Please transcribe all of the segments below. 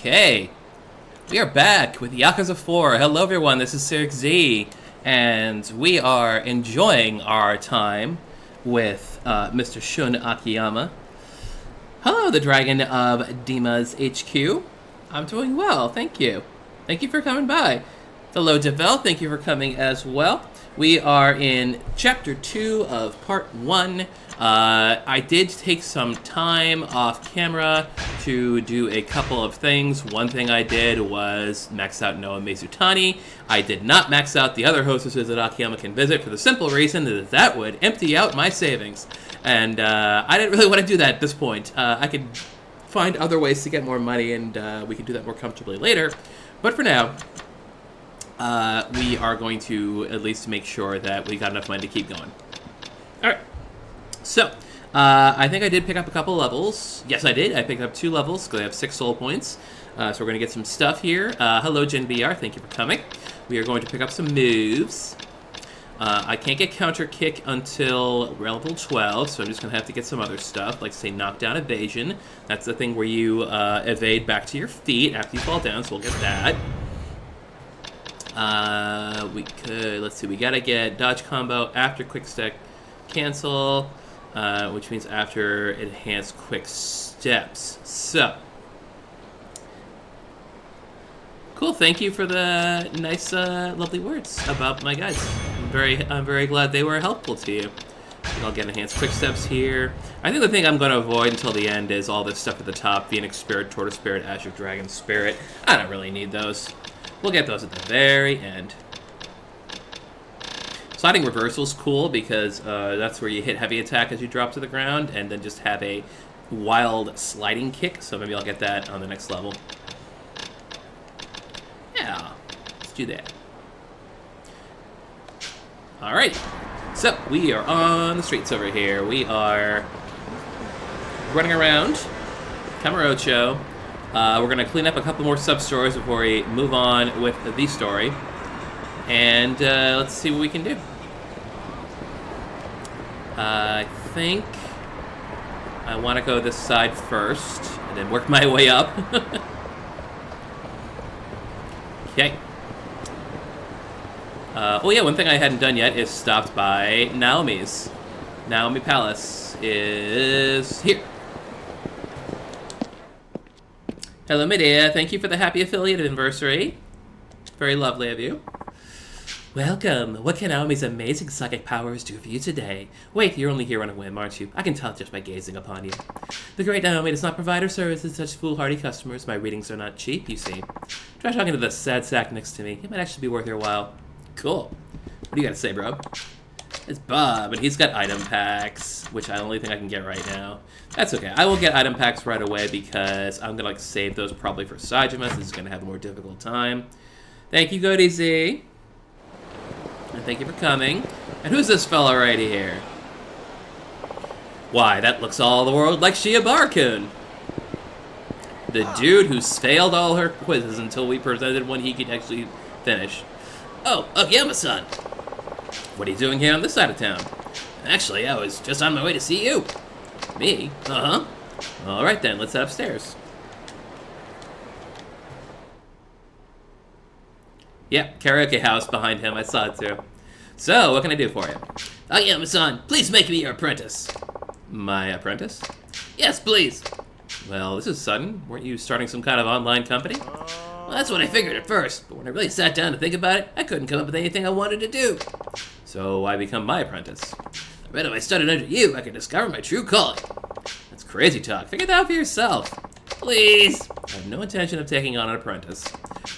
Okay, we are back with Yakuza 4. Hello everyone, this is CyricZ, and we are enjoying our time with Mr. Shun Akiyama. Hello, the Dragon of Dima's HQ. I'm doing well, thank you. Thank you for coming by. Hello, Devel, thank you for coming as well. We are in Chapter 2 of Part 1. I did take some time off camera to do a couple of things. One thing I did was max out Noah Mizutani. I did not max out the other hostesses that Akiyama can visit for the simple reason that that would empty out my savings. And I didn't really want to do that at this point. I could find other ways to get more money, and we could do that more comfortably later. But for now, we are going to at least make sure that we got enough money to keep going. Alright. So, I think I did pick up a couple levels. Yes, I did. I picked up 2 levels because I have 6 soul points. So we're going to get some stuff here. Hello, Jin BR. Thank you for coming. We are going to pick up some moves. I can't get counter kick until level 12, so I'm just going to have to get some other stuff, like, say, knockdown evasion. That's the thing where you evade back to your feet after you fall down, so we'll get that. We could, let's see, we got to get dodge combo after quick step cancel. Which means after enhanced quick steps. So, cool. Thank you for the nice, lovely words about my guys. I'm very glad they were helpful to you. I'll get enhanced quick steps here. I think the thing I'm going to avoid until the end is all this stuff at the top: Phoenix Spirit, Tortoise Spirit, Azure Dragon Spirit. I don't really need those. We'll get those at the very end. Sliding reversal's cool because that's where you hit heavy attack as you drop to the ground and then just have a wild sliding kick, so maybe I'll get that on the next level. Yeah, let's do that. Alright, so we are on the streets over here. We are running around Kamurocho. We're going to clean up a couple more sub-stories before we move on with the story. And let's see what we can do. I think I want to go this side first, and then work my way up. Okay. Oh yeah, one thing I hadn't done yet is stopped by Naomi's. Naomi Palace is here. Hello, my dear. Thank you for the happy affiliate anniversary. Very lovely of you. Welcome. What can Naomi's amazing psychic powers do for you today? Wait, you're only here on a whim, aren't you? I can tell just by gazing upon you. The great Naomi does not provide her services to such foolhardy customers. My readings are not cheap, you see. Try talking to the sad sack next to me. It might actually be worth your while. Cool. What do you got to say, bro? It's Bob, and he's got item packs, which I only think I can get right now. That's okay. I will get item packs right away because I'm going to save those probably for Sajimas. This is going to have a more difficult time. Thank you, Goody Z. And thank you for coming. And who's this fella right here? Why, that looks all the world like Shiobara-kun. The dude who failed all her quizzes until we presented one he could actually finish. Oh, Akiyama-san. What are you doing here on this side of town? Actually, I was just on my way to see you. Me? Uh-huh. Alright then, let's head upstairs. Yep, karaoke house behind him, I saw it too. So, what can I do for you? Akiyama-san, please make me your apprentice. My apprentice? Yes, please. Well, this is sudden. Weren't you starting some kind of online company? Well, that's what I figured at first, but when I really sat down to think about it, I couldn't come up with anything I wanted to do. So, why become my apprentice? I bet if I studied under you, I could discover my true calling. That's crazy talk. Figure that out for yourself. Please. I have no intention of taking on an apprentice.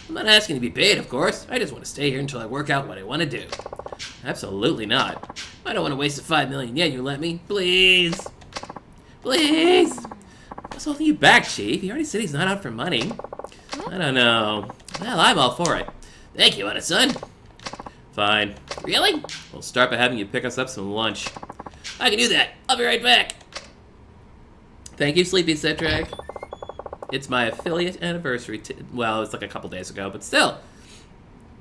I'm not asking to be paid, of course. I just want to stay here until I work out what I want to do. Absolutely not. I don't want to waste the 5 million yen you let me. Please. Please. What's holding you back, Chief? He already said he's not out for money. I don't know. Well, I'm all for it. Thank you, Ana-san. Fine. Really? We'll start by having you pick us up some lunch. I can do that. I'll be right back. Thank you, Sleepy Citric. It's my affiliate anniversary. Well, it's like a couple days ago, but still.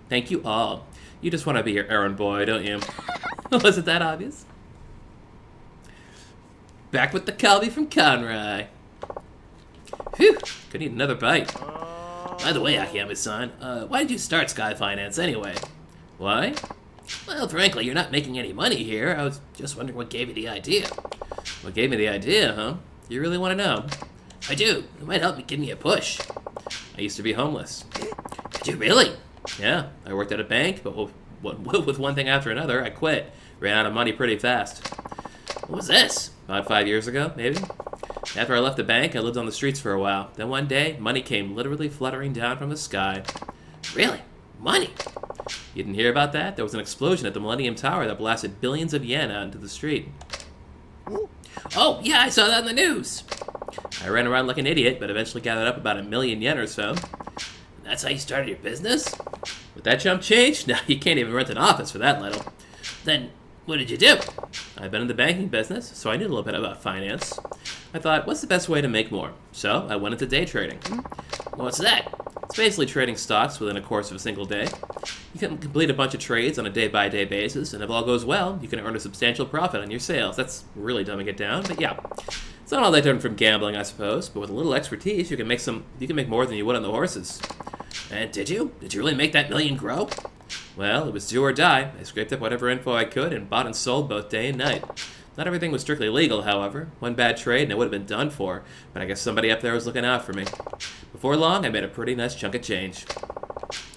Thank you all. You just want to be your errand boy, don't you? Was it that obvious? Back with the Calvi from Conroy. Phew, could eat another bite. By the way, Akiyama-san, why did you start Sky Finance anyway? Why? Well, frankly, you're not making any money here. I was just wondering what gave you the idea. What gave me the idea, huh? You really want to know? I do. It might help me give me a push. I used to be homeless. Did you really? Yeah, I worked at a bank, but with one thing after another, I quit. Ran out of money pretty fast. What was this? About 5 years ago, maybe? After I left the bank, I lived on the streets for a while. Then one day, money came literally fluttering down from the sky. Really? Money? You didn't hear about that? There was an explosion at the Millennium Tower that blasted billions of yen out into the street. Oh, yeah, I saw that in the news. I ran around like an idiot, but eventually gathered up about 1 million yen or so. That's how you started your business? With that chump change? Now you can't even rent an office for that little. Then, what did you do? I've been in the banking business, so I knew a little bit about finance. I thought, what's the best way to make more? So, I went into day trading. What's that? It's basically trading stocks within a course of a single day. You can complete a bunch of trades on a day-by-day basis, and if all goes well, you can earn a substantial profit on your sales. That's really dumbing it down, but yeah. It's not all that different from gambling, I suppose, but with a little expertise, you can make more than you would on the horses. And did you? Did you really make that million grow? Well, it was do or die. I scraped up whatever info I could and bought and sold both day and night. Not everything was strictly legal, however. One bad trade and it would have been done for, but I guess somebody up there was looking out for me. Before long, I made a pretty nice chunk of change.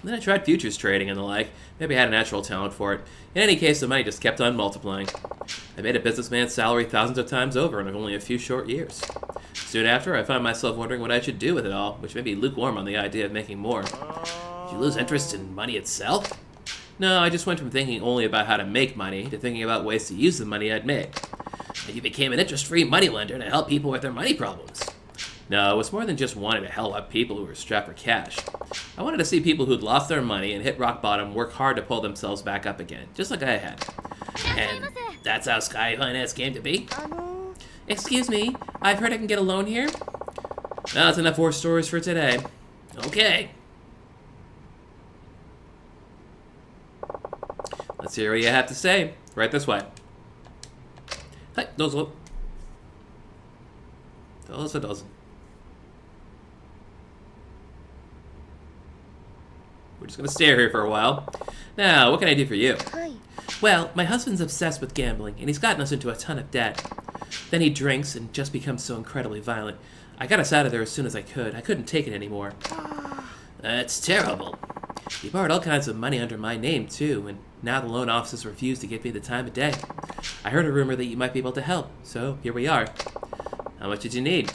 Then I tried futures trading and the like. Maybe I had a natural talent for it. In any case, the money just kept on multiplying. I made a businessman's salary thousands of times over in only a few short years. Soon after, I found myself wondering what I should do with it all, which made me lukewarm on the idea of making more. Did you lose interest in money itself? No, I just went from thinking only about how to make money to thinking about ways to use the money I'd made. And you became an interest-free moneylender to help people with their money problems. No, it was more than just wanting to help out people who were strapped for cash. I wanted to see people who'd lost their money and hit rock bottom work hard to pull themselves back up again, just like I had. And that's how Sky Finance came to be. Excuse me, I've heard I can get a loan here. Well, that's enough war stories for today. Okay. Let's hear what you have to say. Right this way. Hi, dozo. Dozo. We're just gonna stay here for a while. Now, what can I do for you? Hi. Well, my husband's obsessed with gambling, and he's gotten us into a ton of debt. Then he drinks and just becomes so incredibly violent. I got us out of there as soon as I could. I couldn't take it anymore. That's terrible. He borrowed all kinds of money under my name, too, and now the loan officers refuse to give me the time of day. I heard a rumor that you might be able to help, so here we are. How much did you need?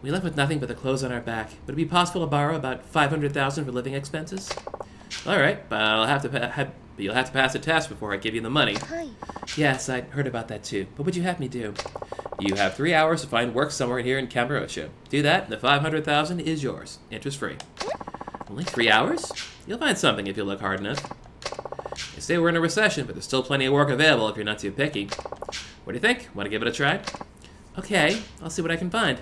We left with nothing but the clothes on our back. Would it be possible to borrow about 500,000 for living expenses? All right, but you'll have to pass a test before I give you the money. Hi. Yes, I heard about that too. What would you have me do? You have 3 hours to find work somewhere here in Kamurocho. Do that, and the 500,000 is yours, interest-free. Only 3 hours? You'll find something if you look hard enough. They say we're in a recession, but there's still plenty of work available if you're not too picky. What do you think? Want to give it a try? Okay, I'll see what I can find.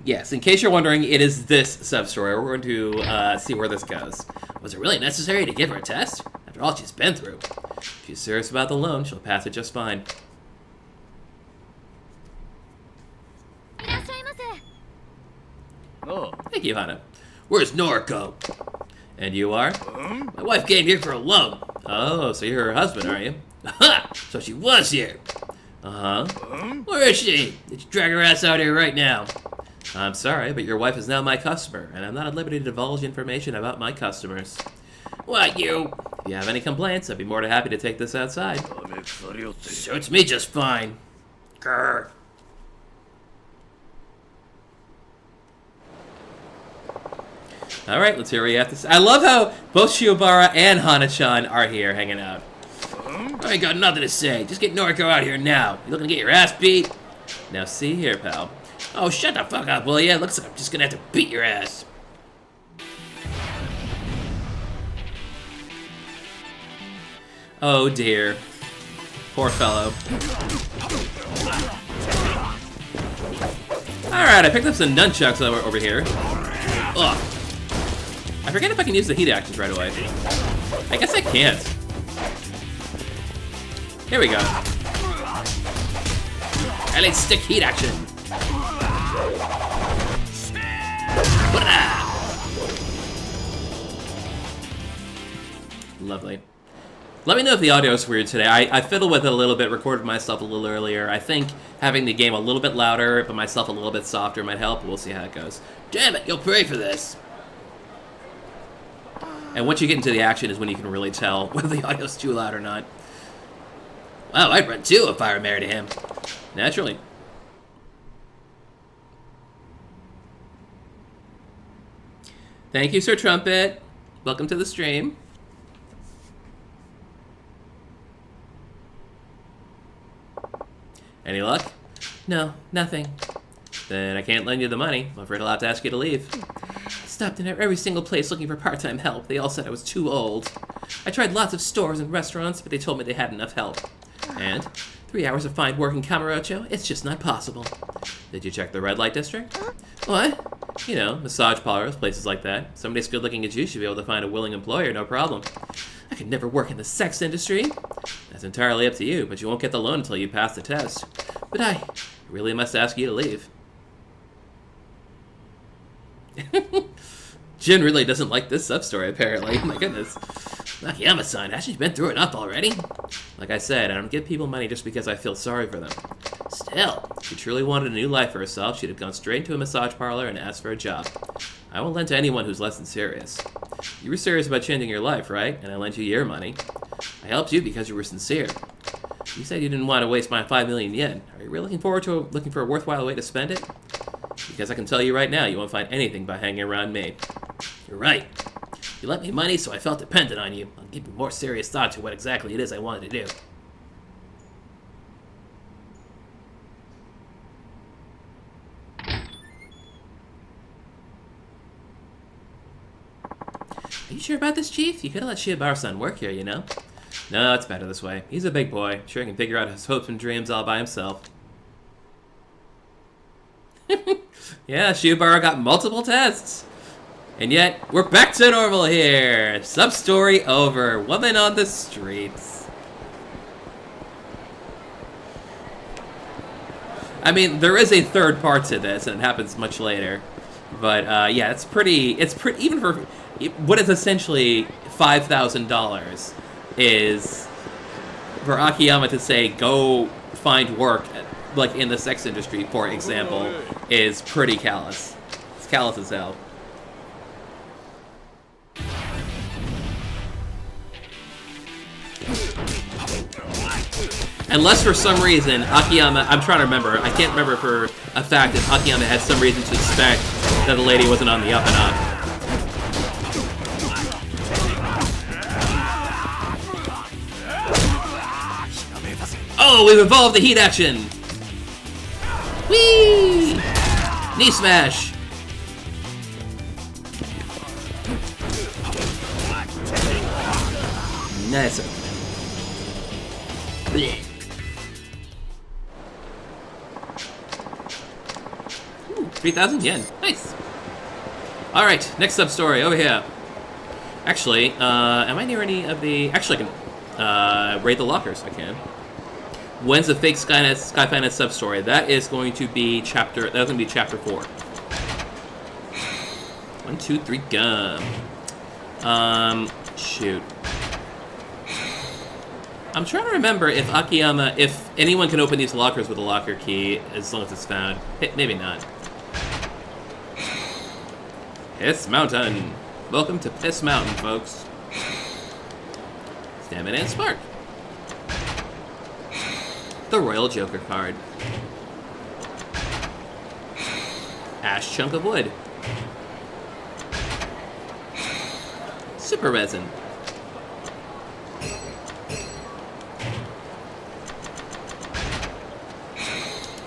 Yes, in case you're wondering, it is this sub-story. We're going to see where this goes. Was it really necessary to give her a test? After all she's been through. If she's serious about the loan, she'll pass it just fine. Oh. Thank you, Hana. Where's Noriko? And you are? My wife came here for a loan. Oh, so you're her husband, are you? Ha! So she was here. Uh-huh. Where is she? Did you drag her ass out here right now? I'm sorry, but your wife is now my customer, and I'm not at liberty to divulge information about my customers. What, you? If you have any complaints, I'd be more than happy to take this outside. Suits me just fine. Grr. Alright, let's hear what you have to say. I love how both Shiobara and Hana-chan are here hanging out. I ain't got nothing to say. Just get Noriko out here now. You looking to get your ass beat? Now see here, pal. Oh, shut the fuck up, will ya? Looks like I'm just gonna have to beat your ass. Oh dear. Poor fellow. Alright, I picked up some nunchucks over here. Ugh. I forget if I can use the heat actions right away. I guess I can't. Here we go. I like stick heat action. Lovely. Let me know if the audio is weird today. I fiddled with it a little bit, recorded myself a little earlier. I think having the game a little bit louder, but myself a little bit softer might help. We'll see how it goes. Damn it, you'll pray for this. And once you get into the action is when you can really tell whether the audio's too loud or not. Wow, I'd run too if I were married to him. Naturally. Thank you, Sir Trumpet. Welcome to the stream. Any luck? No, nothing. Then I can't lend you the money. I'm afraid I'll have to ask you to leave. Stopped in every single place looking for part-time help. They all said I was too old. I tried lots of stores and restaurants, but they told me they had enough help. And 3 hours of fine work in Kamurocho? It's just not possible. Did you check the red light district? What? You know, massage parlors, places like that. Somebody as good looking as you should be able to find a willing employer, no problem. I could never work in the sex industry. That's entirely up to you, but you won't get the loan until you pass the test. But I really must ask you to leave. Jin really doesn't like this sub-story, apparently. My goodness. Nakayama-san, hasn't she been through enough already? Like I said, I don't give people money just because I feel sorry for them. Still, if she truly wanted a new life for herself, she'd have gone straight to a massage parlor and asked for a job. I won't lend to anyone who's less than serious. You were serious about changing your life, right? And I lent you your money. I helped you because you were sincere. You said you didn't want to waste my 5 million yen. Are you really looking for a worthwhile way to spend it? Because I can tell you right now, you won't find anything by hanging around me. You're right. You lent me money, so I felt dependent on you. I'll give you more serious thought to what exactly it is I wanted to do. Are you sure about this, Chief? You could have let Shiobaro-san work here, you know? No, it's better this way. He's a big boy. Sure he can figure out his hopes and dreams all by himself. Yeah, Shiobaro got multiple tests. And yet, we're back to normal here. Sub-story over. Woman on the streets. I mean, there is a third part to this, and it happens much later. But, yeah, it's pretty, even for what is essentially $5,000 is for Akiyama to say, go find work, like in the sex industry, for example, is pretty callous. It's callous as hell. Unless for some reason Akiyama, I'm trying to remember, I can't remember for a fact if Akiyama had some reason to expect that the lady wasn't on the up and up. Oh, we've evolved the heat action! Whee! Knee smash! Nice. 3,000 yen. Nice. Alright, next sub-story, over here. Actually, am I near any of the... Actually, I can raid the lockers. I can. When's the fake Skyfinance sub-story? That is going to be chapter... That's going to be chapter 4. 1, 2, 3, gum. Shoot. I'm trying to remember if Akiyama... If anyone can open these lockers with a locker key, as long as it's found. Maybe not. Piss Mountain. Welcome to Piss Mountain, folks. Stamina and Spark. The Royal Joker card. Ash Chunk of Wood. Super Resin.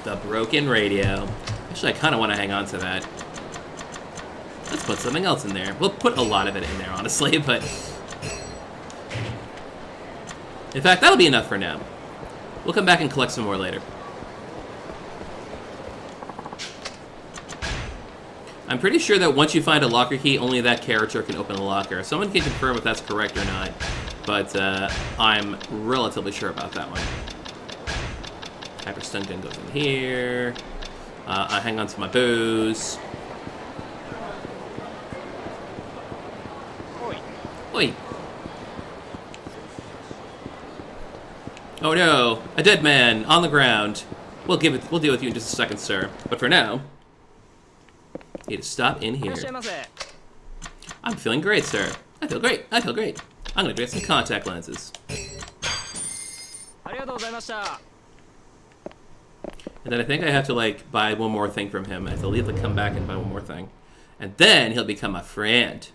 The Broken Radio. Actually, I kind of want to hang on to that. Let's put something else in there. We'll put a lot of it in there, honestly, but... In fact, that'll be enough for now. We'll come back and collect some more later. I'm pretty sure that once you find a locker key, only that character can open the locker. Someone can confirm if that's correct or not, but I'm relatively sure about that one. Hyper Stun Gun goes in here. I hang on to my booze. Oi. Oh no, a dead man on the ground. We'll deal with you in just a second, sir. But for now, you need to stop in here. I'm feeling great, sir. I feel great. I'm gonna get some contact lenses. And then I think I have to, like, buy one more thing from him. I have to leave to come back and buy one more thing. And then he'll become my friend.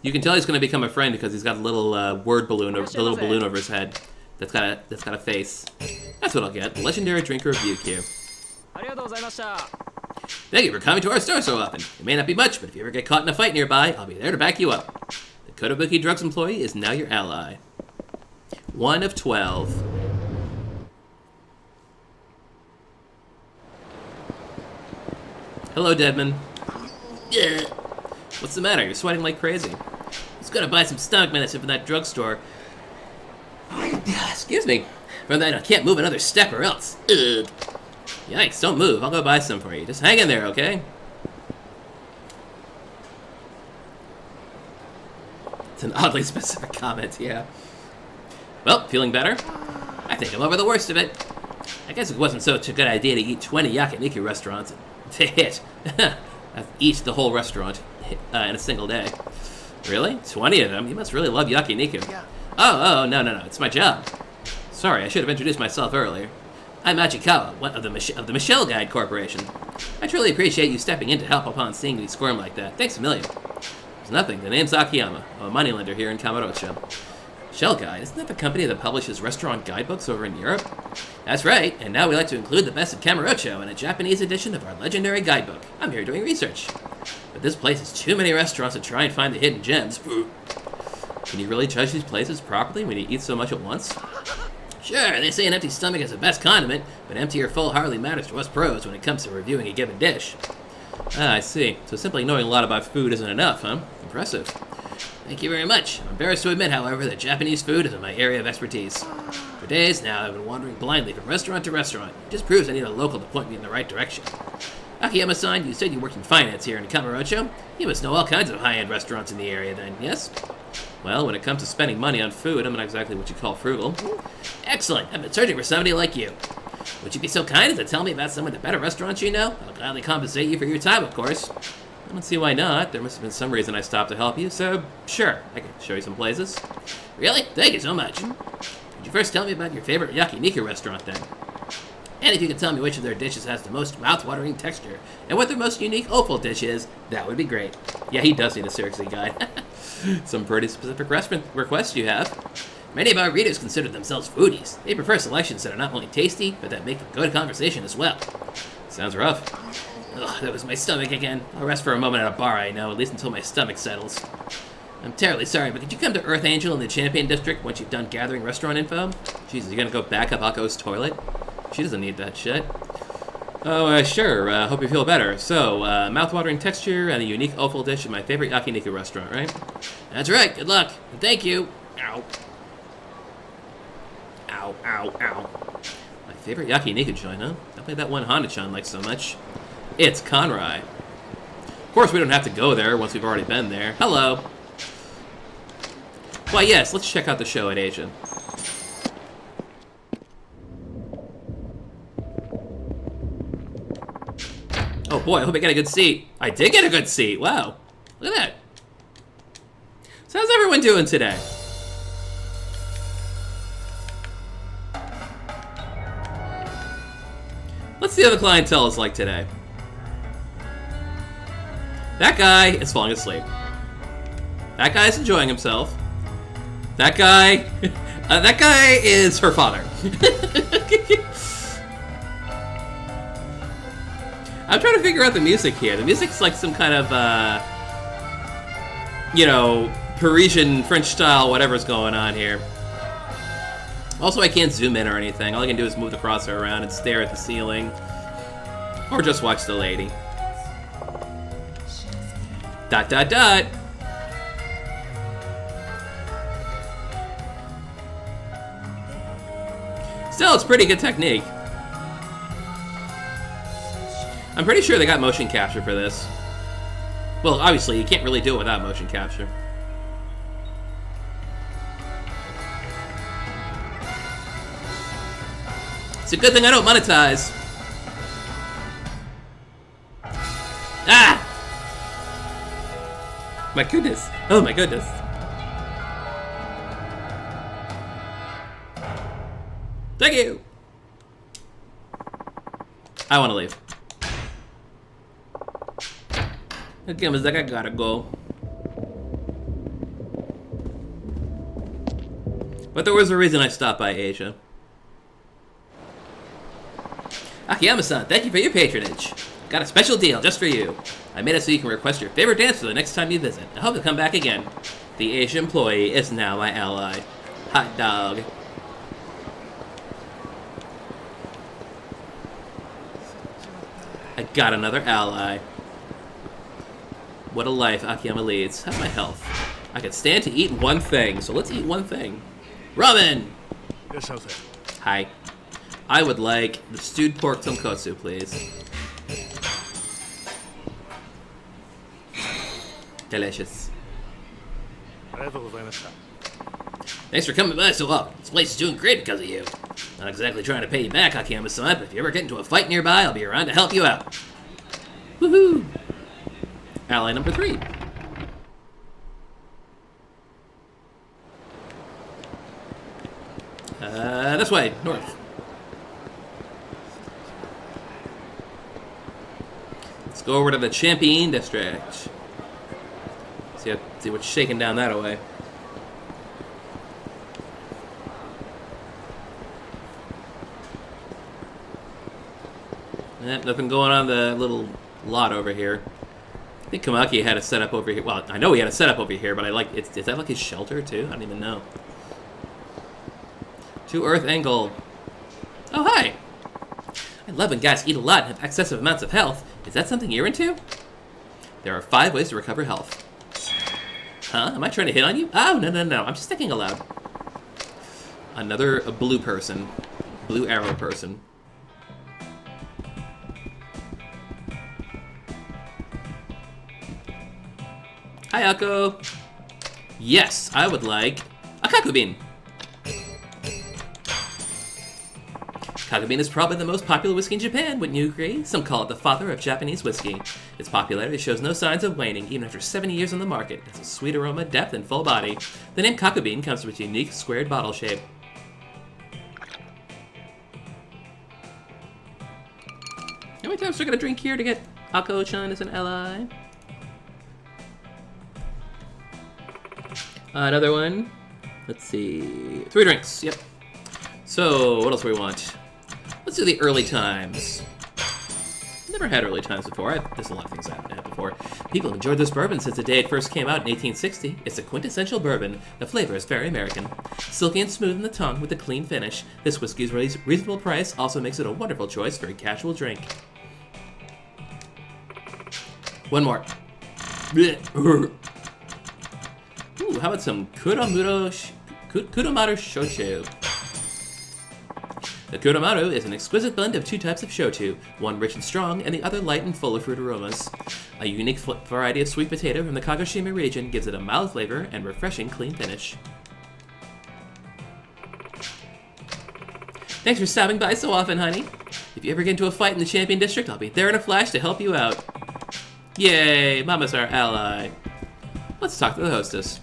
You can tell he's going to become a friend because he's got a little word balloon, balloon over his head. That's got a face. That's what I'll get. Legendary Drinker of UQ. Thank you for coming to our store so often. It may not be much, but if you ever get caught in a fight nearby, I'll be there to back you up. The Kotobuki Drugs employee is now your ally. 1 of 12. Hello, Deadman. Yeah. What's the matter? You're sweating like crazy. I was gonna buy some stomach medicine from that drugstore. Excuse me. From that, I can't move another step or else. Ugh. Yikes, don't move. I'll go buy some for you. Just hang in there, okay? It's an oddly specific comment, yeah. Well, feeling better? I think I'm over the worst of it. I guess it wasn't such a good idea to eat 20 yakiniku restaurants and hit. Eat the whole restaurant in a single day. Really? 20 of them? You must really love yakiniku. Yeah. Oh, no. It's my job. Sorry, I should have introduced myself earlier. I'm Achikawa, one of the Michelle Guide Corporation. I truly appreciate you stepping in to help upon seeing me squirm like that. Thanks a million. There's nothing. The name's Akiyama. I'm a moneylender here in Kamurocho. Michelle Guide, isn't that the company that publishes restaurant guidebooks over in Europe? That's right, and now we like to include the best of Kamurocho in a Japanese edition of our legendary guidebook. I'm here doing research. But this place has too many restaurants to try and find the hidden gems. Can you really judge these places properly when you eat so much at once? Sure, they say an empty stomach is the best condiment, but empty or full hardly matters to us pros when it comes to reviewing a given dish. Ah, I see. So simply knowing a lot about food isn't enough, huh? Impressive. Thank you very much. I'm embarrassed to admit, however, that Japanese food is in my area of expertise. For days now, I've been wandering blindly from restaurant to restaurant. It just proves I need a local to point me in the right direction. Akiyama-san, you said you work in finance here in Kamurocho. You must know all kinds of high-end restaurants in the area then, yes? Well, when it comes to spending money on food, I'm not exactly what you call frugal. Excellent. I've been searching for somebody like you. Would you be so kind as to tell me about some of the better restaurants you know? I'll gladly compensate you for your time, of course. I don't see why not. There must have been some reason I stopped to help you, so sure, I can show you some places. Really? Thank you so much. Could you first tell me about your favorite yakiniku restaurant then? And if you could tell me which of their dishes has the most mouth-watering texture, and what their most unique offal dish is, that would be great. Yeah, he does need a CyricZ guide. Some pretty specific requests you have. Many of our readers consider themselves foodies. They prefer selections that are not only tasty, but that make for good conversation as well. Sounds rough. Ugh, that was my stomach again. I'll rest for a moment at a bar, I know, at least until my stomach settles. I'm terribly sorry, but could you come to Earth Angel in the Champion District once you've done gathering restaurant info? Jesus, you gonna go back up Akko's toilet? She doesn't need that shit. Oh, sure, hope you feel better. So, mouth-watering texture and a unique offal dish at my favorite yakiniku restaurant, right? That's right, good luck, and thank you. Ow. Ow, ow, ow. My favorite yakiniku joint, huh? I played that one Hana-chan likes so much. It's Conrai. Of course, we don't have to go there once we've already been there. Hello. Why, yes, let's check out the show at Asia. Oh boy, I hope I get a good seat. I did get a good seat. Wow. Look at that. So how's everyone doing today? Let's see how the clientele is like today. That guy is falling asleep. That guy is enjoying himself. That guy is her father. I'm trying to figure out the music here. The music's like some kind of, Parisian, French style, whatever's going on here. Also, I can't zoom in or anything. All I can do is move the crosshair around and stare at the ceiling. Or just watch the lady. ... Still, it's pretty good technique. I'm pretty sure they got motion capture for this. Well, obviously, you can't really do it without motion capture. It's a good thing I don't monetize. Ah! My goodness. Oh my goodness. Thank you! I want to leave. The game is like, I gotta go. But there was a reason I stopped by Asia. Akiyama-san, thank you for your patronage. Got a special deal just for you. I made it so you can request your favorite dancer the next time you visit. I hope you'll come back again. The Asian employee is now my ally. Hot dog. I got another ally. What a life Akiyama leads. How's my health? I could stand to eat one thing, so let's eat one thing. Ramen! Yes, how's that? Hi. I would like the stewed pork tonkotsu, please. Delicious. Thanks for coming by so often. This place is doing great because of you. Not exactly trying to pay you back, Akiyama-san, but if you ever get into a fight nearby, I'll be around to help you out. Woohoo! Ally number 3. This way, north. Let's go over to the Champion District. See what's shaking down that way. Nothing going on the little lot over here. I think Kamaki had a setup over here. Well, I know he had a setup over here, but I like it. Is that like his shelter too? I don't even know. To Earth Angle. Oh, hi. I love when guys eat a lot and have excessive amounts of health. Is that something you're into? There are 5 ways to recover health. Huh? Am I trying to hit on you? Oh, no. I'm just thinking aloud. Another blue person. Blue arrow person. Hi, Akko. Yes, I would like a kakubin. Kakubin is probably the most popular whiskey in Japan, wouldn't you agree? Some call it the father of Japanese whiskey. Its popularity shows no signs of waning, even after 70 years on the market. It has a sweet aroma, depth, and full body. The name kakubin comes from its unique squared bottle shape. How many times do I gotta drink here to get Akko-chan as an ally? Another one. Let's see. 3 drinks. Yep. So, what else do we want? Let's do the early times. Never had early times before. There's a lot of things I haven't had before. People have enjoyed this bourbon since the day it first came out in 1860. It's a quintessential bourbon. The flavor is very American. Silky and smooth in the tongue with a clean finish. This whiskey's reasonable price also makes it a wonderful choice for a casual drink. One more. Ooh, how about some Kuromaru Shochu? The Kuromaru is an exquisite blend of 2 types of shochu, one rich and strong, and the other light and full of fruit aromas. A unique variety of sweet potato from the Kagoshima region gives it a mild flavor and refreshing clean finish. Thanks for stopping by so often, honey. If you ever get into a fight in the Champion District, I'll be there in a flash to help you out. Yay, Mama's our ally. Let's talk to the hostess.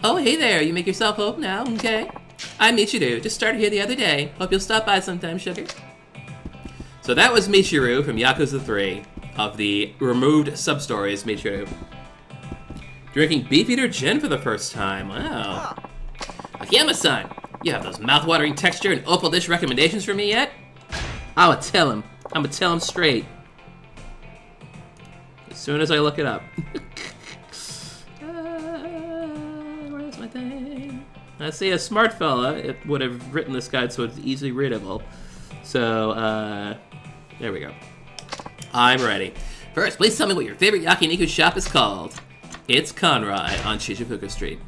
Oh, hey there, you make yourself home now, okay? I'm Michiru, just started here the other day. Hope you'll stop by sometime, sugar. So that was Michiru from Yakuza 3, of the removed sub-stories Michiru. Drinking Beefeater Gin for the first time, wow. Akiyama-san, you have those mouth-watering texture and opal dish recommendations for me yet? I'ma tell him straight. As soon as I look it up. Where's my thing? I see a smart fella. It would have written this guide so it's easily readable. So, there we go. I'm ready. First, please tell me what your favorite yakiniku shop is called. It's Konrai on Shichifuku Street.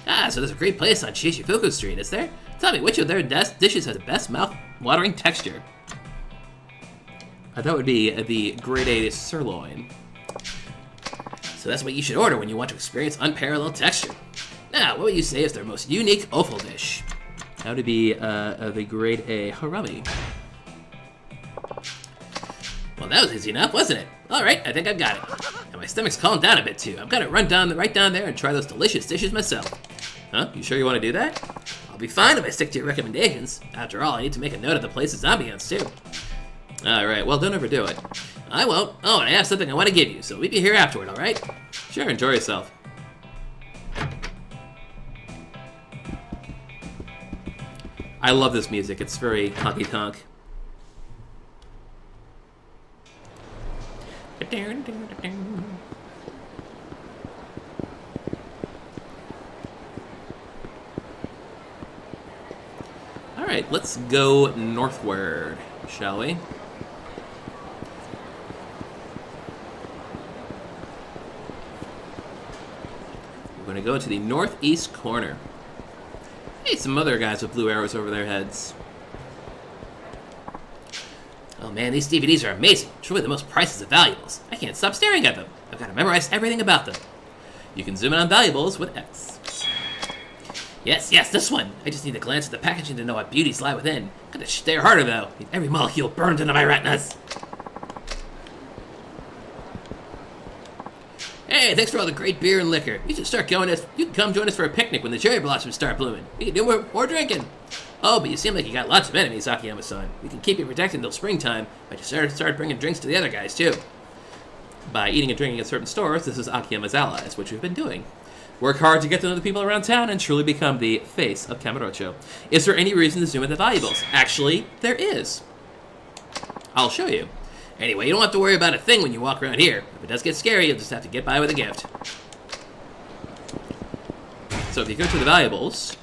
Ah, so there's a great place on Shishifuku Street, is there? Tell me, which of their dishes has the best mouth-watering texture? That would be the grade A sirloin. So that's what you should order when you want to experience unparalleled texture. Now, what would you say is their most unique offal dish? That would be the grade A harami. Well, that was easy enough, wasn't it? Alright, I think I've got it. And my stomach's calmed down a bit too. I'm gonna run right down there and try those delicious dishes myself. Huh? You sure you want to do that? I'll be fine if I stick to your recommendations. After all, I need to make a note of the place's ambiance too. Alright, well, don't overdo it. I won't. Oh, and I have something I want to give you, so meet me here afterward, alright? Sure, enjoy yourself. I love this music. It's very honky-tonk. Alright, let's go northward, shall we? We're going to go to the northeast corner. Hey, some other guys with blue arrows over their heads. Oh man, these DVDs are amazing. Truly the most priceless of valuables. I can't stop staring at them. I've got to memorize everything about them. You can zoom in on valuables with X. Yes, this one. I just need to glance at the packaging to know what beauties lie within. Gotta stare harder though. Every molecule burned into my retinas. Hey, thanks for all the great beer and liquor. You can come join us for a picnic when the cherry blossoms start blooming. We can do more drinking. Oh, but you seem like you got lots of enemies, Akiyama-san. We can keep you protected until springtime, but you start bringing drinks to the other guys, too. By eating and drinking at certain stores, this is Akiyama's allies, which we've been doing. Work hard to get to know the people around town and truly become the face of Kamurocho. Is there any reason to zoom in the valuables? Actually, there is. I'll show you. Anyway, you don't have to worry about a thing when you walk around here. If it does get scary, you'll just have to get by with a gift. So if you go to the valuables,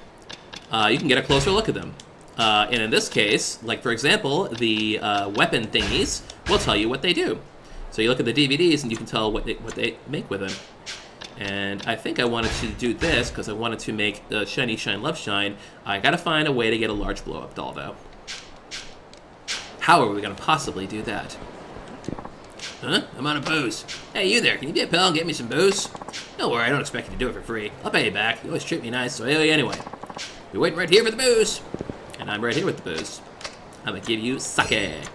you can get a closer look at them. And in this case, like for example, the weapon thingies will tell you what they do. So you look at the DVDs and you can tell what they make with them. And I think I wanted to do this because I wanted to make the Shiny Shine Love Shine. I gotta find a way to get a large blow-up doll though. How are we gonna possibly do that? Huh? I'm on a booze. Hey, you there, can you be a pal and get me some booze? Don't worry, I don't expect you to do it for free. I'll pay you back. You always treat me nice, so I owe you anyway. You're waiting right here for the booze. And I'm right here with the booze. I'm gonna give you sake.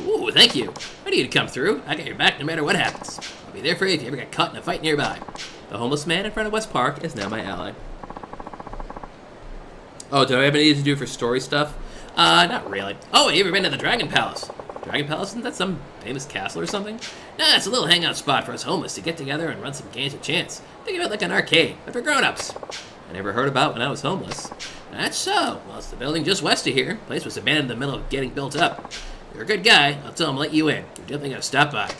Ooh, thank you. I need you to come through. I got your back no matter what happens. I'll be there for you if you ever get caught in a fight nearby. The homeless man in front of West Park is now my ally. Oh, do I have anything to do for story stuff? Not really. Oh, you ever been to the Dragon Palace? Dragon Palace? Isn't that some famous castle or something? Nah, it's a little hangout spot for us homeless to get together and run some games of chance. Think of it like an arcade, but for grown-ups. I never heard about when I was homeless. That's so. Well, it's the building just west of here. The place was abandoned in the middle of getting built up. You're a good guy. I'll tell him to let you in. You're definitely gonna stop by.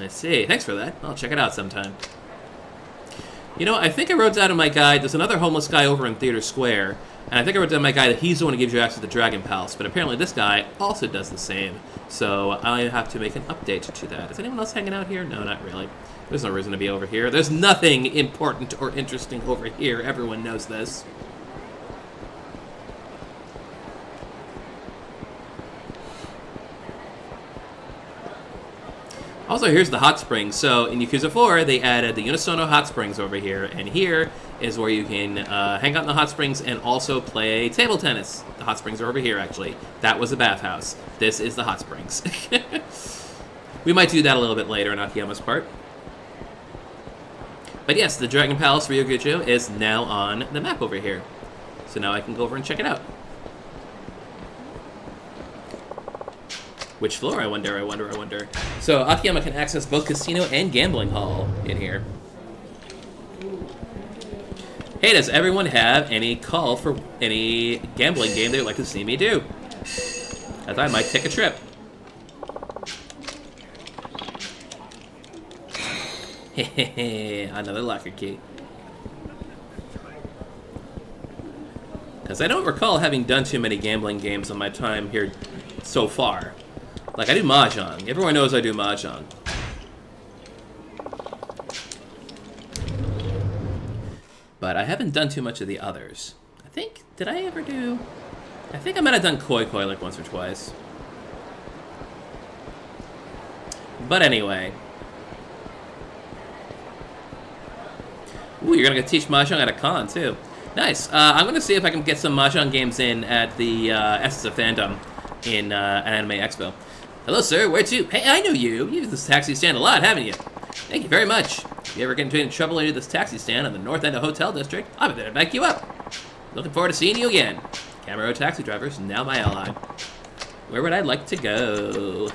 I see. Thanks for that. I'll check it out sometime. You know, I think I wrote down in my guide, there's another homeless guy over in Theater Square, and I think I wrote down in my guide that he's the one who gives you access to the Dragon Palace, but apparently this guy also does the same. So I have to make an update to that. Is anyone else hanging out here? No, not really. There's no reason to be over here. There's nothing important or interesting over here. Everyone knows this. Also, here's the hot springs. So in Yakuza 4, they added the Unisono hot springs over here, and here is where you can hang out in the hot springs and also play table tennis. The hot springs are over here, actually. That was a bathhouse. This is the hot springs. We might do that a little bit later in Akiyama's part. But yes, the Dragon Palace Ryokucho is now on the map over here. So now I can go over and check it out. Which floor, I wonder. So Akiyama can access both casino and gambling hall in here. Hey, does everyone have any call for any gambling game they would like to see me do? As I might take a trip. Hehehe, another locker key. As I don't recall having done too many gambling games on my time here so far. Like, I do Mahjong. Everyone knows I do Mahjong. but I haven't done too much of the others. I think, did I ever do... I think I might have done Koi Koi like once or twice. But anyway. Ooh, you're gonna go teach Mahjong at a con, too. Nice. I'm gonna see if I can get some Mahjong games in at the Essence of Fandom in an Anime Expo. Hello, sir. Where to? Hey, I know you. You've used this taxi stand a lot, haven't you? Thank you very much. If you ever get into any trouble near this taxi stand on the north end of Hotel District, I'll be there to back you up. Looking forward to seeing you again. Camaro taxi drivers, now my ally. Where would I like to go?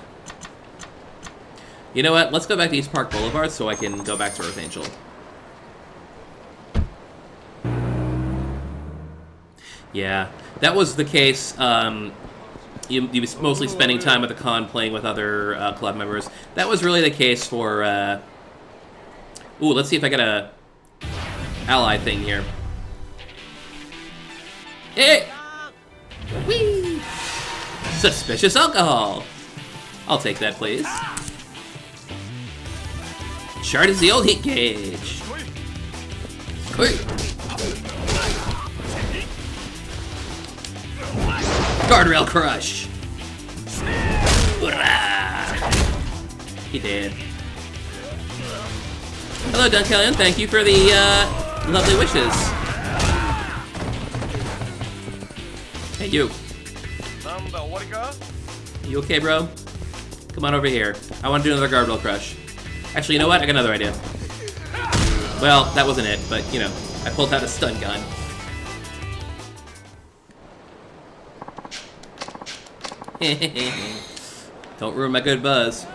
You know what? Let's go back to East Park Boulevard so I can go back to Earth Angel. Yeah, that was the case. You was mostly spending time at the con playing with other club members. That was really the case for... Ooh, let's see if I get a ally thing here. Hey! Whee! Suspicious alcohol! I'll take that, please. Chart is the old heat gauge. Quick. Guardrail crush! He did. Hello, Dunkelion. Thank you for the lovely wishes. Hey, you. You okay, bro? Come on over here. I want to do another guardrail crush. Actually, you know what? I got another idea. Well, that wasn't it, but, you know, I pulled out a stun gun. Don't ruin my good buzz.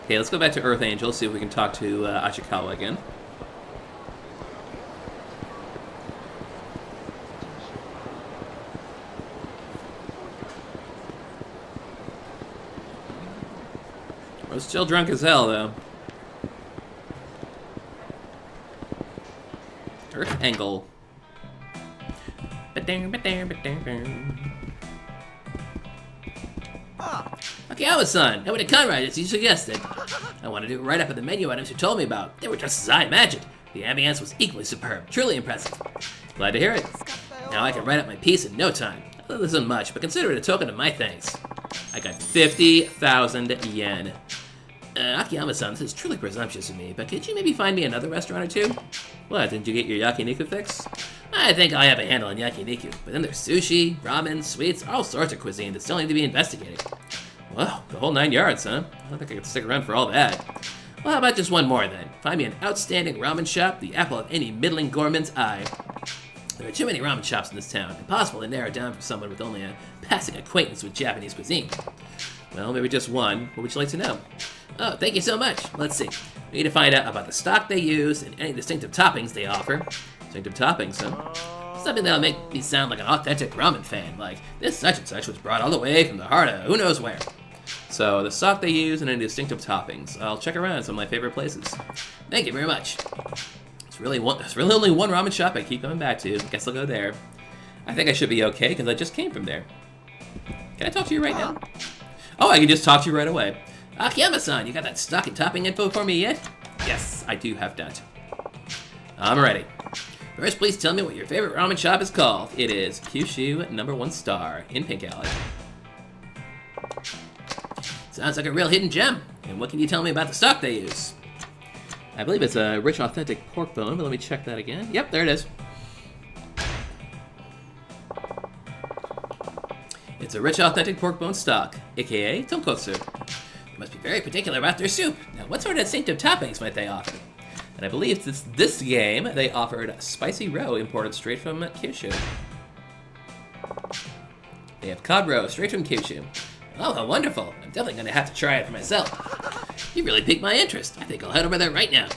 Okay, let's go back to Earth Angel, see if we can talk to Ashikawa again. We're still drunk as hell, though. Earth Angle. Akiyawa-san, how many con rides you suggested? I want to do it right up at the menu items you told me about. They were just as I imagined. The ambience was equally superb, truly impressive. Glad to hear it. Now I can write up my piece in no time. This isn't much, but consider it a token of my thanks. I got 50,000 yen. Akiyama-san, this is truly presumptuous of me, but could you maybe find me another restaurant or two? What, didn't you get your yakiniku fix? I think I have a handle on yakiniku, but then there's sushi, ramen, sweets, all sorts of cuisine that still need to be investigated. Well, the whole 9 yards, huh? I don't think I could stick around for all that. Well, how about just one more, then? Find me an outstanding ramen shop, the apple of any middling gourmand's eye. There are too many ramen shops in this town, impossible to narrow down for someone with only a passing acquaintance with Japanese cuisine. Well, maybe just one. What would you like to know? Oh, thank you so much. Let's see. We need to find out about the stock they use and any distinctive toppings they offer. Distinctive toppings, huh? Something that'll make me sound like an authentic ramen fan, like this such and such was brought all the way from the heart of who knows where. So, the stock they use and any distinctive toppings. I'll check around some of my favorite places. Thank you very much. There's really only one ramen shop I keep coming back to. Guess I'll go there. I think I should be okay, because I just came from there. Can I talk to you right now? Oh, I can just talk to you right away. Akiyama-san, you got that stock and topping info for me yet? Yes, I do have that. I'm ready. First, please tell me what your favorite ramen shop is called. It is Kyushu #1 star in Pink Alley. Sounds like a real hidden gem. And what can you tell me about the stock they use? I believe it's a rich, authentic pork bone, but let me check that again. Yep, there it is. It's a rich, authentic pork bone stock, aka tonkotsu. They must be very particular about their soup. Now, what sort of distinctive toppings might they offer? And I believe this game, they offered spicy roe imported straight from Kyushu. They have cod roe straight from Kyushu. Oh, how wonderful. I'm definitely going to have to try it for myself. You really piqued my interest. I think I'll head over there right now.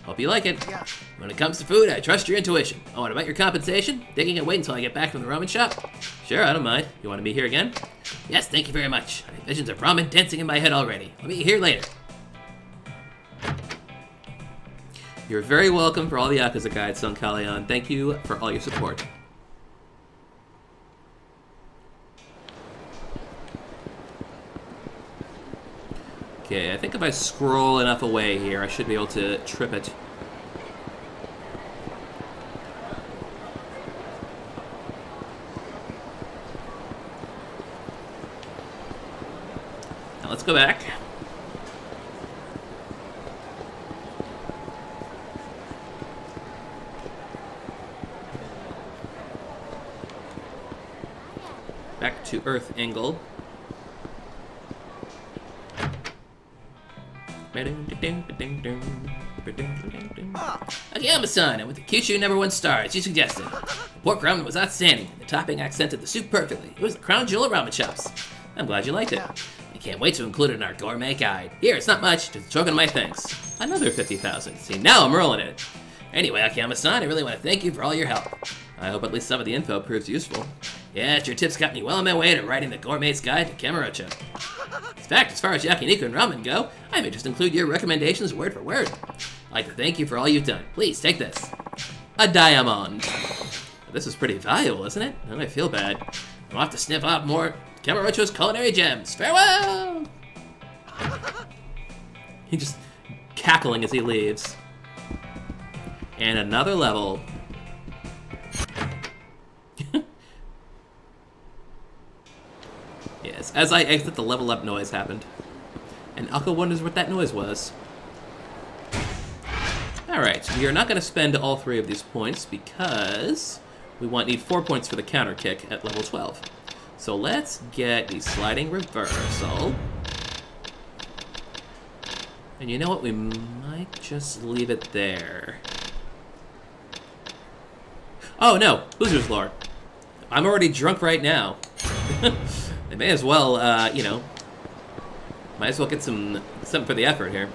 Hope you like it. When it comes to food, I trust your intuition. Oh, and about your compensation? Thinking I'd wait until I get back from the ramen shop? Sure, I don't mind. You want to be here again? Yes, thank you very much. I have visions of ramen dancing in my head already. I'll be here later. You're very welcome for all the Yakuza guides, Son Kalion. Thank you for all your support. Okay, I think if I scroll enough away here, I should be able to trip it. Now let's go back. Back to Earth angle. Akiyama-san, and with the Kyushu #1 star, as you suggested. The pork ramen was outstanding, and the topping accented the soup perfectly. It was the crown jewel of ramen shops. I'm glad you liked it. I can't wait to include it in our gourmet guide. Here, it's not much, just a token of my thanks. Another 50,000. See, now I'm rolling in it. Anyway, Akiyama-san, I really want to thank you for all your help. I hope at least some of the info proves useful. Yes, your tips got me well on my way to writing the Gourmet's Guide to Kamurocho. In fact, as far as yakiniku and ramen go, I may just include your recommendations word for word. I'd like to thank you for all you've done. Please, take this. A diamond. This is pretty valuable, isn't it? Oh, I feel bad. I'll have to sniff out more Kamurocho's culinary gems. Farewell! He's just cackling as he leaves. And another level. Yes, as I exit, the level up noise happened. And Akko wonders what that noise was. Alright, we are not going to spend all 3 of these points because we need 4 points for the counter kick at level 12. So let's get the sliding reversal. And you know what? We might just leave it there. Oh no, Boozer's Lore. I'm already drunk right now. They may as well, you know, might as well get something for the effort here.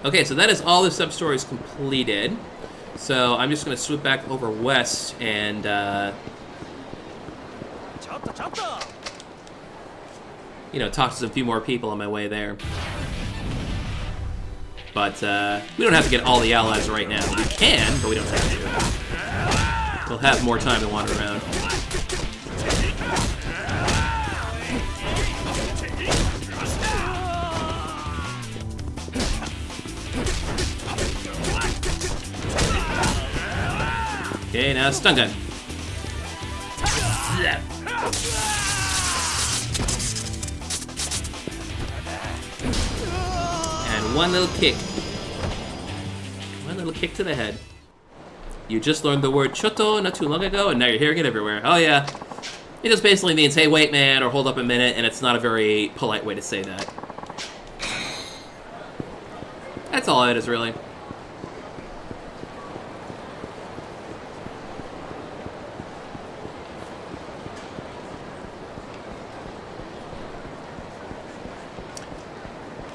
Okay, so that is all the sub-stories completed. So I'm just going to swoop back over west and, you know, talk to a few more people on my way there. But we don't have to get all the allies right now. We can, but we don't have to. We'll have more time to wander around. Okay, now stun gun. And one little kick. One little kick to the head. You just learned the word choto not too long ago, and now you're hearing it everywhere. Oh yeah. It just basically means, hey, wait, man, or hold up a minute, and it's not a very polite way to say that. That's all it is, really.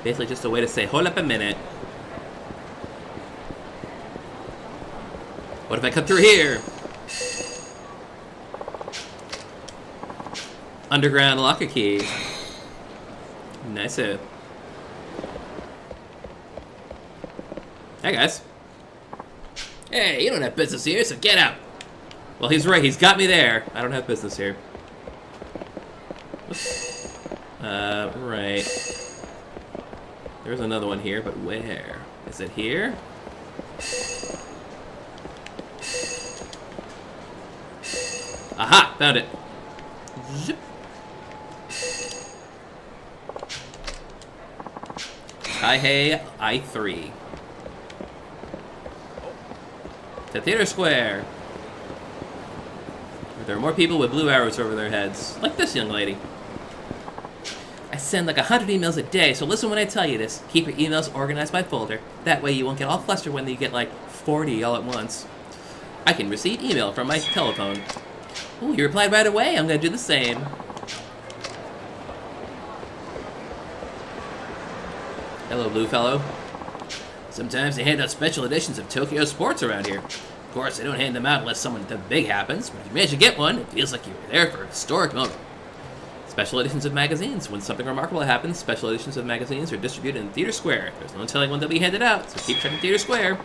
Basically just a way to say, hold up a minute. What if I cut through here? Underground locker key. Nice. Hey guys. Hey, you don't have business here, so get out. Well, he's right, he's got me there. I don't have business here. Oops. Right. There's another one here, but where? Is it here? Aha! Found it. Zip. Taihei I3. To Theater Square. There are more people with blue arrows over their heads, like this young lady. I send like 100 emails a day, so listen when I tell you this. Keep your emails organized by folder. That way you won't get all flustered when you get like 40 all at once. I can receive email from my telephone. Ooh, you replied right away. I'm gonna do the same. Hello, blue fellow. Sometimes they hand out special editions of Tokyo Sports around here. Of course, they don't hand them out unless something big happens, but if you manage to get one, it feels like you were there for a historic moment. Special editions of magazines. When something remarkable happens, special editions of magazines are distributed in Theater Square. There's no telling when they'll be handed out, so keep checking Theater Square.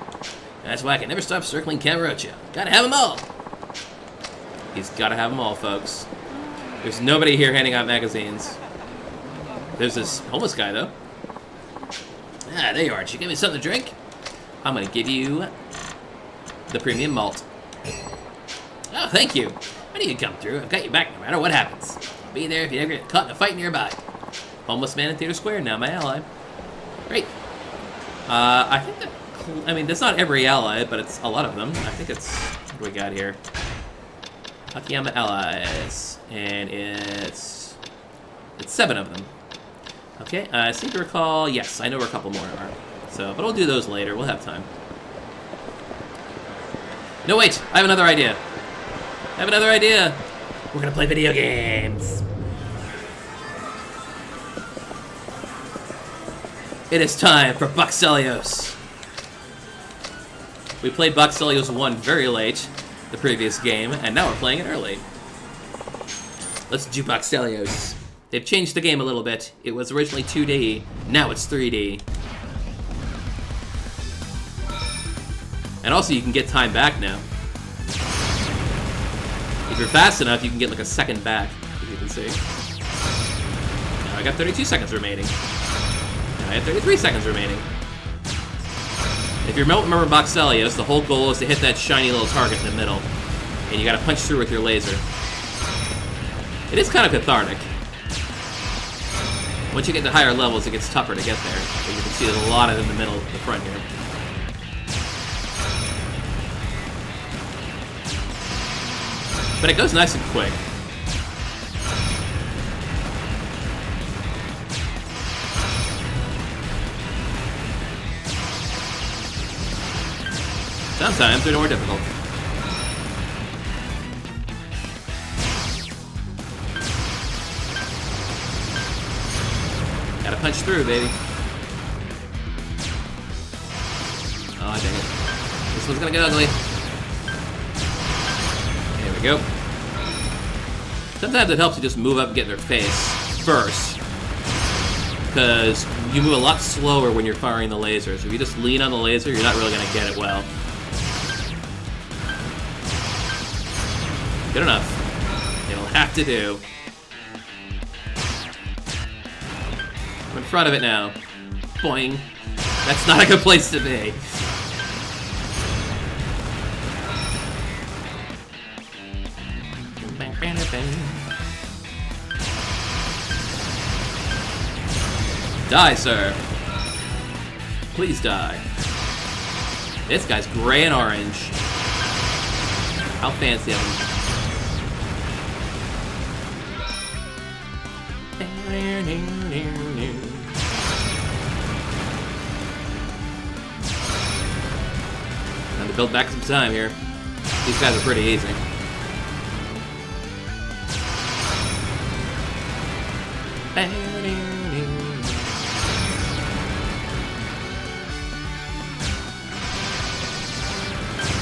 That's why I can never stop circling Kamurocho. Gotta have them all! He's gotta have them all, folks. There's nobody here handing out magazines. There's this homeless guy, though. Ah, there you are. Did you give me something to drink? I'm gonna give you the premium malt. Oh, thank you. I knew you'd come through. I've got you back no matter what happens. Be there if you ever get caught in a fight nearby. Homeless man in Theater Square, now my ally. Great. I think that... I mean, that's not every ally, but it's a lot of them. I think it's... What do we got here? Akiyama allies. And it's 7 of them. Okay, I seem to recall... Yes, I know where a couple more are. So, but we'll do those later. We'll have time. No, wait! I have another idea. We're gonna play video games. It is time for Buxelios. We played Buxelios 1 very late, the previous game, and now we're playing it early. Let's do Buxelios. They've changed the game a little bit. It was originally 2D, now it's 3D. And also you can get time back now. If you're fast enough, you can get like a second back, as you can see. Now I got 32 seconds remaining. Now I have 33 seconds remaining. If you don't remember Buxelios, the whole goal is to hit that shiny little target in the middle. And you gotta punch through with your laser. It is kind of cathartic. Once you get to higher levels, it gets tougher to get there. As you can see, there's a lot of it in the middle, the front here. But it goes nice and quick. Sometimes they're more difficult. Gotta punch through, baby. Oh, dang it. This one's gonna get ugly. There we go. Sometimes it helps to just move up and get in their face first. Because you move a lot slower when you're firing the lasers. If you just lean on the laser, you're not really gonna get it well. Good enough. It'll have to do. I'm in front of it now. Boing. That's not a good place to be. Die, sir. Please die. This guy's gray and orange. How fancy of him. Time to build back some time here. These guys are pretty easy.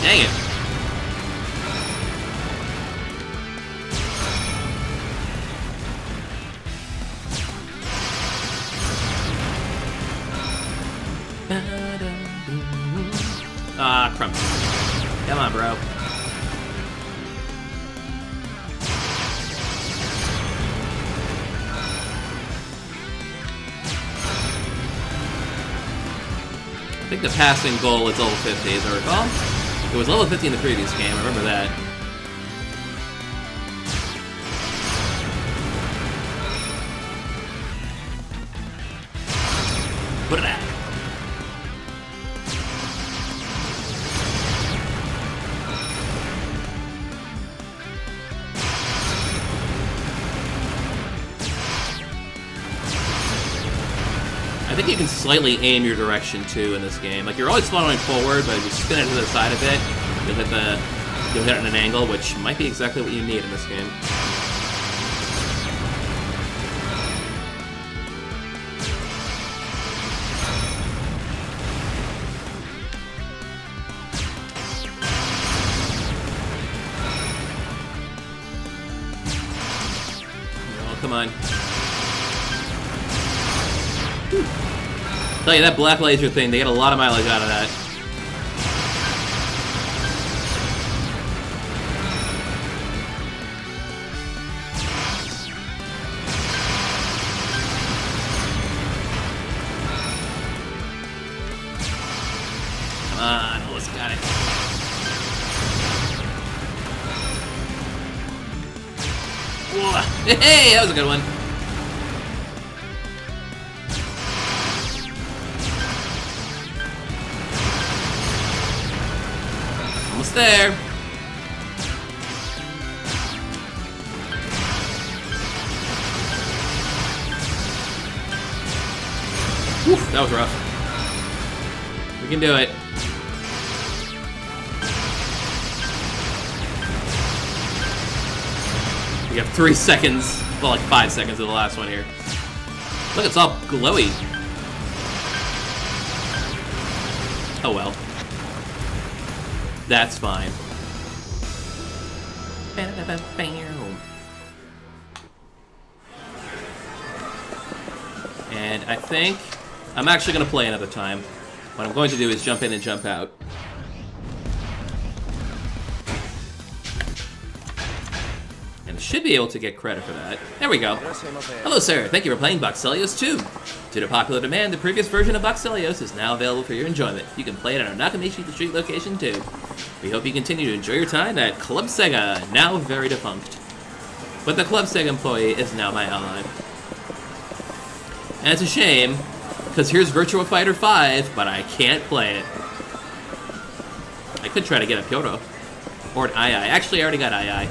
Dang it. Ah, crumbs. Come on, bro. I think the passing goal is level 50, as I recall. It was level 50 in the previous game, I remember that. Put it out. I think you can slightly aim your direction too in this game. Like you're always following forward, but if you spin it to the side a bit, you'll hit it at an angle, which might be exactly what you need in this game. Oh, come on. Tell you, that black laser thing, they get a lot of mileage out of that. Come on, almost got it. Hey, that was a good one. Almost there. Whew, that was rough. We can do it. We have 3 seconds, well, like 5 seconds of the last one here. Look, it's all glowy. Oh well. That's fine. And I think I'm actually going to play another time. What I'm going to do is jump in and jump out. Should be able to get credit for that. There we go. Hello, sir. Thank you for playing Boxelios 2. Due to popular demand, the previous version of Boxelios is now available for your enjoyment. You can play it at our Nakamichi Street location too. We hope you continue to enjoy your time at Club Sega, now very defunct. But the Club Sega employee is now my ally. And it's a shame, because here's Virtua Fighter 5, but I can't play it. I could try to get a Kyoto. Or an II. Actually, I already got II.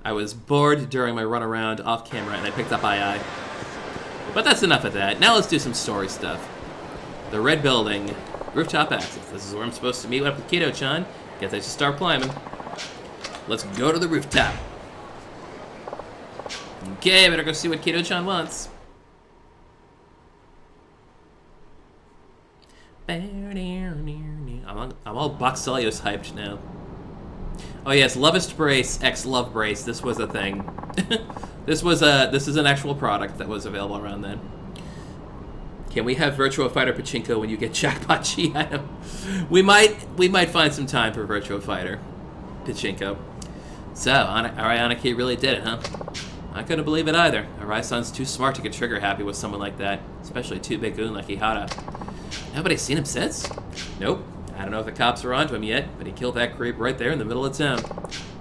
I was bored during my run around off camera and I picked up II. But that's enough of that. Now let's do some story stuff. The red building, rooftop access. This is where I'm supposed to meet up with Kito-chan. Guess I should start climbing. Let's go to the rooftop. Okay, I better go see what Kito-chan wants. I'm all Boxelios hyped now. Oh yes, Lovest Brace X Love Brace. This was a thing. This is an actual product that was available around then. Can we have Virtua Fighter Pachinko when you get Jackpot G item? We might find some time for Virtua Fighter Pachinko. So, Arianaki really did it, huh? I couldn't believe it either. Arai-san's too smart to get trigger happy with someone like that, especially too big goon like Ihara. Nobody's seen him since? Nope. I don't know if the cops are onto him yet, but he killed that creep right there in the middle of town.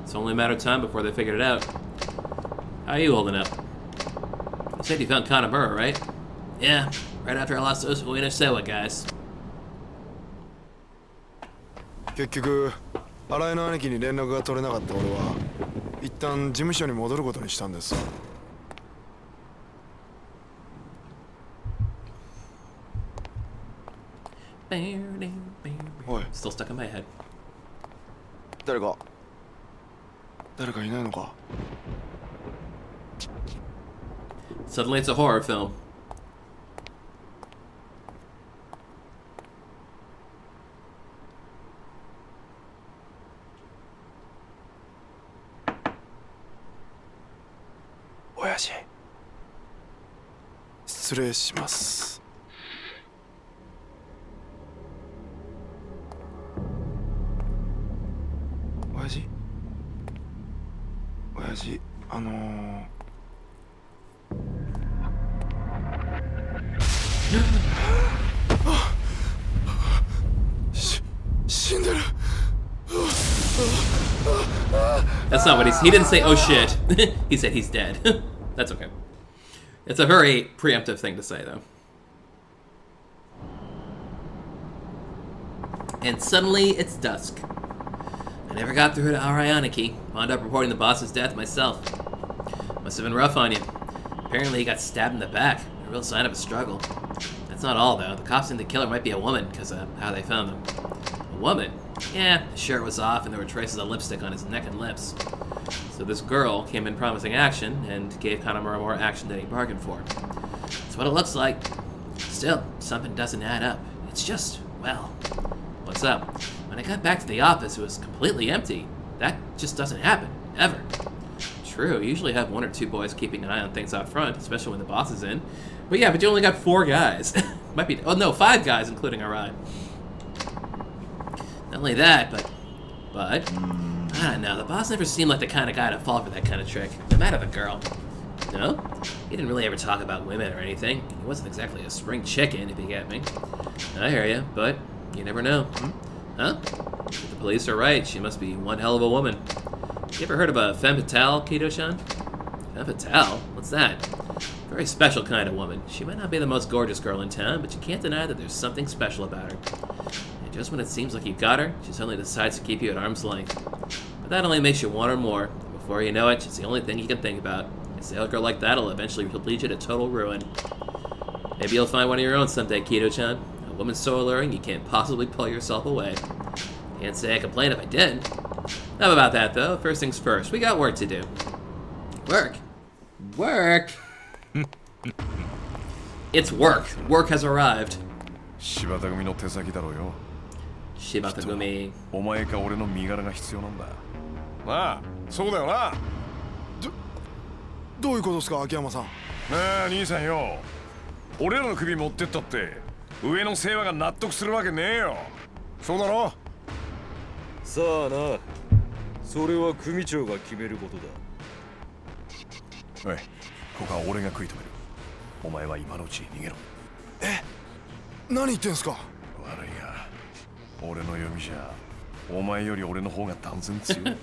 It's only a matter of time before they figured it out. How are you holding up? You said you found Kanamura, right? Yeah, right after I lost those Uenosewa guys. 結局、新井の兄貴に連絡が取れなかった俺は、一旦事務所に戻ることにしたんです。おい、 Still stuck in my head. 誰かいないのか? Suddenly it's a horror film. Oyashi. 失礼します. Oyashi, 死んでる. That's not what he didn't say, oh shit. He said he's dead. That's okay. It's a very preemptive thing to say, though. And suddenly, it's dusk. I never got through to Arianaki. Wound up reporting the boss's death myself. Must have been rough on you. Apparently he got stabbed in the back. A real sign of a struggle. That's not all, though. The cops think the killer might be a woman, because of how they found him. A woman? Yeah, the shirt was off and there were traces of lipstick on his neck and lips. So this girl came in promising action and gave Kanamura more action than he bargained for. That's what it looks like. Still, something doesn't add up. It's just, well, what's up? When I got back to the office, it was completely empty. That just doesn't happen, ever. True, you usually have 1 or 2 boys keeping an eye on things out front, especially when the boss is in. But yeah, but you only got 4 guys. Might be, oh no, 5 guys, including Arai. Not only that, but, I don't know, the boss never seemed like the kind of guy to fall for that kind of trick, no matter the girl. No? He didn't really ever talk about women or anything. He wasn't exactly a spring chicken, if you get me. I hear you, but you never know. Huh? If the police are right, she must be one hell of a woman. You ever heard of a femme fatale, Kido-chan? Femme fatale? What's that? Very special kind of woman. She might not be the most gorgeous girl in town, but you can't deny that there's something special about her. And just when it seems like you got her, she suddenly decides to keep you at arm's length. But that only makes you want her more. And before you know it, she's the only thing you can think about. A sailor girl like that will eventually lead you to total ruin. Maybe you'll find one of your own someday, Kido-chan. A woman so alluring you can't possibly pull yourself away. Can't say I complain if I did. Enough about that, though. First things first, we got work to do. Work? Work? It's work. Work has arrived. 柴田組の手先だろうよ。柴田組。お前か俺の身柄が必要なんだ。なあ、そうだよな。どういうことですか、秋山さん。なあ、兄さんよ。俺らの首持ってったって上の世話が納得するわけねえよ。そうだろ。さあな。それは組長が決めることだ。おい、ここは俺が食い止める。お前は今のうちに逃げろ。何言ってんすか。悪いが、俺の読みじゃお前より俺の方が断然強い。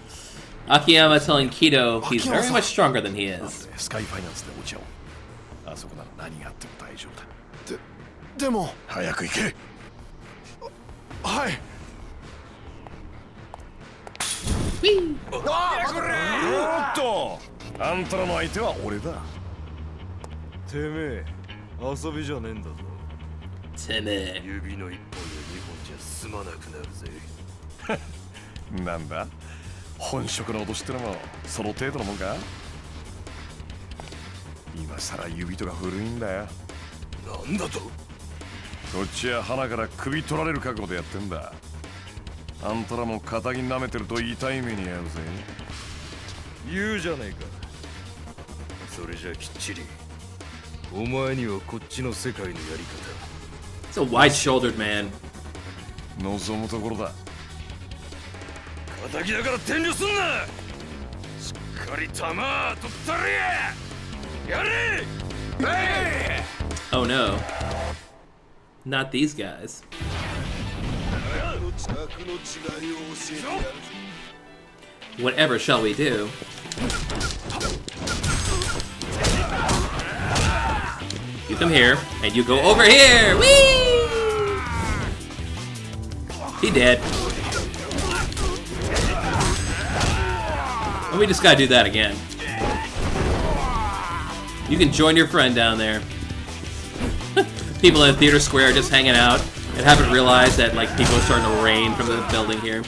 Akiyama telling Kido he's very much stronger than he is. スカイファイナンスで落ち合おう。あそこなら何があっても大丈夫だ。でも早く行け。はい。おっと、あんたらの相手は俺だ。てめえ、遊びじゃねえんだぞ。てめえ。指の一本で2本じゃ済まなくなるぜ。なんだ、本職の脅しってのもその程度のもんか。今さら指とか古いんだよ。なんだと。こっちは鼻から首取られる覚悟でやってんだ。あんたらも肩に舐めてると痛い目に遭うぜ。言うじゃねえか。それじゃきっちりお前にはこっちの世界のやり方。 It's a wide-shouldered man. 望むところだ。敵だから遠慮すんな。しっかり弾取ったれや。やれ。Oh no. Not these guys. Whatever shall we do? You come here, and you go over here! Whee! He dead. And we just gotta do that again. You can join your friend down there. People in Theater Square just hanging out and haven't realized that like people are starting to rain from the building here.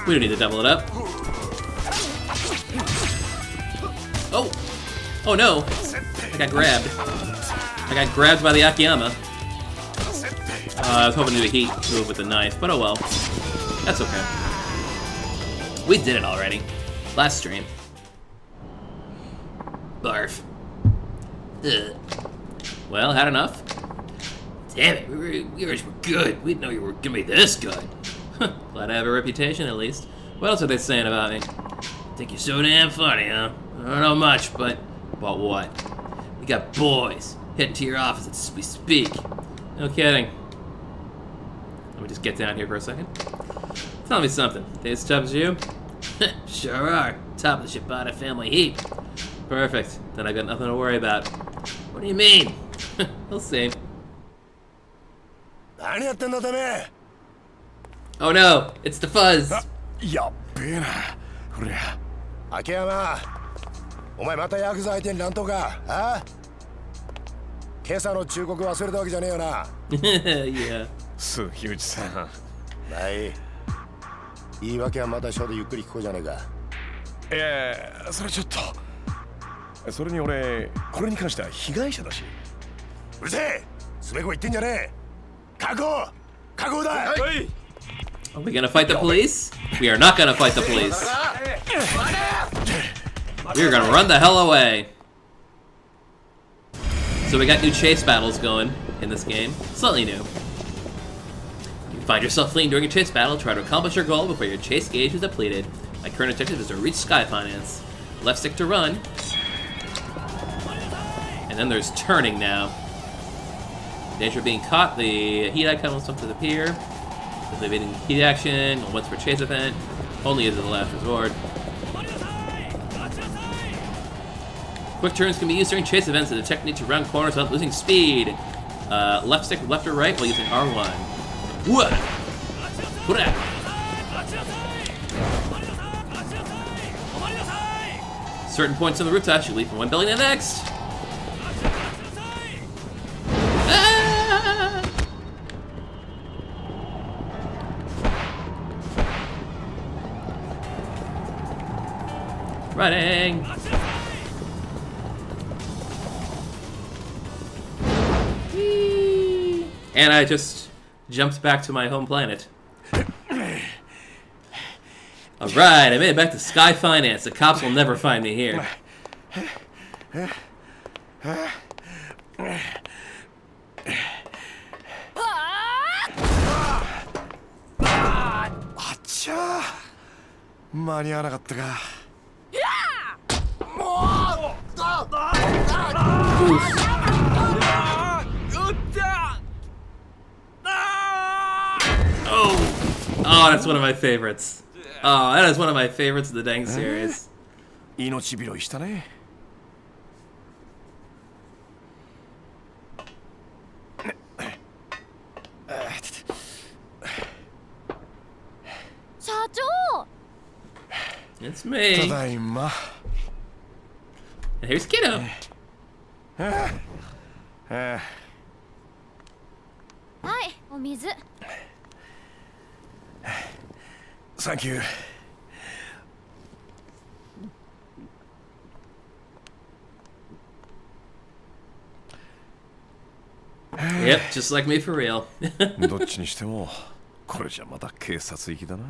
We don't need to double it up. Oh! Oh no! I got grabbed. I got grabbed by the Akiyama. I was hoping to do a heat move with the knife, but oh well. That's okay. We did it already. Last stream. Barf. Ugh. Well, had enough? Damn it, we were good. We didn't know you were gonna be this good. Glad I have a reputation, at least. What else are they saying about me? Think you're so damn funny, huh? I don't know much, but... About what? We got boys heading to your office as we speak. No kidding. Let me just get down here for a second. Tell me something. They as tough as you? Sure are. Top of the Shibata family heap. Perfect. Then I got nothing to worry about. What do you mean? We'll see. Oh no! It's the fuzz! やっべえな。こりゃ。秋山、お前またヤクザ相手に乱闘か？あ？今朝の忠告忘れたわけじゃねえよな。Yeah. 杉内さん。ない。言い訳はまた署でゆっくり聞こうじゃねえか。それちょっと。それに俺、これに関しては被害者だし。うるせえ！すべこ言ってんじゃねえ。確保！確保だ！はい。 Are we gonna fight the police? We are not gonna fight the police. We are gonna run the hell away. So we got new chase battles going in this game. Slightly new. Find yourself fleeing during a chase battle. Try to accomplish your goal before your chase gauge is depleted. My current objective is to reach Sky Finance. Left stick to run. And then there's turning now. Danger of being caught. The heat icon will sometimes appear. Evading heat action. Once per chase event. Only is the last resort. Quick turns can be used during chase events as a technique to round corners without losing speed. Left stick left or right while using R1. What? Certain points on the rooftop you leap from one building to the next. Ah! Running. Whee! And I just jumped back to my home planet. Alright, I made it back to Sky Finance. The cops will never find me here. Achha! 間に合わなかったか。Oh, that's one of my favorites. Oh, that is one of my favorites of the dang series. 命拾いしたね。社長 It's た me. だいま。 And here's Kiddo. はいお水 サンキュー。Yep, just like me for real. どっちにしてもこれじゃまた警察行きだな。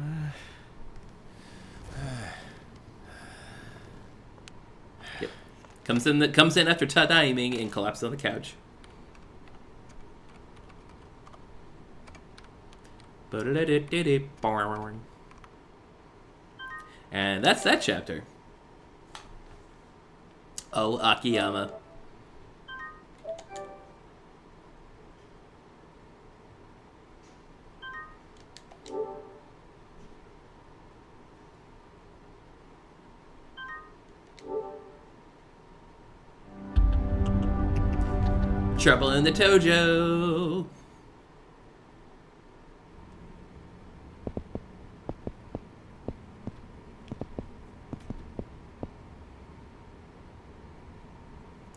Yep. Comes in after tadaiming and collapses on the couch. And that's that chapter. Oh, Akiyama. Trouble in the Tojo.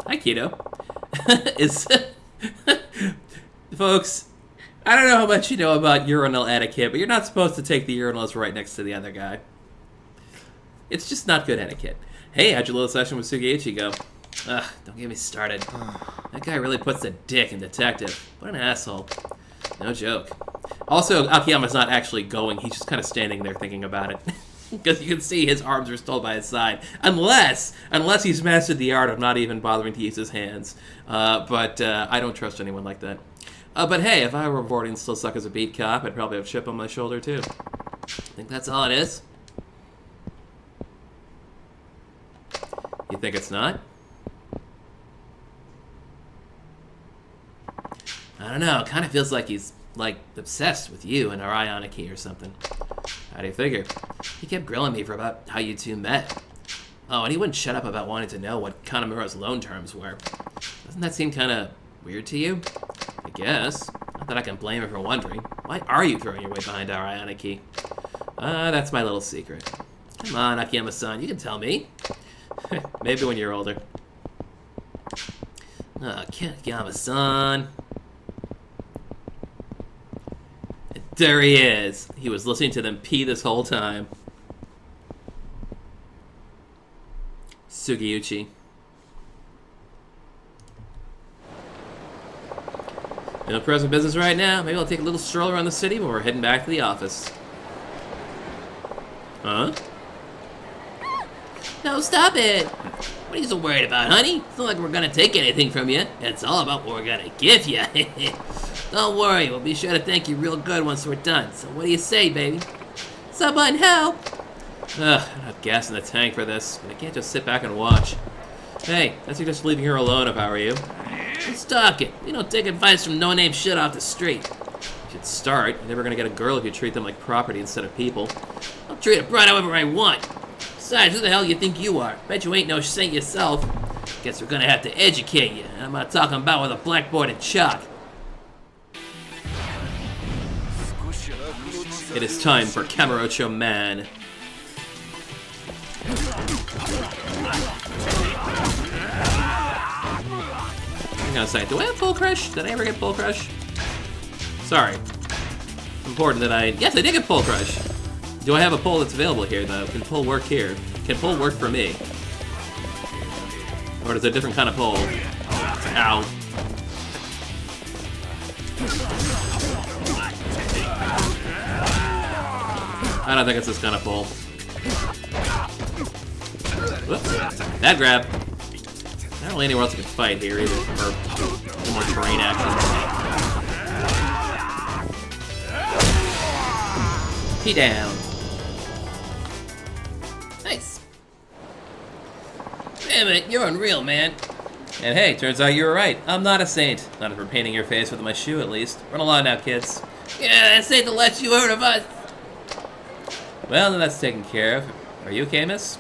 Hi, Keto. Folks, I don't know how much you know about urinal etiquette, but you're not supposed to take the urinals right next to the other guy. It's just not good etiquette. Hey, how'd your little session with Sugeichi go? Ugh, don't get me started. That guy really puts the dick in detective. What an asshole. No joke. Also, Akiyama's not actually going. He's just kind of standing there thinking about it. Because you can see his arms are still by his side. Unless he's mastered the art of not even bothering to use his hands. But I don't trust anyone like that. But hey, if I were bored and still suck as a beat cop, I'd probably have a chip on my shoulder too. I think that's all it is. You think it's not? I don't know, it kind of feels like he's, like, obsessed with you and our Ioniki or something. How do you figure? He kept grilling me for about how you two met. Oh, and he wouldn't shut up about wanting to know what Kanemaru's loan terms were. Doesn't that seem kind of weird to you? I guess. Not that I can blame him for wondering. Why are you throwing your weight behind our Ioniki? That's my little secret. Come on, Akiyama-san, you can tell me. Maybe when you're older. Akiyama-san. There he is. He was listening to them pee this whole time. Sugeuchi. No present business right now. Maybe I'll take a little stroll around the city when we're heading back to the office. Huh? No, stop it! What are you so worried about, honey? It's not like we're gonna take anything from you. It's all about what we're gonna give you. Don't worry, we'll be sure to thank you real good once we're done. So what do you say, baby? Someone help! Ugh, I'm not gas in the tank for this, but I can't just sit back and watch. Hey, I suggest leaving her alone if I were you. Stop it. We don't take advice from no-name shit off the street. You should start. You're never gonna get a girl if you treat them like property instead of people. I'll treat a bride however I want. Besides, who the hell you think you are? Bet you ain't no saint yourself. Guess we're gonna have to educate you, and I'm not talking about with a blackboard and chalk. It is time for Kamurocho Man. Hang on a second, do I have Bull Crush? Did I ever get Bull Crush? Sorry. Important that I... Yes, I did get Bull Crush! Do I have a pull that's available here, though? Can pull work here? Can pull work for me? Or is it a different kind of pull? Ow. I don't think it's this kind of pull. Whoops. That grab. Not really anywhere else I can fight here either. Or more terrain action. He down. Nice. Damn it, you're unreal, man. And hey, turns out you were right. I'm not a saint. Not for painting your face with my shoe, at least. Run along now, kids. Yeah, that saint to let you heard of us. Well, then that's taken care of. Are you okay, miss?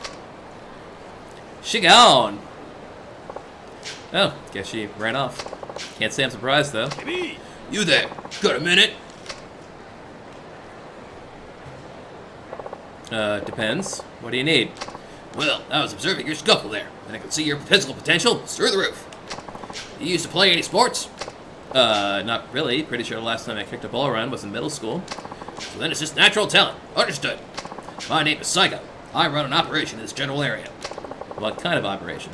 She gone. Oh, guess she ran off. Can't say I'm surprised, though. Hey, You there? Got a minute? Depends. What do you need? Well, I was observing your scuffle there, and I could see your physical potential through the roof. You used to play any sports? Not really. Pretty sure the last time I kicked a ball around was in middle school. So then it's just natural talent. Understood. My name is Psycho. I run an operation in this general area. What kind of operation?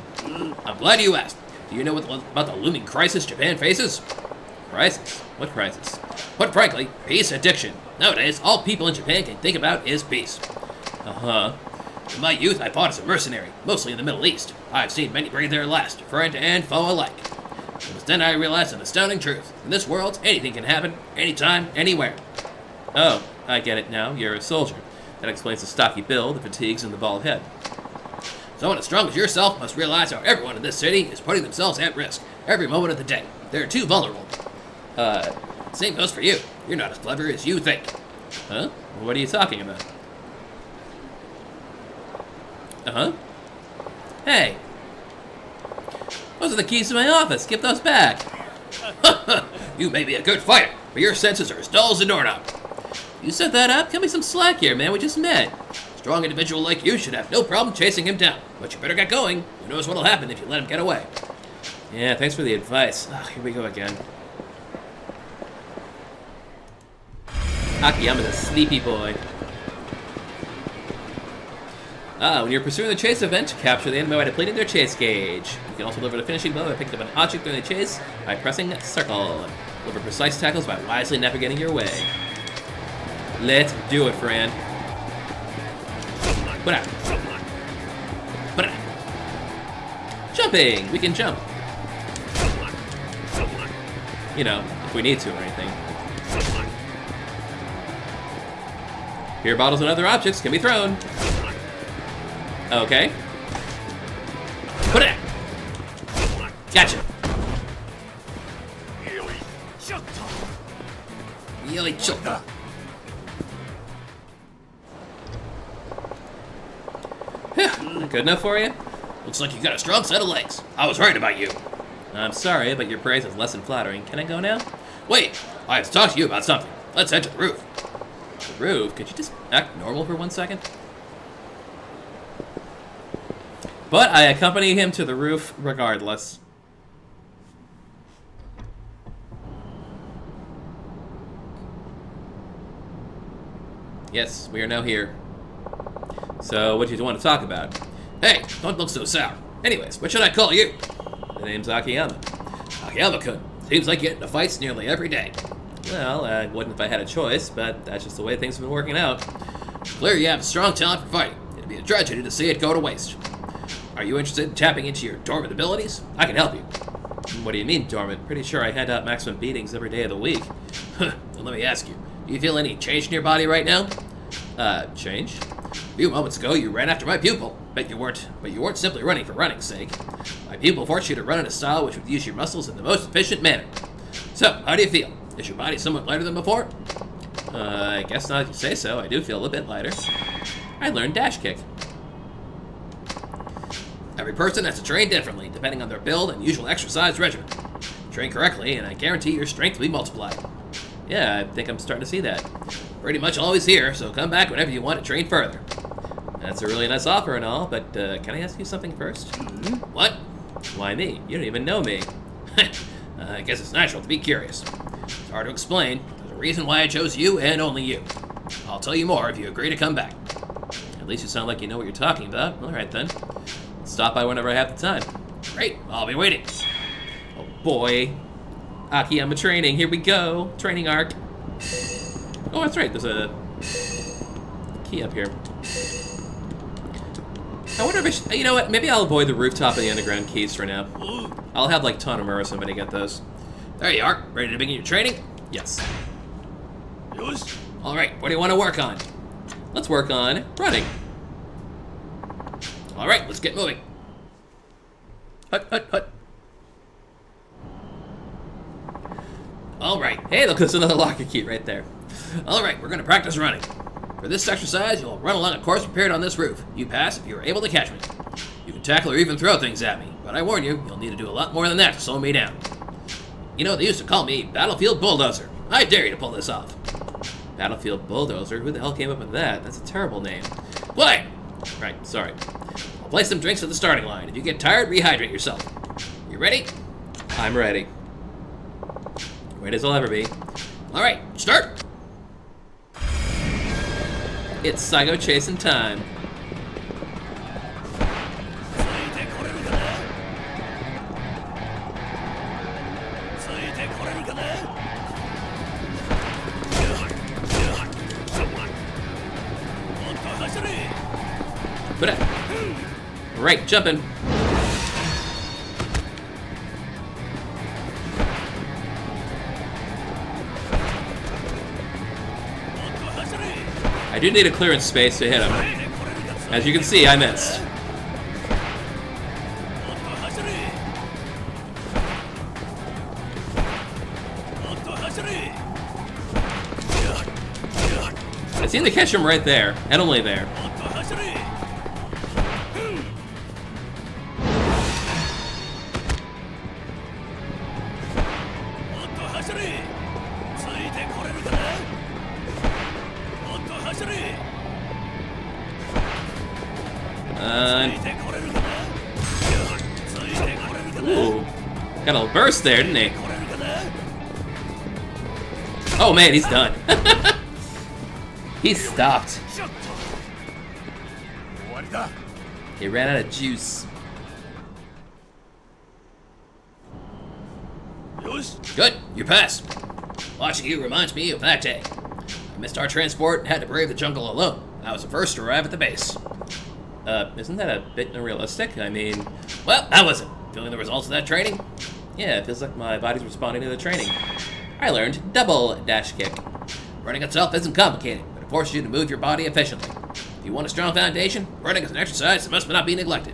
I'm glad you asked. Do you know what about the looming crisis Japan faces? Crisis? What crisis? Put frankly, peace addiction. Nowadays, all people in Japan can think about is peace. Uh-huh. In my youth, I fought as a mercenary, mostly in the Middle East. I've seen many breathe their last, friend and foe alike. It was then I realized an astounding truth. In this world, anything can happen, anytime, anywhere. Oh, I get it now. You're a soldier. That explains the stocky build, the fatigues, and the bald head. Someone as strong as yourself must realize how everyone in this city is putting themselves at risk every moment of the day. They're too vulnerable. Same goes for you. You're not as clever as you think. Huh? What are you talking about? Uh-huh. Hey. Those are the keys to my office. Give those back. You may be a good fighter, but your senses are as dull as a doorknob. You set that up? Cut me some slack here, man. We just met. A strong individual like you should have no problem chasing him down. But you better get going. Who knows what'll happen if you let him get away. Yeah, thanks for the advice. Here we go again. Akiyama's a sleepy boy. When you're pursuing the chase event, capture the enemy by depleting their chase gauge. You can also deliver the finishing blow by picking up an object during the chase by pressing circle. Deliver precise tackles by wisely navigating your way. Let's do it, friend. Put out. Put out. Jumping! We can jump. You know, if we need to or anything. Beer bottles and other objects can be thrown. Okay. Put it out. Gotcha. Yoi chota. Good enough for you? Looks like you got a strong set of legs. I was right about you. I'm sorry, but your praise is less than flattering. Can I go now? Wait, I have to talk to you about something. Let's head to the roof. The roof? Could you just act normal for 1 second? But I accompany him to the roof regardless. Yes, we are now here. So, what do you want to talk about? Hey, don't look so sour. Anyways, what should I call you? The name's Akiyama. Akiyama-kun. Seems like you get into fights nearly every day. Well, I wouldn't if I had a choice, but that's just the way things have been working out. Clear you have a strong talent for fighting. It'd be a tragedy to see it go to waste. Are you interested in tapping into your dormant abilities? I can help you. What do you mean, dormant? Pretty sure I hand out maximum beatings every day of the week. Well, let me ask you, do you feel any change in your body right now? Change? A few moments ago, you ran after my pupil. But you weren't simply running for running's sake. My pupil forced you to run in a style which would use your muscles in the most efficient manner. So, how do you feel? Is your body somewhat lighter than before? I guess now that you say so, I do feel a bit lighter. I learned dash kick. Every person has to train differently, depending on their build and usual exercise regimen. Train correctly, and I guarantee your strength will be multiplied. Yeah, I think I'm starting to see that. Pretty much always here, so come back whenever you want to train further. That's a really nice offer and all, but can I ask you something first? What? Why me? You don't even know me. I guess it's natural to be curious. It's hard to explain. There's a reason why I chose you and only you. I'll tell you more if you agree to come back. At least you sound like you know what you're talking about. Alright then. Stop by whenever I have the time. Great, I'll be waiting. Oh boy. Akiyama training, here we go. Training arc. Oh, that's right, there's a key up here. I wonder if I should, you know what, maybe I'll avoid the rooftop and the underground keys for now. I'll have like Tanomura or somebody get those. There you are, ready to begin your training? Yes. Alright, what do you want to work on? Let's work on running. Alright, let's get moving. Hut, hut, hut. Alright, hey, look, there's another locker key right there. Alright, we're gonna practice running. For this exercise, you'll run along a course prepared on this roof. You pass if you are able to catch me. You can tackle or even throw things at me, but I warn you, you'll need to do a lot more than that to slow me down. You know, they used to call me Battlefield Bulldozer. I dare you to pull this off. Battlefield Bulldozer? Who the hell came up with that? That's a terrible name. Play! Right, sorry. I'll place some drinks at the starting line. If you get tired, rehydrate yourself. You ready? I'm ready. Ready as I'll ever be. Alright, start! It's Psycho chasing time. But right, jumping. I do need a clearance space to hit him. As you can see, I missed. I seem to catch him right there, and only there. Ooh, got a little burst there, didn't he? Oh man, he's done. He stopped. He ran out of juice. Good, you passed. Watching you reminds me of that day. I missed our transport and had to brave the jungle alone. I was the first to arrive at the base. Isn't that a bit unrealistic? I mean, well, how was it? Feeling the results of that training? Yeah, it feels like my body's responding to the training. I learned double dash kick. Running itself isn't complicated, but it forces you to move your body efficiently. If you want a strong foundation, running is an exercise that must not be neglected.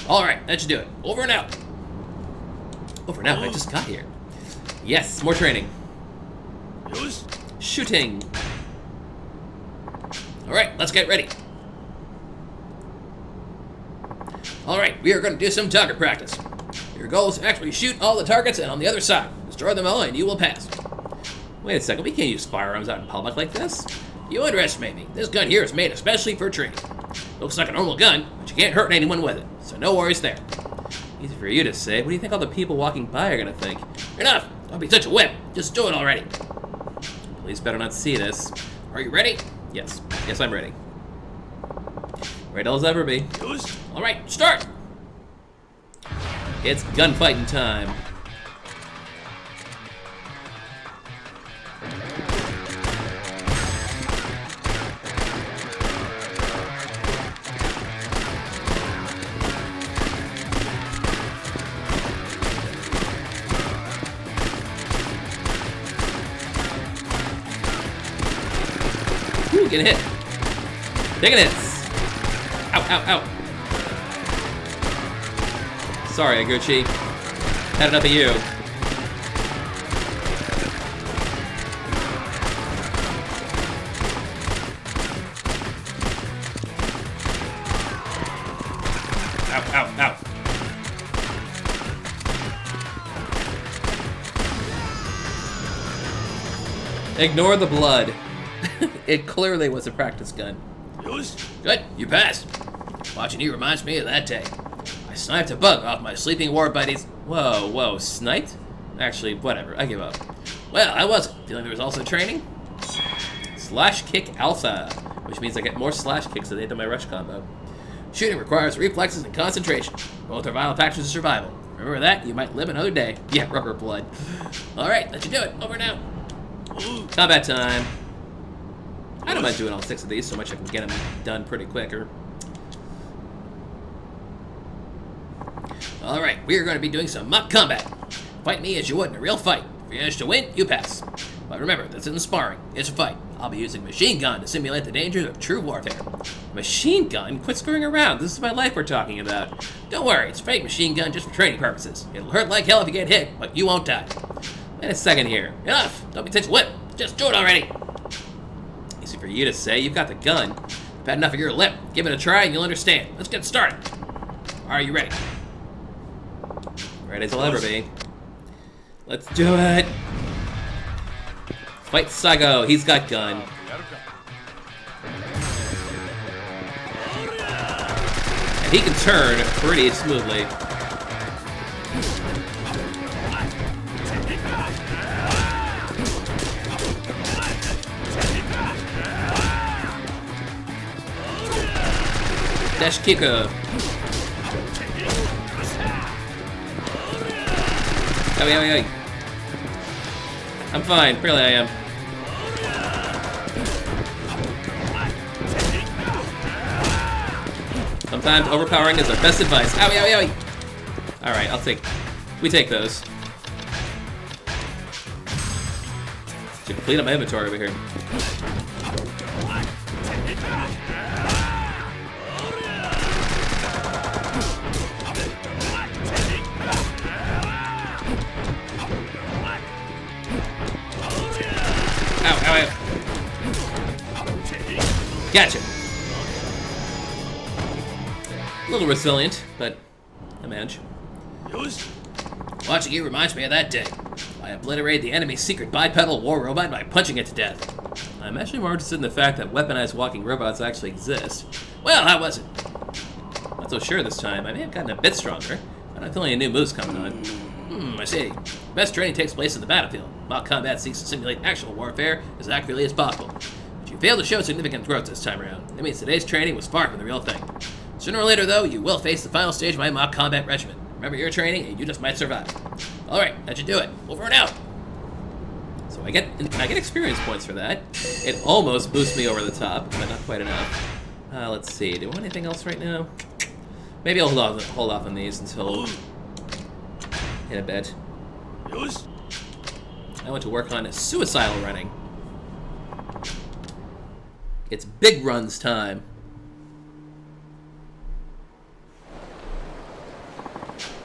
Alright, that should do it. Over and out. Over and out, I just got here. Yes, more training. Shooting. Alright, let's get ready. Alright, we are going to do some target practice. Your goal is to actually shoot all the targets and on the other side. Destroy them all and you will pass. Wait a second, we can't use firearms out in public like this. You underestimate me. This gun here is made especially for training. Looks like a normal gun, but you can't hurt anyone with it, so no worries there. Easy for you to say. What do you think all the people walking by are going to think? Enough! Don't be such a whip. Just do it already. Police better not see this. Are you ready? Yes. Yes, I'm ready. Ready as ever be. Alright, start! It's gunfighting time. getting hit. Taking hits. Ow, ow, ow. Sorry, Aguchi. Had enough of you. Ow, ow, ow. Ignore the blood. It clearly was a practice gun. Good, you passed. Watching you reminds me of that day. I sniped a bug off my sleeping war buddies. Whoa, whoa, sniped? Actually, whatever, I give up. Well, I wasn't. Feeling there was also training? Slash kick alpha, which means I get more slash kicks at the end of my rush combo. Shooting requires reflexes and concentration. Both are vital factors of survival. Remember that, you might live another day. Yeah, rubber blood. Alright, let you do it. Over now. Combat time. I don't mind doing all 6 of these so much I can get them done pretty quicker. Alright, we are going to be doing some mock combat. Fight me as you would in a real fight. If you manage to win, you pass. But remember, this isn't sparring, it's a fight. I'll be using machine gun to simulate the dangers of true warfare. Machine gun? Quit screwing around, this is my life we're talking about. Don't worry, it's a fake machine gun just for training purposes. It'll hurt like hell if you get hit, but you won't die. Wait a second here. Enough! Don't be such a whip! Just do it already! Easy for you to say, you've got the gun. I've had enough of your lip. Give it a try and you'll understand. Let's get started. Are you ready? Ready as I'll ever be. Let's do it! Fight Sago, he's got gun. And he can turn pretty smoothly. Dash kicker. Owie. I'm fine, really I am. Sometimes overpowering is the best advice. Owie. Alright, we take those. Should clean up my inventory over here. Ow. Gotcha. A little resilient, but I manage. Watching you reminds me of that day. I obliterated the enemy's secret bipedal war robot by punching it to death. I'm actually more interested in the fact that weaponized walking robots actually exist. Well, how was it? Not so sure this time. I may have gotten a bit stronger. I'm not feeling any new moves coming on. I see. Best training takes place in the battlefield. Mock combat seeks to simulate actual warfare as accurately as possible. But you failed to show significant growth this time around. That means today's training was far from the real thing. Sooner or later, though, you will face the final stage of my mock combat regimen. Remember your training, and you just might survive. Alright, that should do it. Over and out. So I get experience points for that. It almost boosts me over the top, but not quite enough. Let's see. Do I want anything else right now? Maybe I'll hold off on these until in a bit. I want to work on suicidal running. It's big runs time.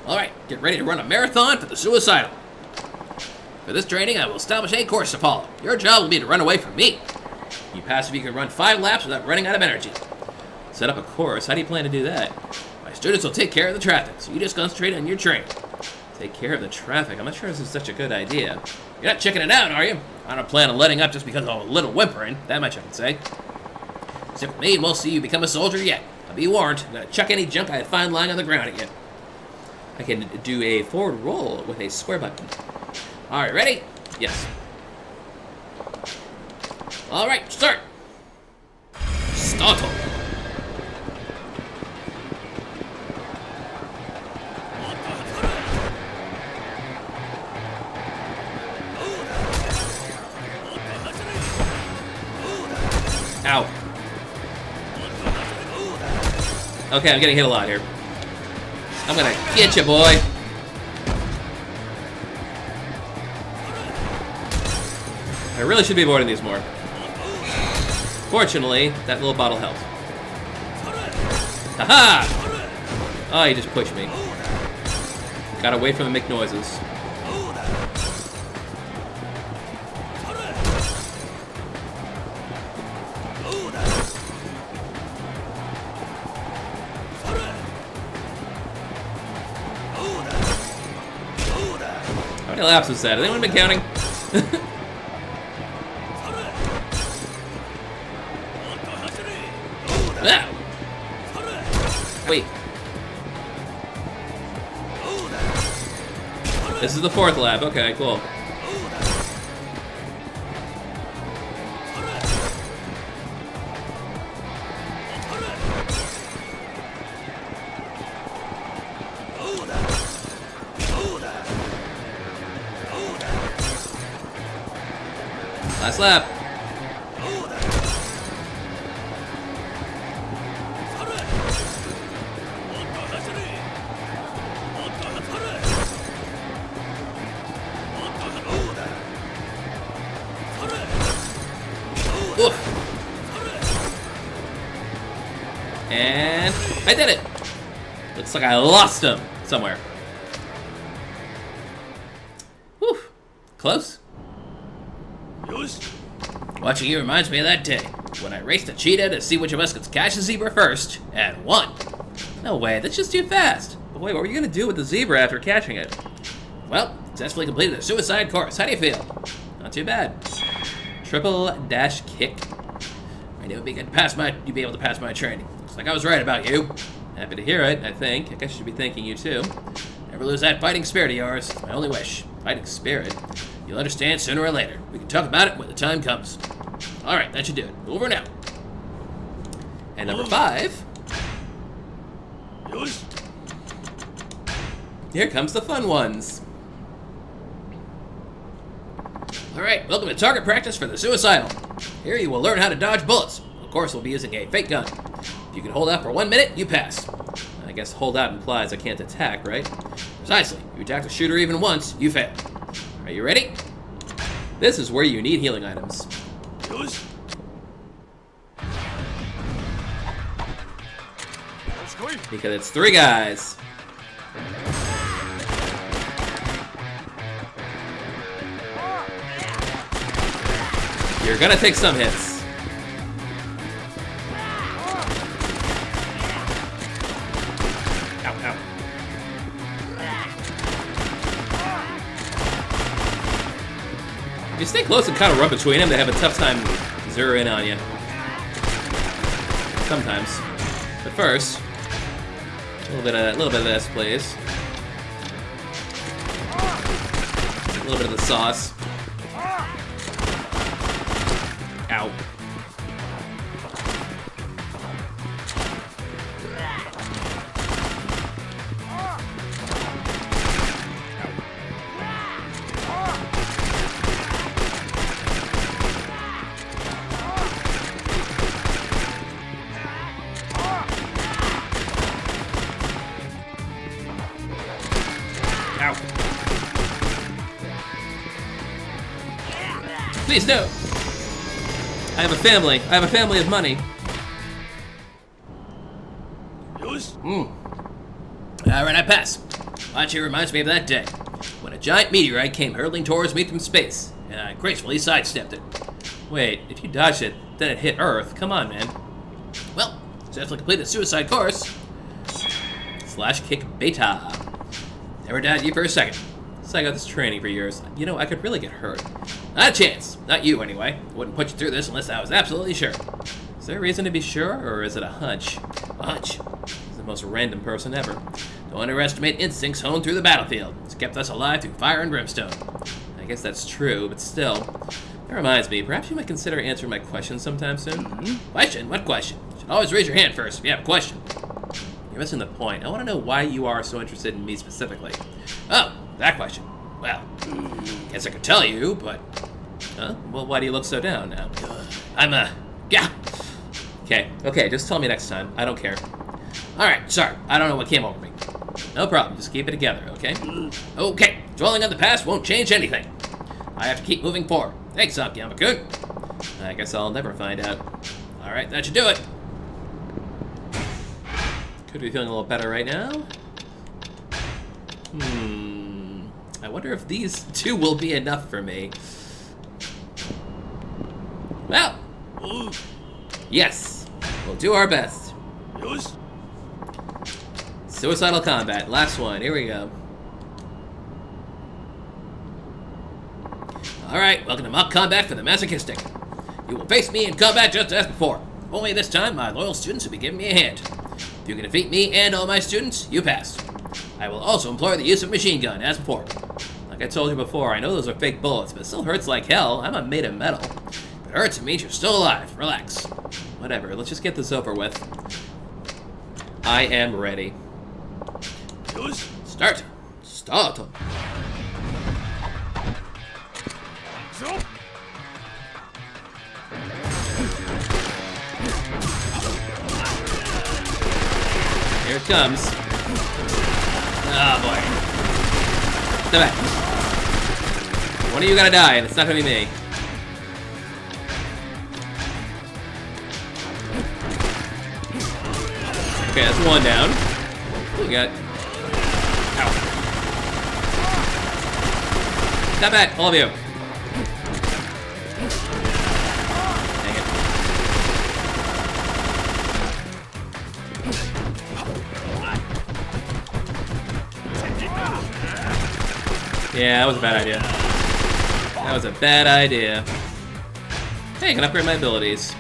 Alright, get ready to run a marathon for the suicidal. For this training, I will establish a course to follow. Your job will be to run away from me. You pass if you can run 5 laps without running out of energy. Set up a course. How do you plan to do that? My students will take care of the traffic, so you just concentrate on your training. Take care of the traffic? I'm not sure this is such a good idea. You're not checking it out, are you? I don't plan on letting up just because of a little whimpering. That much I can say. Except for me, we'll see you become a soldier yet. I'll be warned. I'm going to chuck any junk I find lying on the ground at you. I can do a forward roll with a square button. Alright, ready? Yes. Alright, start! Startle! Ow. Okay, I'm getting hit a lot here. I'm gonna get you, boy. I really should be avoiding these more. Unfortunately, that little bottle helped. Haha! Oh, he just pushed me. Gotta wait for them to make noises. How many laps was that? Has anyone been counting? Ah! Wait. This is the 4th lap. Okay, cool. Last lap. Oof. And I did it. Looks like I lost him somewhere. Whew. Close. Watching you reminds me of that day when I raced a cheetah to see which of us could catch the zebra first and won. No way, that's just too fast. But wait, what were you gonna do with the zebra after catching it? Well, successfully completed a suicide course. How do you feel? Not too bad. Triple dash kick. I knew you'd be able to pass my training. Looks like I was right about you. Happy to hear it, I think. I guess I should be thanking you too. Never lose that fighting spirit of yours. It's my only wish. Fighting spirit. You'll understand sooner or later. We can talk about it when the time comes. Alright, that should do it. Over now. And number 5. Here comes the fun ones. Alright, welcome to target practice for the suicidal. Here you will learn how to dodge bullets. Of course, we'll be using a fake gun. If you can hold out for 1 minute, you pass. I guess hold out implies I can't attack, right? Precisely. If you attack the shooter even once, you fail. Are you ready? This is where you need healing items. Because it's 3 guys. You're gonna take some hits. Ow, ow. If you stay close and kind of run between them, they have a tough time zeroing in on you. Sometimes. But first, a little bit of this, please. A little bit of the sauce. Ow. Ow. Please, no. I have a family. I have a family of money. Alright, I pass. Watching reminds me of that day when a giant meteorite came hurtling towards me from space, and I gracefully sidestepped it. Wait, if you dodged it, then it hit Earth. Come on, man. Well, successfully completed the suicide course. Slash kick beta. Never doubted you for a second. So I got this training for years. You know, I could really get hurt. Not a chance. Not you, anyway. I wouldn't put you through this unless I was absolutely sure. Is there a reason to be sure, or is it a hunch? A hunch. He's the most random person ever. Don't underestimate instincts honed through the battlefield. It's kept us alive through fire and brimstone. I guess that's true, but still. That reminds me, perhaps you might consider answering my question sometime soon? Question? What question? You should always raise your hand first if you have a question. You're missing the point. I want to know why you are so interested in me specifically. Oh, that question. Well, guess I could tell you, but... Huh? Well, why do you look so down now? Yeah. Okay, just tell me next time. I don't care. Alright, sorry. I don't know what came over me. No problem, just keep it together, okay? Okay, dwelling on the past won't change anything. I have to keep moving forward. Thanks, Akiyama-kun. I guess I'll never find out. Alright, that should do it. Could be feeling a little better right now. I wonder if these two will be enough for me. Well, yes, we'll do our best. Suicidal combat, last one, here we go. Alright, welcome to mock combat for the masochistic. You will face me in combat just as before. Only this time, my loyal students will be giving me a hand. If you can defeat me and all my students, you pass. I will also employ the use of machine gun, as before. Like I told you before, I know those are fake bullets, but it still hurts like hell. I'm made of metal. If it hurts, it means you're still alive. Relax. Whatever, let's just get this over with. I am ready. Start. Start. Here it comes. Oh boy. Step back. One of you gotta die, and it's not gonna be me. Okay, that's one down. We got. Ow. Step back, all of you. Dang it. Yeah, that was a bad idea. That was a bad idea. Hey, I can upgrade my abilities.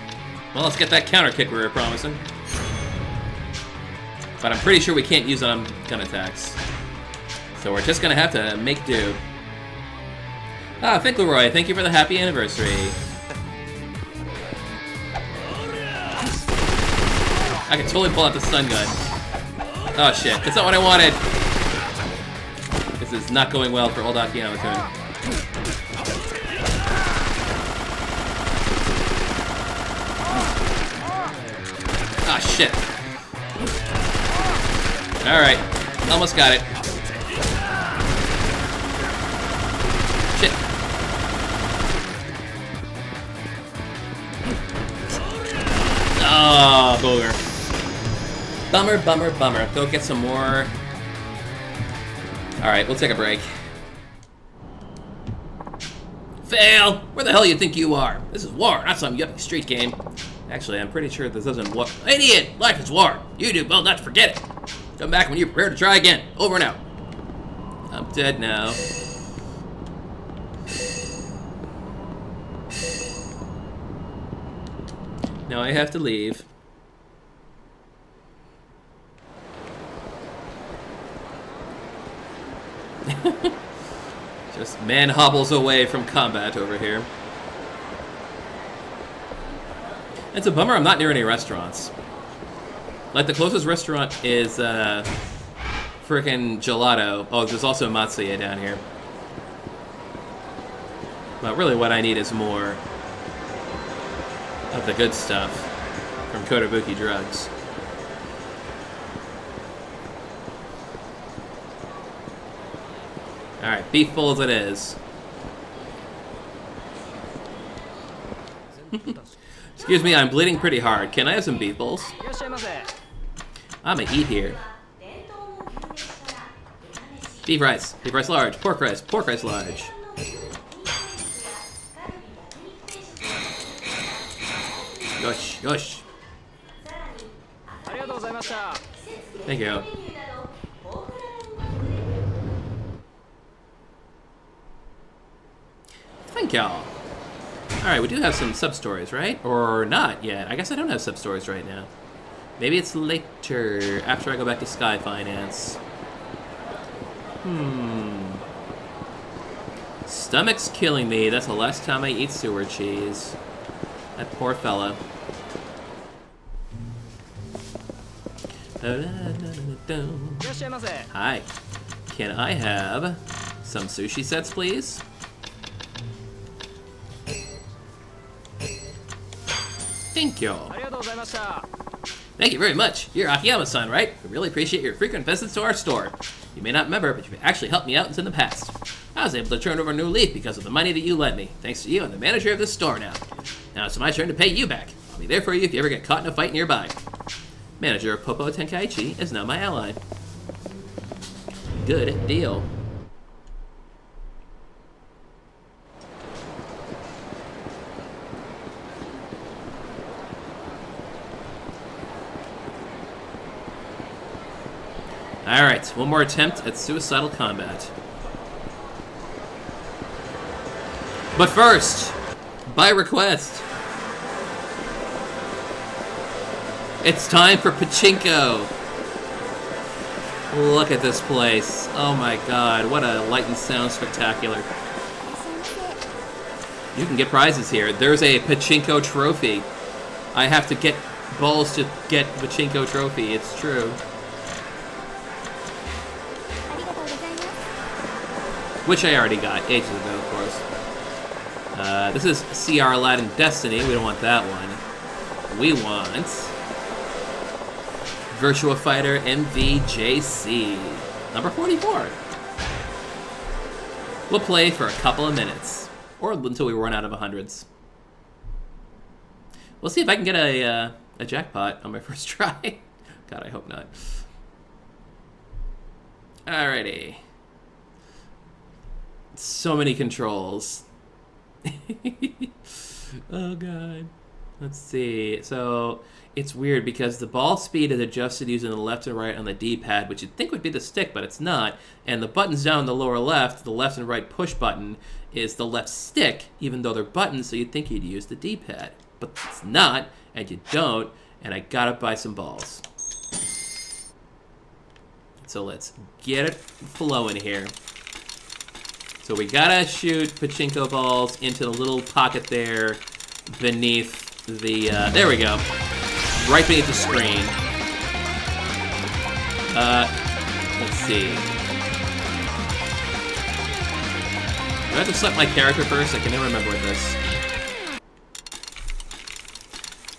Well, let's get that counter kick we were promising. But I'm pretty sure we can't use it on gun attacks. So we're just gonna have to make do. Ah, Finkleroy, thank you for the happy anniversary. I can totally pull out the stun gun. Oh shit, that's not what I wanted. This is not going well for old Akiyama-kun. Ah shit. Alright, almost got it. Shit. Oh, booger. Bummer, bummer, bummer. Go get some more. Alright, we'll take a break. Fail! Where the hell do you think you are? This is war, not some yuppie street game. Actually, I'm pretty sure this doesn't work. Idiot! Life is war. You do well not to forget it. Come back when you're prepared to try again. Over and out. I'm dead now. Now I have to leave. Just man hobbles away from combat over here. It's a bummer I'm not near any restaurants. Like, the closest restaurant is, frickin' Gelato. Oh, there's also Matsuya down here. But really what I need is more of the good stuff from Kotobuki Drugs. Alright, beef full as it is. Excuse me, I'm bleeding pretty hard. Can I have some beef bowls? I'ma eat here. Beef rice large, pork rice large. Yosh, yosh. Thank you. Thank y'all. Alright, we do have some sub-stories, right? Or not yet. I guess I don't have sub-stories right now. Maybe it's later, after I go back to Sky Finance. Stomach's killing me. That's the last time I eat sewer cheese. That poor fella. Hi. Can I have some sushi sets, please? Thank you. Thank you very much. You're Akiyama-san, right? We really appreciate your frequent visits to our store. You may not remember, but you've actually helped me out in the past. I was able to turn over a new leaf because of the money that you lent me. Thanks to you, I'm the manager of this store now. Now it's my turn to pay you back. I'll be there for you if you ever get caught in a fight nearby. Manager of Popo Tenkaichi is now my ally. Good deal. Alright, one more attempt at suicidal combat. But first, by request, it's time for Pachinko! Look at this place. Oh my god, what a light and sound spectacular. You can get prizes here. There's a Pachinko trophy. I have to get balls to get Pachinko trophy, it's true. Which I already got, ages ago, of course. This is CR Aladdin Destiny. We don't want that one. We want Virtua Fighter MVJC, number 44. We'll play for a couple of minutes, or until we run out of hundreds. We'll see if I can get a jackpot on my first try. God, I hope not. Alrighty. So many controls. Oh god. Let's see. So it's weird because the ball speed is adjusted using the left and right on the D-pad, which you'd think would be the stick, but it's not. And the buttons down in the lower left, the left and right push button, is the left stick, even though they're buttons, so you'd think you'd use the D-pad. But it's not, and you don't, and I gotta buy some balls. So let's get it flowing here. So we gotta shoot Pachinko balls into the little pocket there beneath the, there we go. Right beneath the screen. Let's see. Do I have to select my character first? I can never remember with this.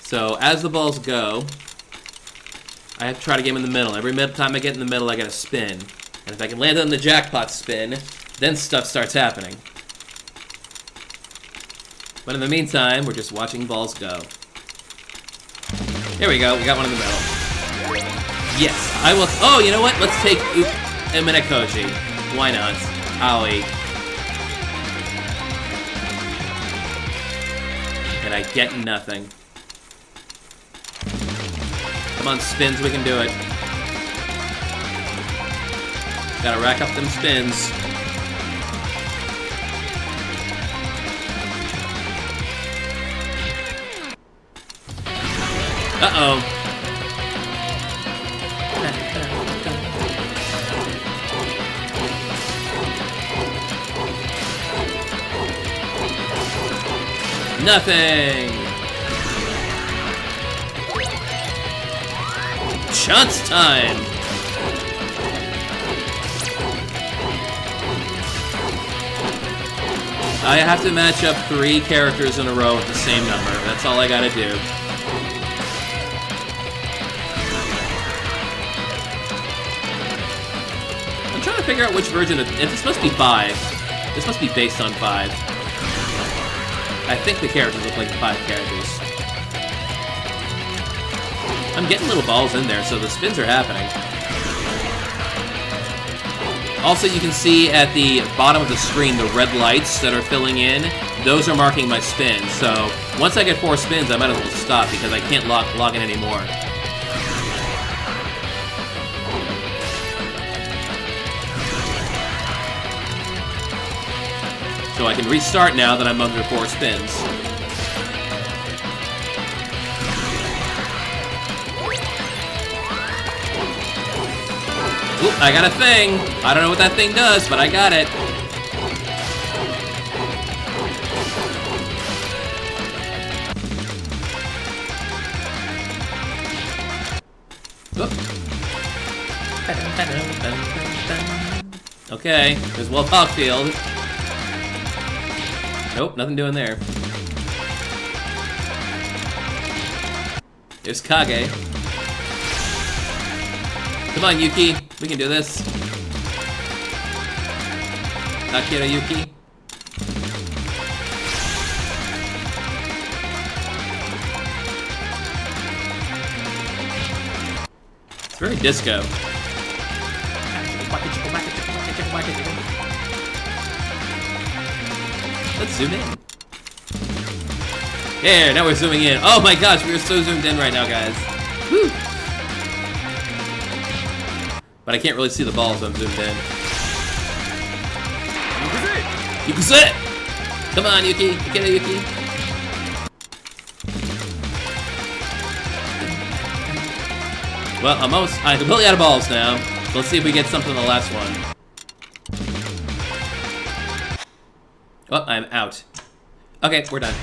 So, as the balls go, I have to try to get them in the middle. Every time I get in the middle, I gotta spin. And if I can land on the jackpot spin, then stuff starts happening. But in the meantime, we're just watching balls go. Here we go, we got one in the middle. Yes, I will. Oh, you know what? Let's take Minakoji. Why not? Owie. And I get nothing. Come on, spins, we can do it. Gotta rack up them spins. Uh-oh. Nothing. Chance time. I have to match up 3 characters in a row with the same number. That's all I gotta do. I'm trying to figure out which version of... This must be 5. This must be based on 5. I think the characters look like 5 characters. I'm getting little balls in there, so the spins are happening. Also, you can see at the bottom of the screen the red lights that are filling in. Those are marking my spin. So once I get 4 spins, I might as well stop because I can't log in anymore. So I can restart now that I'm under 4 spins. Oop, I got a thing. I don't know what that thing does, but I got it. Oop. Okay, there's Wolf Hogfield. Nope, nothing doing there. There's Kage. Come on, Yuki. We can do this. Akira Yuki. It's very disco. Let's zoom in. There, now we're zooming in. Oh my gosh, we are so zoomed in right now, guys. Woo. But I can't really see the balls, so I'm zoomed in. Yakuza! Come on, Yuki. Get it, Yuki. Well, I'm completely out of balls now. So let's see if we get something in the last one. Oh, I'm out. Okay, we're done.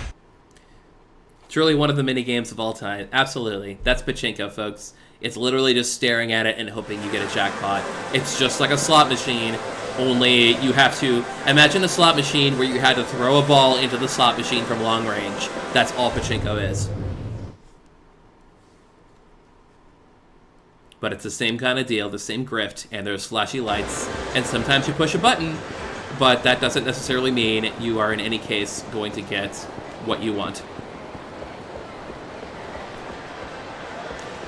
Truly one of the mini games of all time. Absolutely. That's pachinko, folks. It's literally just staring at it and hoping you get a jackpot. It's just like a slot machine, only you have to imagine a slot machine where you had to throw a ball into the slot machine from long range. That's all pachinko is. But it's the same kind of deal, the same grift, and there's flashy lights, and sometimes you push a button, but that doesn't necessarily mean you are in any case going to get what you want.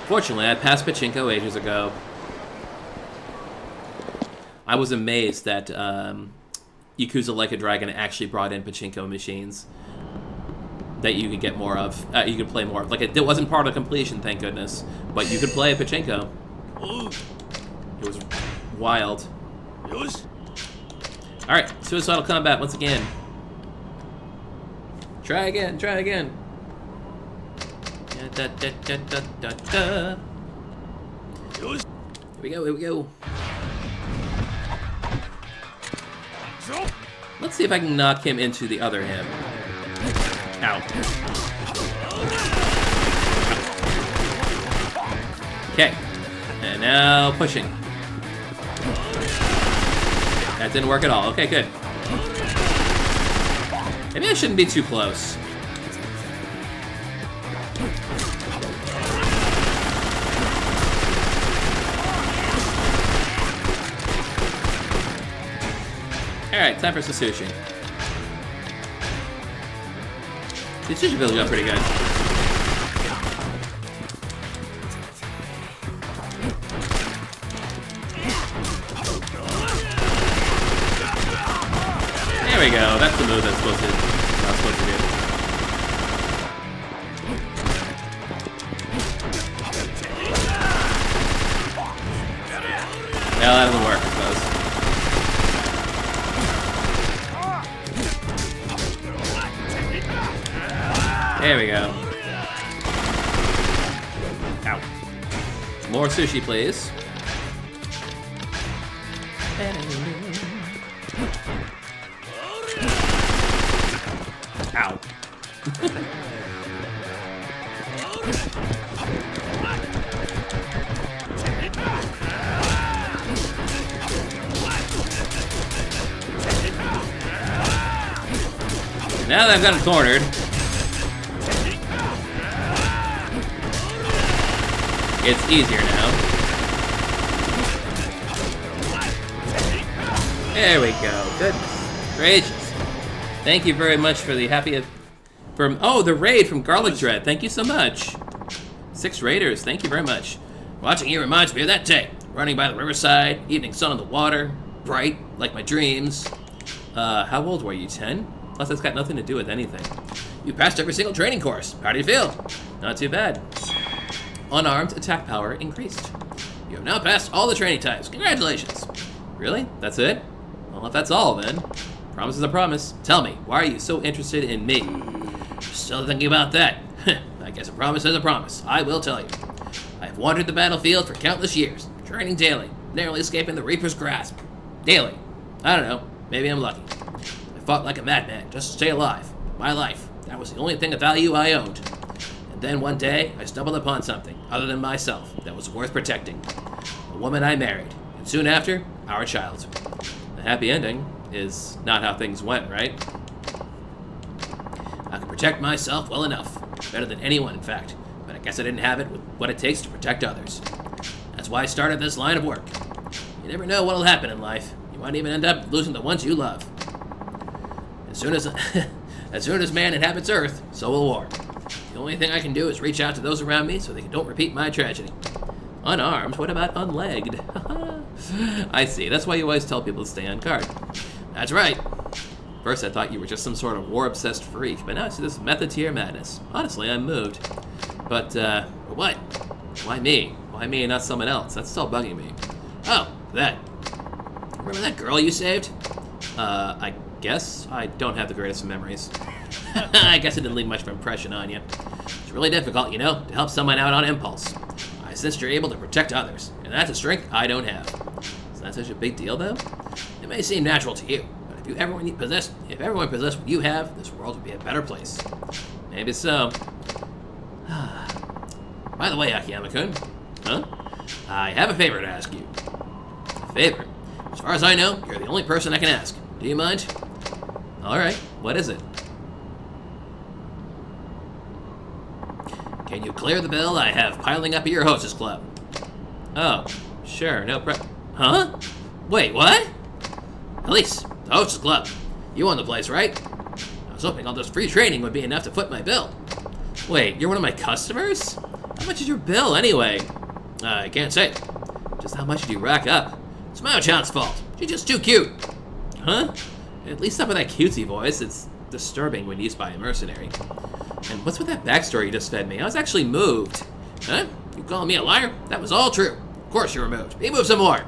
Fortunately, I passed pachinko ages ago. I was amazed that Yakuza Like a Dragon actually brought in pachinko machines that you could get more of, you could play more of. Like, it wasn't part of completion, thank goodness, but you could play pachinko. It was wild. Alright, suicidal combat once again. Try again, try again. Da, da, da, da, da, da. Here we go, here we go. Let's see if I can knock him into the other him. Ow. Okay. And now pushing. That didn't work at all. Okay, good. Maybe I shouldn't be too close. Alright, time for some sushi. The sushi building up pretty good. There we go. That's the move that's supposed to do. Well, that doesn't work, I suppose. There we go. Ow. More sushi, please. Ow. Now that I've got him cornered, it's easier now. There we go. Goodness gracious. Thank you very much for the the raid from Garlic Dread. Thank you so much. 6 raiders. Thank you very much. Watching you reminds me of that day. Running by the riverside, evening sun on the water, bright like my dreams. How old were you? 10? Plus that's got nothing to do with anything. You passed every single training course. How do you feel? Not too bad. Unarmed attack power increased. You have now passed all the training types. Congratulations. Really? That's it? Well, if that's all, then. Promise is a promise. Tell me, why are you so interested in me? Still thinking about that? I guess a promise is a promise. I will tell you. I have wandered the battlefield for countless years, training daily, narrowly escaping the Reaper's grasp. Daily. I don't know. Maybe I'm lucky. I fought like a madman just to stay alive. My life. That was the only thing of value I owned. And then one day, I stumbled upon something, other than myself, that was worth protecting. A woman I married, and soon after, our child. The happy ending is not how things went, right? I could protect myself well enough. Better than anyone, in fact. But I guess I didn't have it with what it takes to protect others. That's why I started this line of work. You never know what'll happen in life. You might even end up losing the ones you love. As soon as man inhabits Earth, so will war. The only thing I can do is reach out to those around me so they don't repeat my tragedy. Unarmed? What about unlegged? I see. That's why you always tell people to stay on guard. That's right. First, I thought you were just some sort of war-obsessed freak, but now I see this method to your madness. Honestly, I'm moved. But, what? Why me? Why me and not someone else? That's still bugging me. Oh, that. Remember that girl you saved? I guess I don't have the greatest of memories. I guess it didn't leave much of an impression on you. It's really difficult, you know, to help someone out on impulse. I sense you're able to protect others, and that's a strength I don't have. Is that such a big deal, though? It may seem natural to you, but if everyone possessed what you have, this world would be a better place. Maybe so. By the way, Akiyama-kun, I have a favor to ask you. A favor? As far as I know, you're the only person I can ask. Do you mind? All right, what is it? Can you clear the bill I have piling up at your hostess club? Oh, sure, no problem. Huh? Wait, what? Elise, the hostess club. You own the place, right? I was hoping all this free training would be enough to foot my bill. Wait, you're one of my customers? How much is your bill, anyway? I can't say. Just how much did you rack up? It's Mao-chan's fault. She's just too cute. Huh? At least stop with that cutesy voice. It's disturbing when used by a mercenary. And what's with that backstory you just fed me? I was actually moved. Huh? You calling me a liar? That was all true. Of course you were moved. Be moved some more.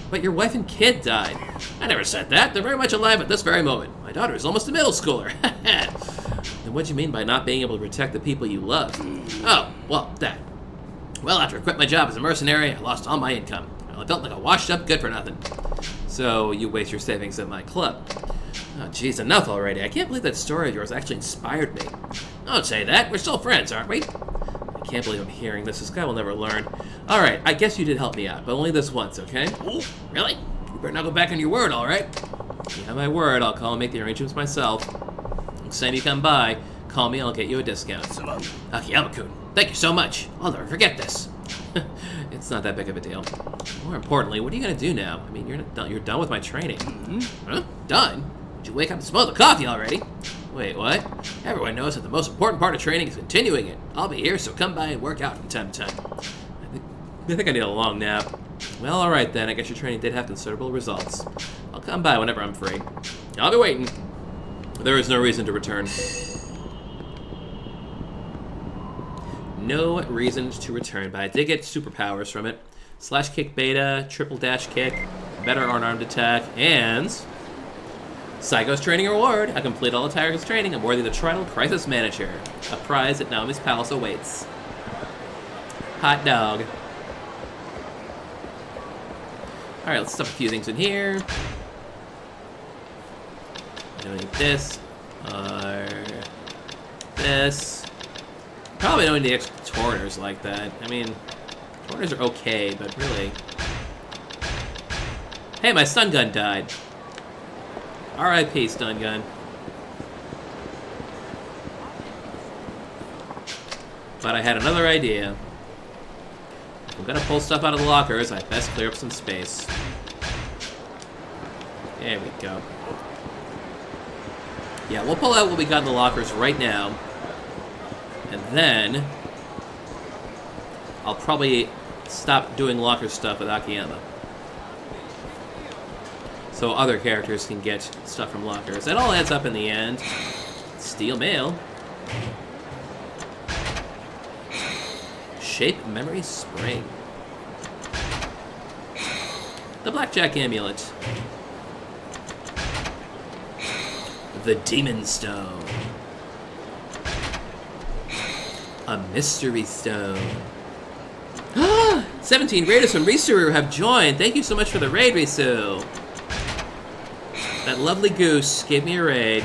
But your wife and kid died. I never said that. They're very much alive at this very moment. My daughter is almost a middle schooler. Then what do you mean by not being able to protect the people you love? Oh, well, that. Well, after I quit my job as a mercenary, I lost all my income. I felt like a washed-up good-for-nothing. So you waste your savings at my club. Oh, geez, enough already. I can't believe that story of yours actually inspired me. Don't say that. We're still friends, aren't we? I can't believe I'm hearing this. This guy will never learn. All right, I guess you did help me out, but only this once, okay? Ooh, really? You better not go back on your word, all right? You have my word. I'll call and make the arrangements myself. Next time you come by, call me. I'll get you a discount. Akiyama-kun, thank you so much. I'll never forget this. It's not that big of a deal. More importantly, what are you gonna do now? I mean, you're done with my training. Huh? Done? Did you wake up and smell the coffee already? Wait, what? Everyone knows that the most important part of training is continuing it. I'll be here, so come by and work out from time to time. I think I need a long nap. Well, all right then. I guess your training did have considerable results. I'll come by whenever I'm free. I'll be waiting. There is no reason to return. No reason to return, but I did get superpowers from it. Slash kick beta, triple dash kick, better unarmed attack, and Psycho's training reward. I complete all the Tiger's training. I'm worthy of the title Crisis Manager. A prize at Naomi's Palace awaits. Hot dog. Alright, let's stuff a few things in here. I don't need this. Or this. Probably don't need the extra torters like that. I mean, torters are okay, but really. Hey, my stun gun died. R.I.P. stun gun. But I had another idea. If I'm gonna pull stuff out of the lockers, I best clear up some space. There we go. Yeah, we'll pull out what we got in the lockers right now. And then I'll probably stop doing locker stuff with Akiyama. So other characters can get stuff from lockers. It all adds up in the end. Steel mail. Shape memory spring. The blackjack amulet. The demon stone. A mystery stone. 17 raiders from Risuru have joined. Thank you so much for the raid, Risu. That lovely goose gave me a raid.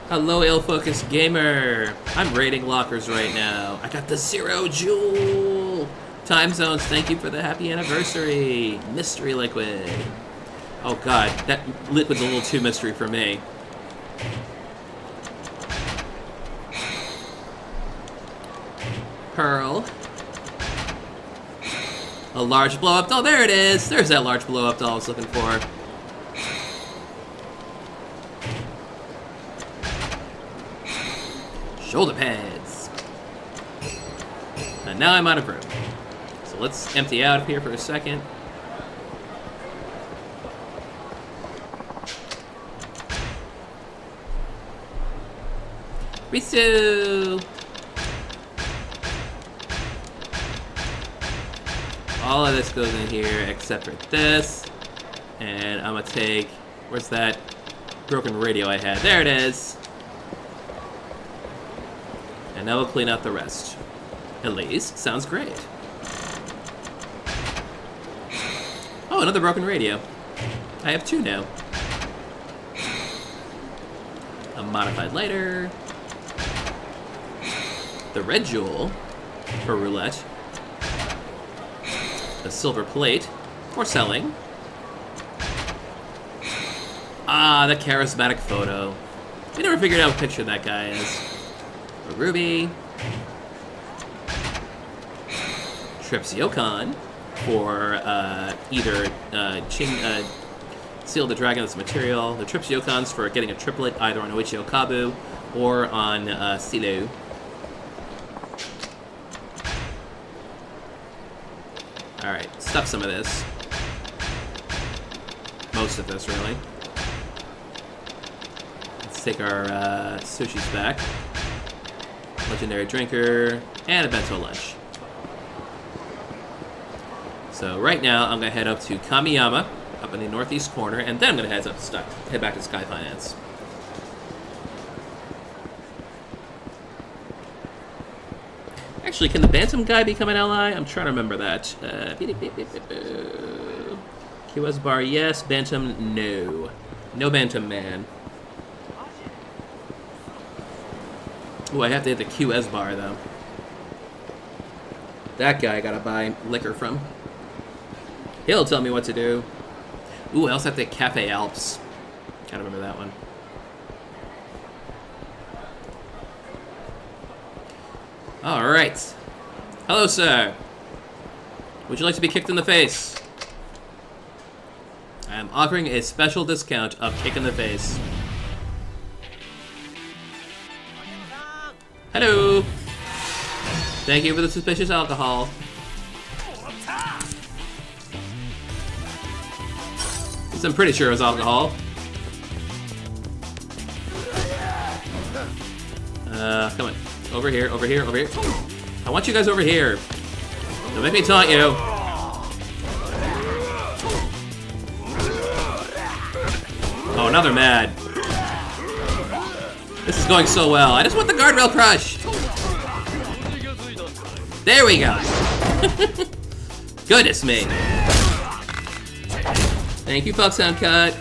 Hello, ill-focused gamer. I'm raiding lockers right now. I got the 0 jewel. Time zones, thank you for the happy anniversary. Mystery liquid. Oh god, that liquid's a little too mystery for me. Pearl. A large blow-up doll. There it is. There's that large blow-up doll I was looking for. Shoulder pads. Now I'm out of room. So let's empty out of here for a second. Risu! All of this goes in here except for this. And I'm gonna take... Where's that broken radio I had? There it is! And now we'll clean out the rest. At least, sounds great. Oh, another broken radio. I have 2 now. A modified lighter. The red jewel for roulette. The silver plate for selling. Ah, the charismatic photo. We never figured out what picture that guy is. A ruby. Trips Yokon for either Seal the Dragon as material. The Trips Yokons for getting a triplet either on Oichio Kabu or on Silo. Alright, stuff some of this. Most of this, really. Let's take our sushis back. Legendary drinker, and a bento lunch. So right now, I'm going to head up to Kamiyama, up in the northeast corner, and then I'm going to head back to Sky Finance. Actually, can the Bantam guy become an ally? I'm trying to remember that. QS bar, yes. Bantam, no. No Bantam man. Ooh, I have to hit the QS bar, though. That guy I gotta buy liquor from. He'll tell me what to do. Ooh, I also have to hit Cafe Alps. Gotta remember that one. Alright. Hello, sir. Would you like to be kicked in the face? I am offering a special discount of kick in the face. Hello. Thank you for the suspicious alcohol. I'm pretty sure it was alcohol. Come on. Over here, over here, over here. I want you guys over here. Don't make me taunt you. Oh, now they're mad. This is going so well. I just want the guardrail crush. There we go. Goodness me. Thank you, Pop Sound Cut.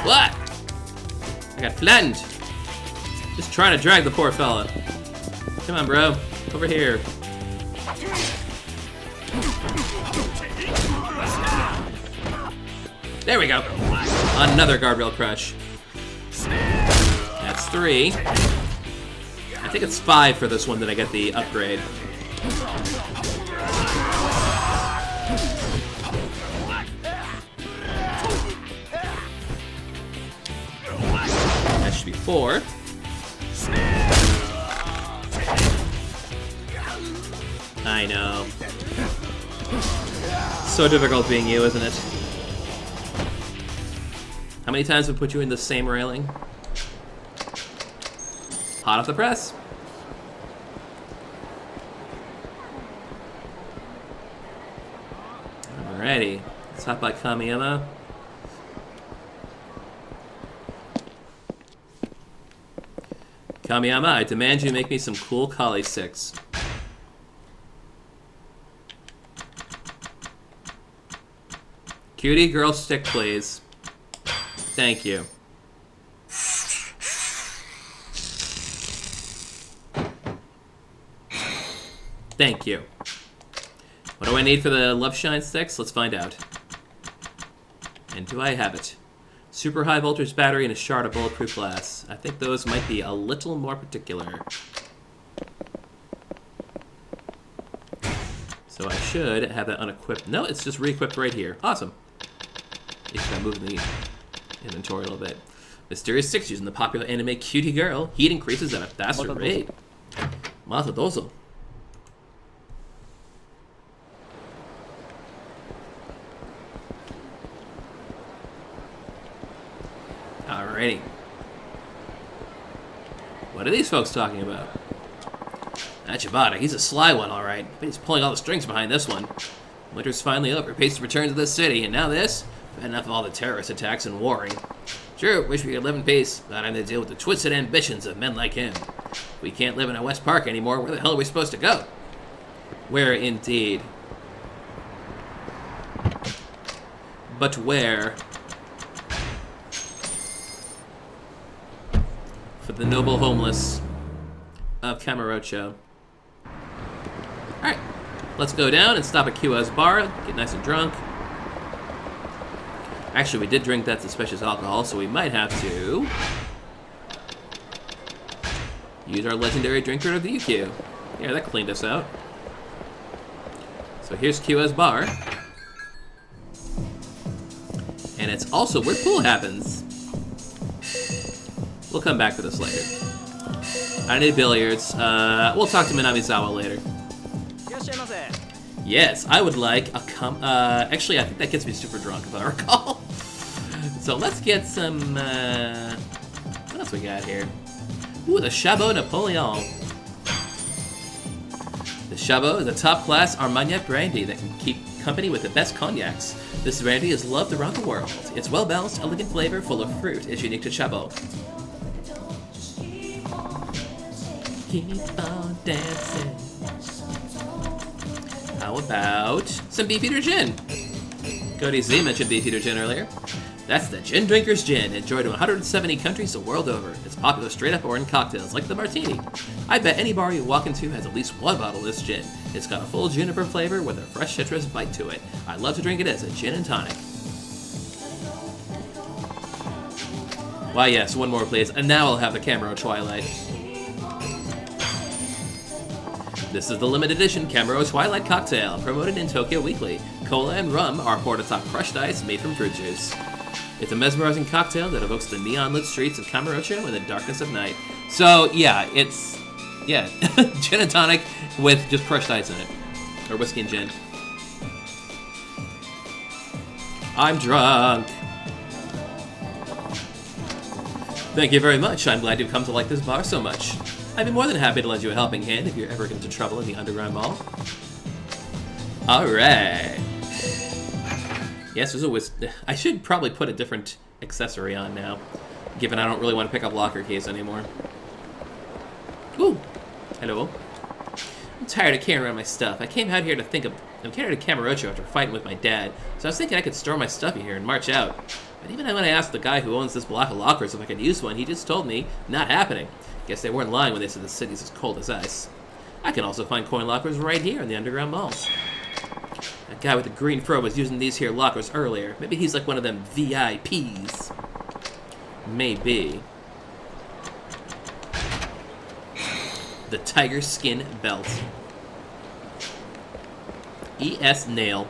What? I got flattened. Just trying to drag the poor fella. Come on, bro. Over here. There we go. Another guardrail crush. That's 3. I think it's 5 for this one that I get the upgrade. That should be 4. I know. So difficult being you, isn't it? How many times have we put you in the same railing? Hot off the press. Alrighty. Let's hop by Kamiyama. Kamiyama, I demand you make me some cool Kali 6. Cutie girl stick, please. Thank you. Thank you. What do I need for the Love Shine sticks? Let's find out. And do I have it? Super high voltage battery and a shard of bulletproof glass. I think those might be a little more particular. So I should have that unequipped. No, it's just re-equipped right here. Awesome. You just gotta move the inventory a little bit. Mysterious 6 using the popular anime Cutie Girl. Heat increases at a faster rate. Matadozo. Alrighty. What are these folks talking about? That Chibata, he's a sly one, alright. But he's pulling all the strings behind this one. Winter's finally over. Pace to return to this city, and now this? Bad enough of all the terrorist attacks and warring. Sure, wish we could live in peace, but I'm to deal with the twisted ambitions of men like him. If we can't live in a West Park anymore, where the hell are we supposed to go? Where indeed? But where? For the noble homeless of Kamurocho. Alright, let's go down and stop at QS Bar, get nice and drunk. Actually, we did drink that suspicious alcohol, so we might have to use our legendary drinker of the UQ. Yeah, that cleaned us out. So here's QS Bar. And it's also where pool happens. We'll come back to this later. I need billiards. We'll talk to Minamizawa later. Yes, I would like a actually, I think that gets me super drunk, if I recall. So let's get some, what else we got here? Ooh, the Chabot Napoleon. The Chabot is a top-class Armagnac brandy that can keep company with the best cognacs. This brandy is loved around the world. Its well-balanced, elegant flavor, full of fruit, is unique to Chabot. Keep on dancing. How about some Beefeater Gin? Cody Z mentioned Beefeater Gin earlier. That's the Gin Drinker's Gin, enjoyed in 170 countries the world over. It's popular straight up or in cocktails, like the martini. I bet any bar you walk into has at least one bottle of this gin. It's got a full juniper flavor with a fresh citrus bite to it. I love to drink it as a gin and tonic. Why yes, one more please, and now I'll have the Camaro Twilight. This is the limited edition Camaro Twilight cocktail, promoted in Tokyo Weekly. Cola and rum are poured atop crushed ice made from fruit juice. It's a mesmerizing cocktail that evokes the neon-lit streets of Kamurocho in the darkness of night. So, yeah, it's... yeah, gin and tonic with just crushed ice in it. Or whiskey and gin. I'm drunk. Thank you very much. I'm glad you've come to like this bar so much. I'd be more than happy to lend you a helping hand if you're ever into trouble in the underground mall. Alright. Yes, there's a I should probably put a different accessory on now, given I don't really want to pick up locker keys anymore. Ooh. Hello. I'm tired of carrying around my stuff. I came out here to think of... I'm carried to Kamurocho after fighting with my dad, so I was thinking I could store my stuff here and march out. But even when I asked the guy who owns this block of lockers if I could use one, he just told me, not happening. Guess they weren't lying when they said the city's as cold as ice. I can also find coin lockers right here in the underground malls. That guy with the green fro was using these here lockers earlier. Maybe he's like one of them VIPs. Maybe. The tiger skin belt. ES nail.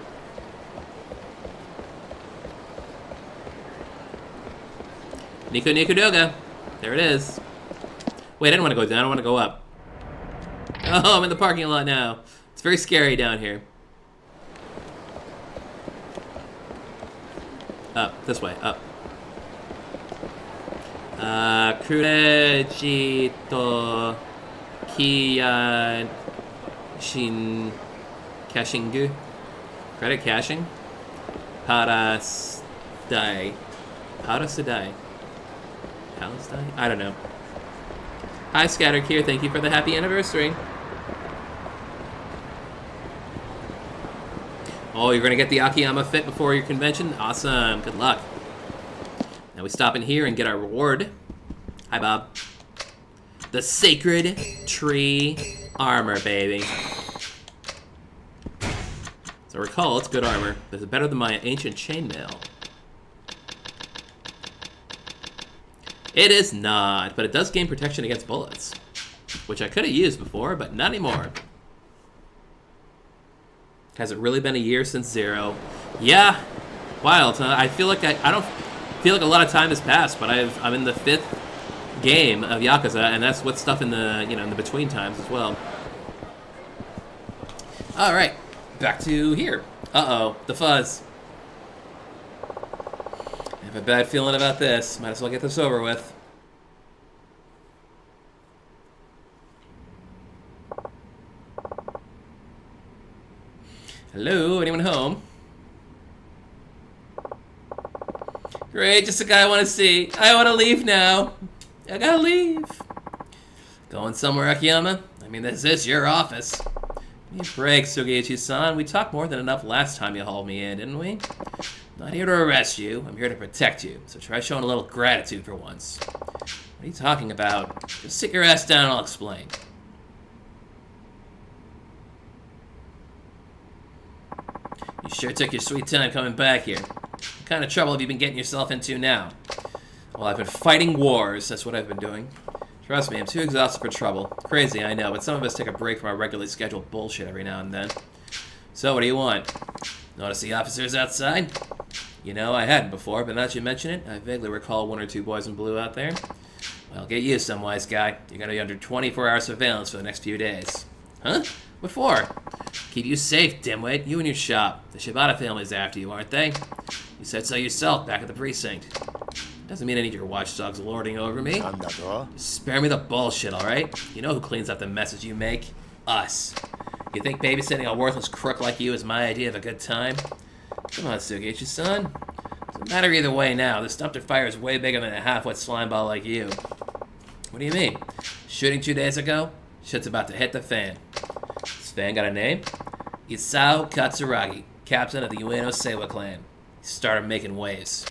Nico Nico Doga. There it is. Wait, I didn't want to go down, I want to go up. Oh, I'm in the parking lot now. It's very scary down here. Up, this way, up. Kurejito Kiya Shin Cashingu. Credit caching? Parasdai. Parasdai. Palestine? I don't know. Hi, Scattered here. Thank you for the happy anniversary. Oh, you're going to get the Akiyama fit before your convention? Awesome. Good luck. Now we stop in here and get our reward. Hi, Bob. The Sacred Tree Armor, baby. So recall, it's good armor. This is better than my ancient chainmail. It is not, but it does gain protection against bullets, which I could have used before, but not anymore. Has it really been a year since 0? Yeah. Wild, huh? I feel like I don't feel like a lot of time has passed, but I'm in the 5th game of Yakuza, and that's with stuff in the, in the between times as well. All right, back to here. Uh-oh, the fuzz. I have a bad feeling about this. Might as well get this over with. Hello, anyone home? Great, just a guy I want to see. I want to leave now. I gotta leave. Going somewhere, Akiyama? I mean, this is your office. Give me a break, Sugeichi-san. We talked more than enough last time you hauled me in, didn't we? I'm not here to arrest you. I'm here to protect you. So try showing a little gratitude for once. What are you talking about? Just sit your ass down and I'll explain. You sure took your sweet time coming back here. What kind of trouble have you been getting yourself into now? Well, I've been fighting wars. That's what I've been doing. Trust me, I'm too exhausted for trouble. Crazy, I know, but some of us take a break from our regularly scheduled bullshit every now and then. So, what do you want? Notice the officers outside? You know, I hadn't before, but now that you mention it, I vaguely recall 1 or 2 boys in blue out there. Well, get used to them, wise guy. You're gonna be under 24-hour surveillance for the next few days. Huh? What for? Keep you safe, dimwit. You and your shop. The Shibata family's after you, aren't they? You said so yourself back at the precinct. Doesn't mean I need your watchdogs lording over me. Just spare me the bullshit, alright? You know who cleans up the messes you make? Us. You think babysitting a worthless crook like you is my idea of a good time? Come on, Sugeichi-san. Doesn't matter either way now. This dumpster fire is way bigger than a half-wit slimeball like you. What do you mean? Shooting 2 days ago? Shit's about to hit the fan. This fan got a name? Isao Katsuragi, captain of the Ueno Seiwa clan. He started making waves.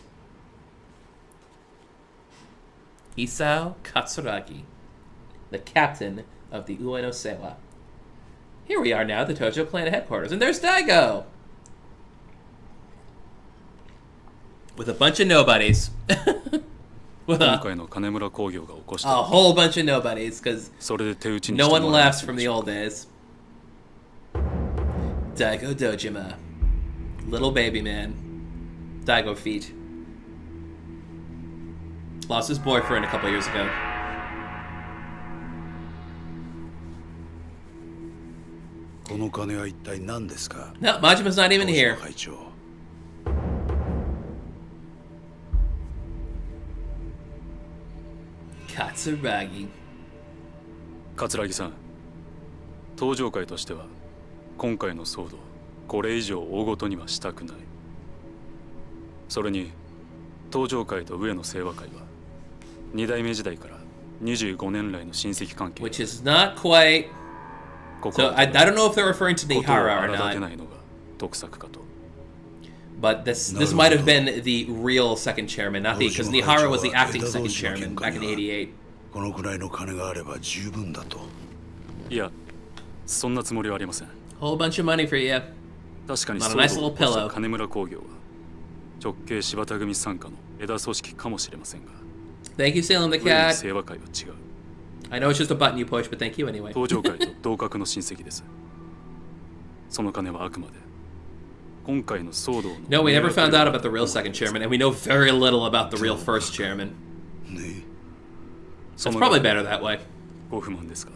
Isao Katsuragi, the captain of the Ueno Seiwa. Here we are now at the Tojo clan headquarters, and there's Daigo! With a bunch of nobodies. With a whole bunch of nobodies, because no one laughs from the old days. Daigo Dojima. Little baby man. Daigo feet. Lost his boyfriend a couple years ago. No, Majima's not even here. Katsuragi. 桂木さん、登場会としては今回の騒動、これ以上大ごとにはしたくない。それに登場会と上野清和会は2代目時代から25年来の親戚関係。Which is not quite. So I don't know if they're referring to Nihara or not. But this might have been the real second chairman, not the, because Nihara was the acting second chairman back in '88. このくらいの金があれば十分だと。いや、そんなつもりはありません。Whole bunch of money for you. 確かに Not a nice little pillow. 金村工業は直系柴田組傘下の枝組織かもしれませんが。Thank you, Salem the Cat. 清和会は違う。I know it's just a button you push, but thank you anyway. 登場会と同格の親戚です。その金はあくまで。今回の騒動の。No, we never found out about the real second chairman, and we know very little about the real first chairman. It's probably better that way. ご不満ですか。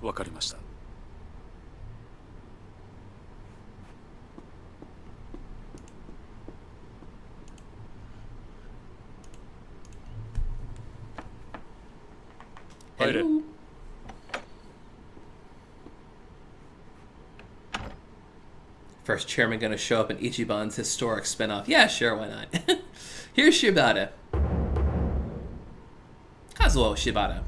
わかりました。Hello. First chairman gonna show up in Ichiban's historic spinoff. Yeah, sure, why not? Here's Shibata. Kazuo Shibata.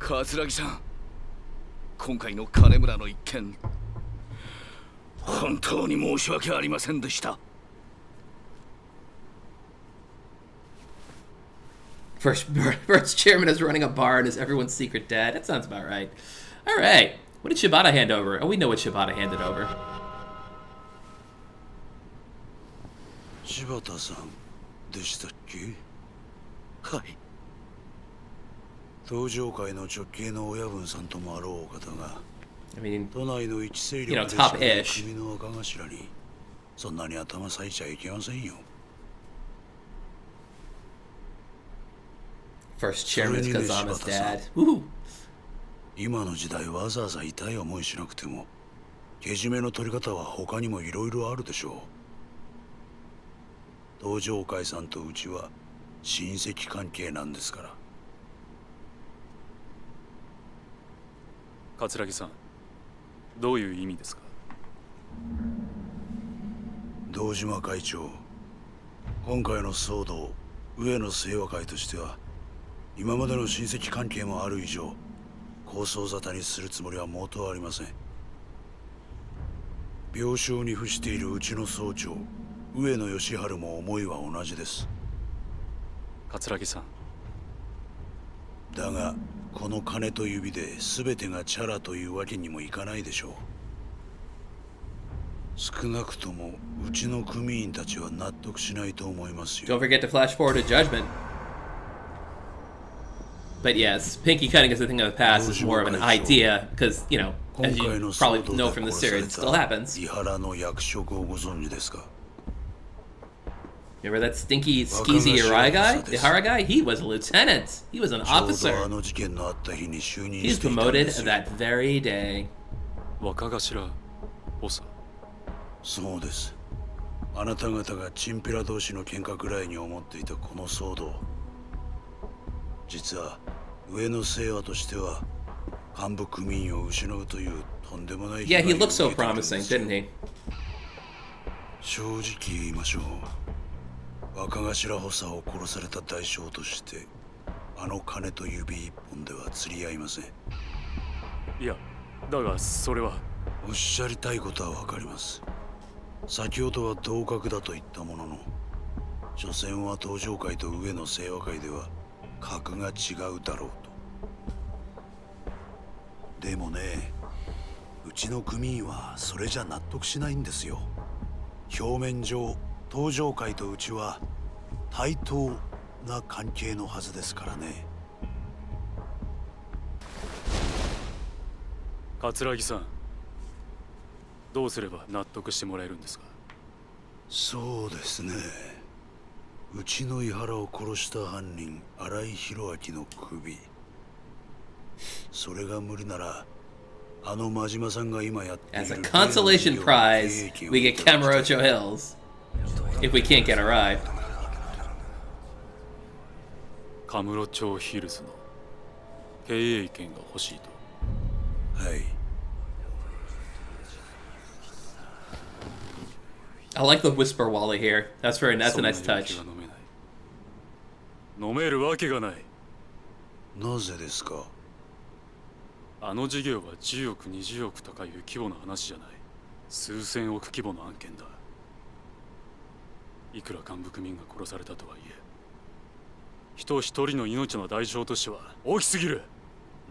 Katsuragi-san, 今回の金村の一件、本当に申し訳ありませんでした。First chairman is running a bar and is everyone's secret dad. That sounds about right. All right. What did Shibata hand over? Oh, we know what Shibata handed over. 柴田さんでしたっけ？はい。東上会の直系の親分さんともあろうお方が、I mean, 都内の一勢 you 力 know, で top-ish. 組の若頭にそんなに頭割いちゃいけませんよ。First chairman is Kazama's dad. Woohoo! 今の時代わざわざ痛い思いしなくても、けじめの取り方は他にもいろいろあるでしょう。東上会さんとうちは親戚関係なんですから。桂木さん、どういう意味ですか？堂島会長、今回の騒動、上野清和会としては今までの親戚関係もある以上、抗争沙汰にするつもりは元ありません。病床に伏しているうちの総長、上野義治も思いは同じです。桂木さん。だが、この金と指で全てがチャラというわけにもいかないでしょう。少なくともうちの組員たちは納得しないと思いますよ。 Don't forget to flash forward to Judgment. But yes, pinky cutting is a thing of the past. It's more of an idea because, you know, as you probably know from the series, it still happens. 伊原の役職をご存知ですか？ Remember that stinky, skeezy Ihara guy? He was a lieutenant. He was an officer. He was promoted that very day. 若頭補佐。そうです。あなた方がチンピラ同士の喧嘩くらいに思っていたこの騒動。実は上野清和としては幹部組員を失うというとんでもない。Yeah, he looked so promising, didn't he? 正直言いましょう。若頭補佐を殺された代償としてあの金と指一本では釣り合いません。いや、だがそれは。おっしゃりたいことはわかります。先ほどは同格だと言ったものの、所詮は東上会と上野清和会では格が違うだろうと。でもね、うちの組員はそれじゃ納得しないんですよ。表面上東上会とうちは対等な関係のはずですからね。桂木さん、どうすれば納得してもらえるんですか？そうですね。うちの井原を殺した犯人新井宏明の首。それが無理なら、あの真島さんが今やっている As a consolation prize, we get Kamurocho Hills. If we can't get a ride. カムロ町ヒルズの経営権が欲しいと。はい。I like the whisper Wally here. That's very that's a nice touch. 飲めるわけがない。なぜですか？あの事業は10億20億とかいう規模の話じゃない。数千億規模の案件だ。いくら幹部組員が殺されたとはいえ、人一人の命の代償としては大きすぎる。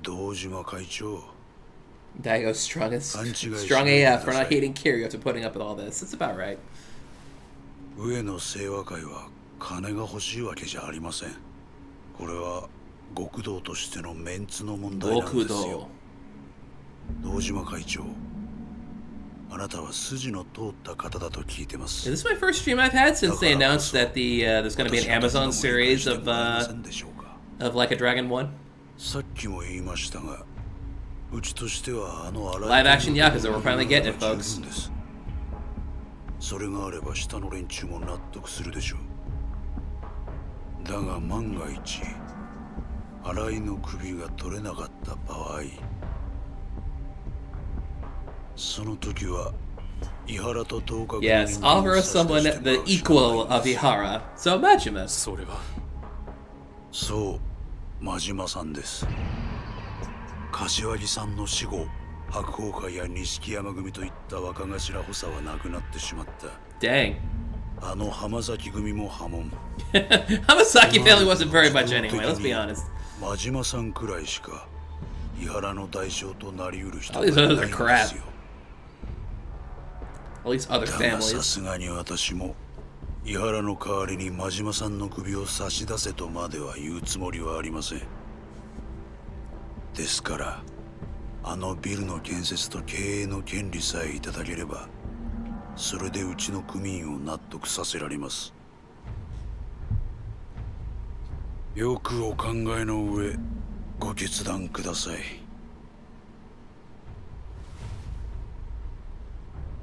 堂島会長。Daigo's strong AF for not hating Kiryu after putting up with all this. It's about right. 上野清和会は金が欲しいわけじゃありません。これは極道としてのメンツの問題なんですよ。堂島会長、あなたは筋の通った方だと聞いてます。This is my first stream I've had since they announced that there's going to be an Amazon series of Like a Dragon 1. さっきも言いましたが、うちとしてはあの Live action Yakuza, we're finally getting it, folks. それがあれば下の連中も納得するでしょう。だが万が一、新井の首が取れなかった場合、その時は伊原と同格。 Yes, offer us someone the equal of Ihara. So Majima. それは。そう、真島さんです。柏木さんの死後、白鵬会や錦山組といった若頭補佐はなくなってしまった。 Dang. あの浜崎組も波紋。 Hamasaki family wasn't very much anyway, let's be honest. 真島さんくらいしか井原の代償となり得る人 All が these いない others ん are で crap. すよ。 All these other だがさ families. すがに私も井原の代わりに真島さんの首を差し出せとまでは言うつもりはありません。ですからあのビルの建設と経営の権利さえいただければそれでうちの組員を納得させられます。よくお考えの上ご決断ください。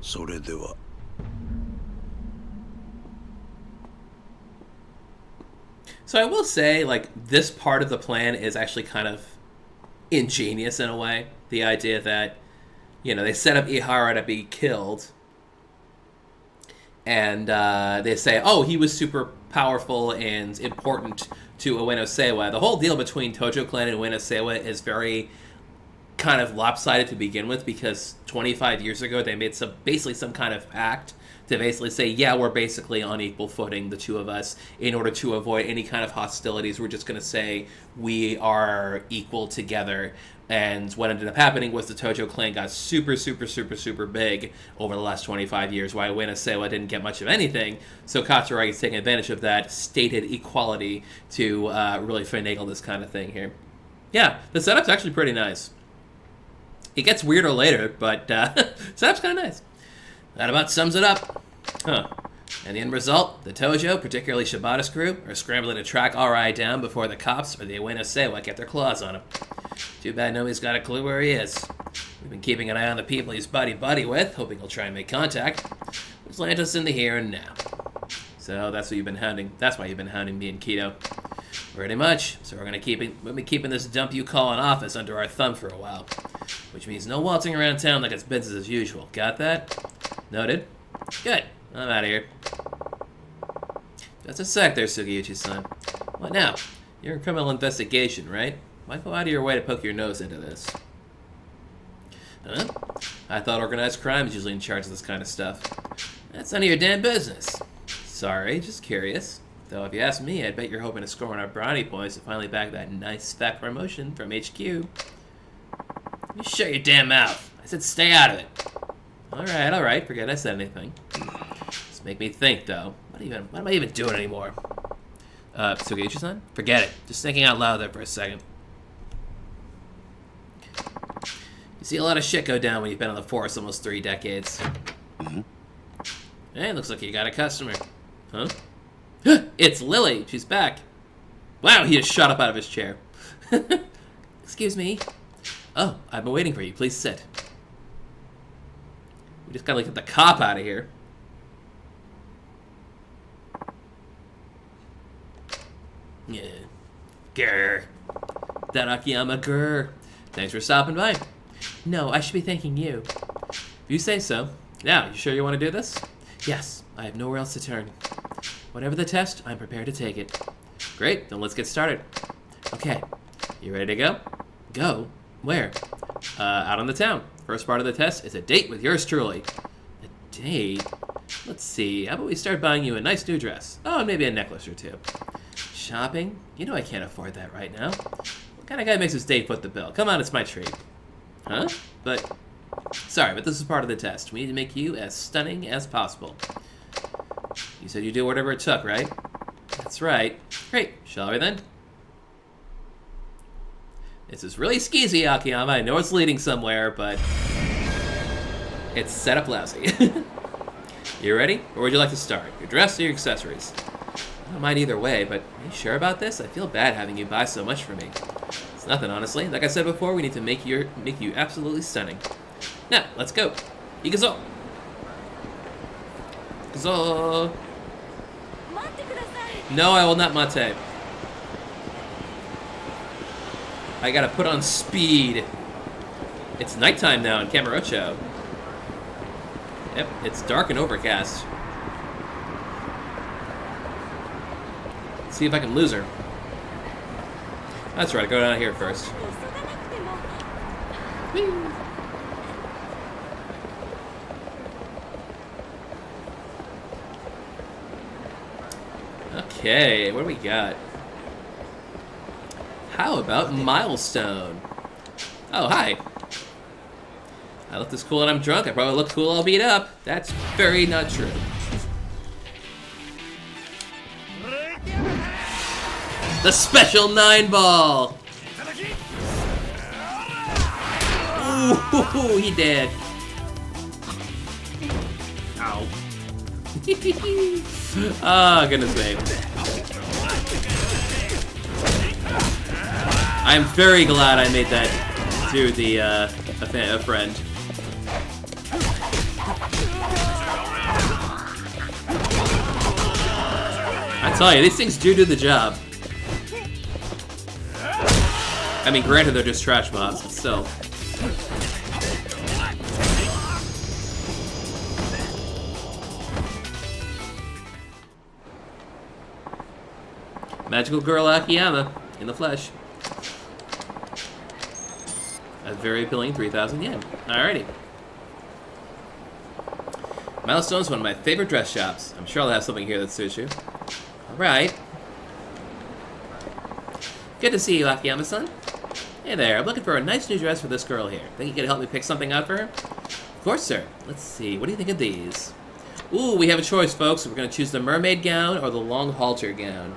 それでは。 So I will say, like, this part of the plan is actually kind of ingenious in a way. The idea that, you know, they set up Ihara to be killed, and they say, oh, he was super powerful and important to Ueno Seiwa. The whole deal between Tojo Clan and Ueno Seiwa is very kind of lopsided to begin with, because 25 years ago they made basically some kind of pact to basically say, yeah, we're basically on equal footing, the two of us. In order to avoid any kind of hostilities, we're just going to say we are equal together. And what ended up happening was the Tojo clan got super, super, super, super big over the last 25 years, while Ueno Seiwa didn't get much of anything. So Katsuragi is taking advantage of that stated equality to really finagle this kind of thing here. Yeah, the setup's actually pretty nice. It gets weirder later, but setup's kind of nice. That about sums it up. Huh. And the end result, the Tojo, particularly Shibata's crew, are scrambling to track Arai down before the cops or the Ueno Seiwa get their claws on him. Too bad nobody's got a clue where he is. We've been keeping an eye on the people he's buddy-buddy with, hoping he'll try and make contact, which lands us in the here and now. So that's what you've been hounding. That's why you've been hounding me and Keto. Pretty much. So we'll be keeping this dump you call an office under our thumb for a while. Which means no waltzing around town like it's business as usual. Got that? Noted. Good. I'm out of here. Just a sec there, Sugiyuchi-san. What now? You're in criminal investigation, right? Why go out of your way to poke your nose into this? Huh? I thought organized crime is usually in charge of this kind of stuff. That's none of your damn business. Sorry, just curious. Though if you ask me, I'd bet you're hoping to score enough brownie points to finally back that nice fat promotion from HQ. You shut your damn mouth. I said stay out of it. Alright. Forget I said anything. Just make me think, though. What am I even doing anymore? Sugiyuchi-san? Forget it. Just thinking out loud there for a second. You see a lot of shit go down when you've been on the force almost 3 decades. Mm-hmm. Hey, looks like you got a customer. Huh? It's Lily! She's back. Wow, he just shot up out of his chair. Excuse me. Oh, I've been waiting for you. Please sit. We just gotta get the cop out of here. Yeah. Grr. That Akiyama, grr. Thanks for stopping by. No, I should be thanking you. If you say so. Now, you sure you want to do this? Yes, I have nowhere else to turn. Whatever the test, I'm prepared to take it. Great, then let's get started. Okay, you ready to go? Go? Where? Out on the town. First part of the test is a date with yours truly. A date? Let's see, how about we start buying you a nice new dress? Oh, and maybe a necklace or two. Shopping? You know I can't afford that right now. What kind of guy makes his date foot the bill? Come on, it's my treat. Huh? Sorry, but this is part of the test. We need to make you as stunning as possible. You said you'd do whatever it took, right? That's right. Great, shall we then? This is really skeezy, Akiyama. I know it's leading somewhere, but it's set up lousy. You ready? Or would you like to start? Your dress or your accessories? I don't mind either way, but are you sure about this? I feel bad having you buy so much for me. It's nothing, honestly. Like I said before, we need to make you absolutely stunning. Now, let's go. Ikuzo! Ikuzo! No, I will not mate. I gotta put on speed. It's nighttime now in Kamurocho. Yep, it's dark and overcast. Let's see if I can lose her. That's right, go down here first. Whee! Okay, what do we got? How about Milestone? Oh, hi. I look this cool and I'm drunk. I probably look cool all beat up. That's very not true. The special 9-ball! Ooh, he dead. Ow. Oh, goodness me. I'm very glad I made that dude a friend. I tell you, these things do the job. I mean, granted, they're just trash mobs, but still. Magical Girl Akiyama in the flesh. A very appealing 3,000 yen. Alrighty. Milestone's one of my favorite dress shops. I'm sure I'll have something here that suits you. Alright. Good to see you, Akiyama-san. Hey there, I'm looking for a nice new dress for this girl here. Think you could help me pick something out for her? Of course, sir. Let's see, what do you think of these? Ooh, we have a choice, folks. We're going to choose the mermaid gown or the long halter gown.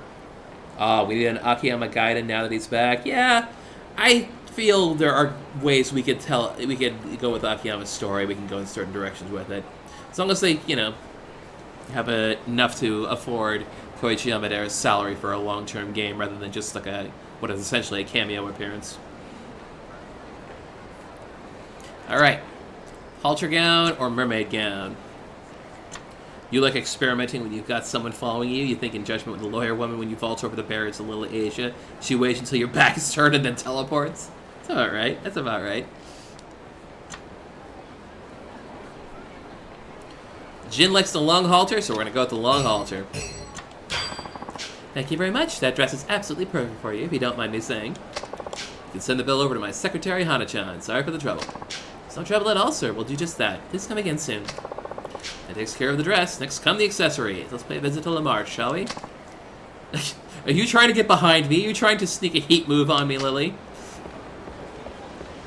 Oh, we need an Akiyama Gaiden now that he's back. Yeah, I feel there are ways we could go with Akiyama's story. We can go in certain directions with it. As long as they, you know, have enough to afford Koichi Yamadera's salary for a long-term game rather than just like what is essentially a cameo appearance. Alright. Halter gown or mermaid gown? You like experimenting when you've got someone following you. You think in judgment with the lawyer woman when you vault over the barriers of Little Asia. She waits until your back is turned and then teleports. That's about right. That's about right. Jin likes the long halter, so we're going to go with the long halter. Thank you very much. That dress is absolutely perfect for you, if you don't mind me saying. You can send the bill over to my secretary, Hana-chan. Sorry for the trouble. It's no trouble at all, sir. We'll do just that. Please come again soon. That takes care of the dress. Next come the accessories. Let's pay a visit to Lamar, shall we? Are you trying to get behind me? Are you trying to sneak a heat move on me, Lily?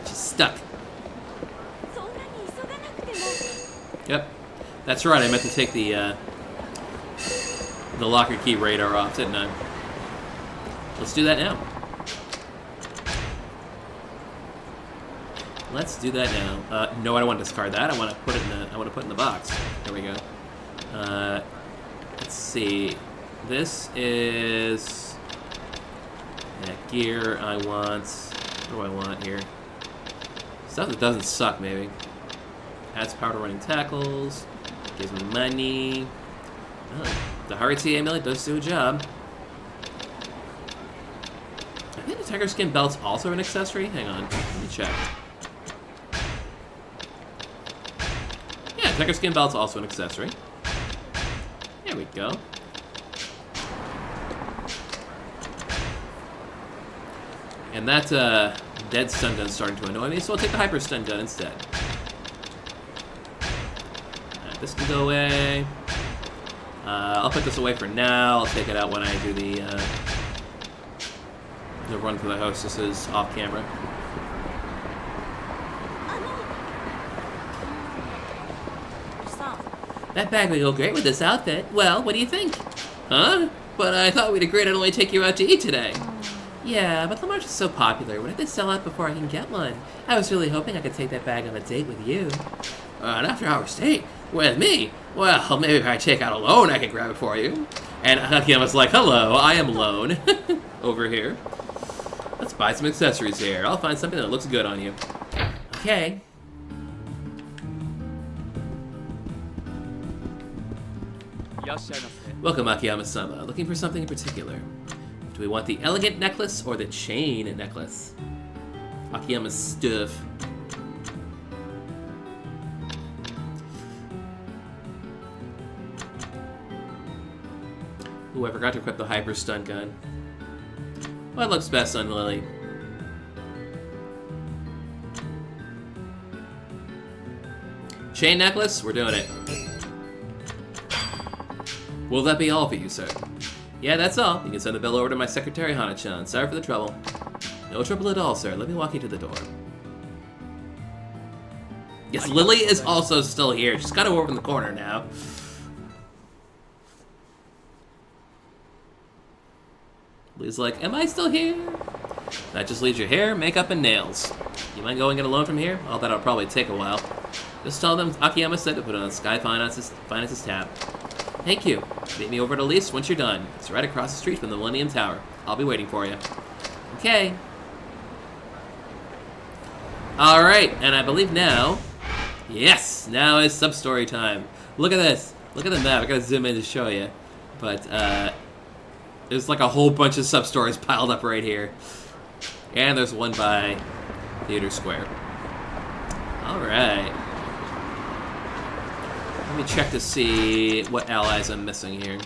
She's stuck. Yep. That's right, I meant to take the locker key radar off, didn't I? Let's do that now. Let's do that now. No, I don't want to discard that. I want to put it in the box. There we go. Let's see. This is gear I want. What do I want here? Stuff that doesn't suck, maybe. Adds power to running tackles. Gives me money. Oh, the Hariti amulet does do a job. I think the tiger skin belt's also an accessory. Hang on, let me check. Yeah, tiger skin belt's also an accessory. There we go. And that dead stun gun's starting to annoy me, so I'll take the hyper stun gun instead. This can go away. I'll put this away for now. I'll take it out when I do the run for the hostesses off camera. That bag would go great with this outfit. Well, what do you think? Huh? But I thought we'd agreed I'd only take you out to eat today. Yeah, but Lamar's is so popular. What if they sell out before I can get one? I was really hoping I could take that bag on a date with you. An after-hours date? With me? Well, maybe if I take out a loan, I can grab it for you. And Akiyama's like, hello, I am Lone. Over here. Let's buy some accessories here. I'll find something that looks good on you. Okay. Welcome, Akiyama-sama. Looking for something in particular. Do we want the elegant necklace or the chain necklace? Akiyama's stuff. Ooh, I forgot to equip the hyper stun gun. What looks best on Lily? Chain necklace? We're doing it. Will that be all for you, sir? Yeah, that's all. You can send the bill over to my secretary, Hana-chan. Sorry for the trouble. No trouble at all, sir. Let me walk you to the door. Yes, Lily is also still here. She's kind of over in the corner now. Lily's like, am I still here? That just leaves your hair, makeup, and nails. You mind going it alone from here? I'll bet it'll probably take a while. Just tell them Akiyama said to put it on Sky Finance's tab. Thank you. Meet me over at Elise once you're done. It's right across the street from the Millennium Tower. I'll be waiting for you. Okay. Alright, and I believe now... Yes! Now is sub-story time. Look at this. Look at the map. I gotta zoom in to show you. But, there's like a whole bunch of sub-stories piled up right here. And there's one by Theater Square. Alright. Let me check to see what allies I'm missing here.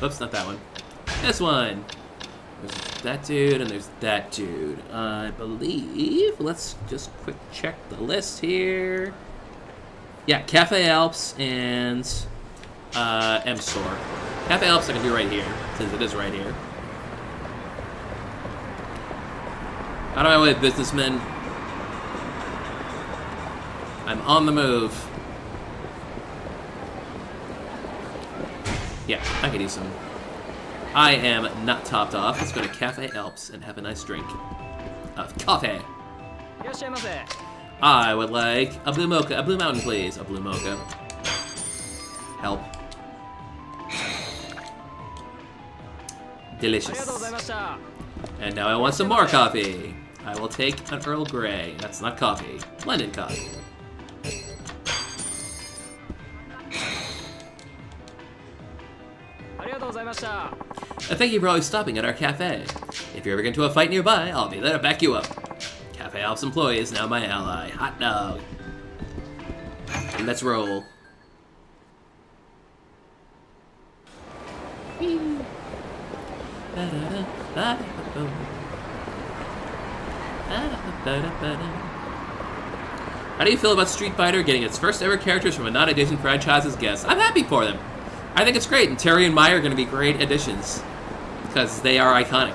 Oops, not that one. This one! There's that dude, and there's that dude. I believe... Let's just quick check the list here. Yeah, Cafe Alps and M-Store. Cafe Alps I can do right here, since it is right here. Out of my way, businessmen. I'm on the move. Yeah, I could use some. I am not topped off. Let's go to Cafe Alps and have a nice drink of coffee. I would like a blue mocha, a blue mountain, please. A blue mocha. Help. Delicious. And now I want some more coffee. I will take an Earl Grey. That's not coffee. London coffee. Thank you for always stopping at our cafe. If you're ever into a fight nearby, I'll be there to back you up. Cafe Alps employee is now my ally. Hot dog. Let's roll. How do you feel about Street Fighter getting its first ever characters from a non-edition franchise's guests? I'm happy for them. I think it's great, and Terry and Mai are going to be great additions because they are iconic.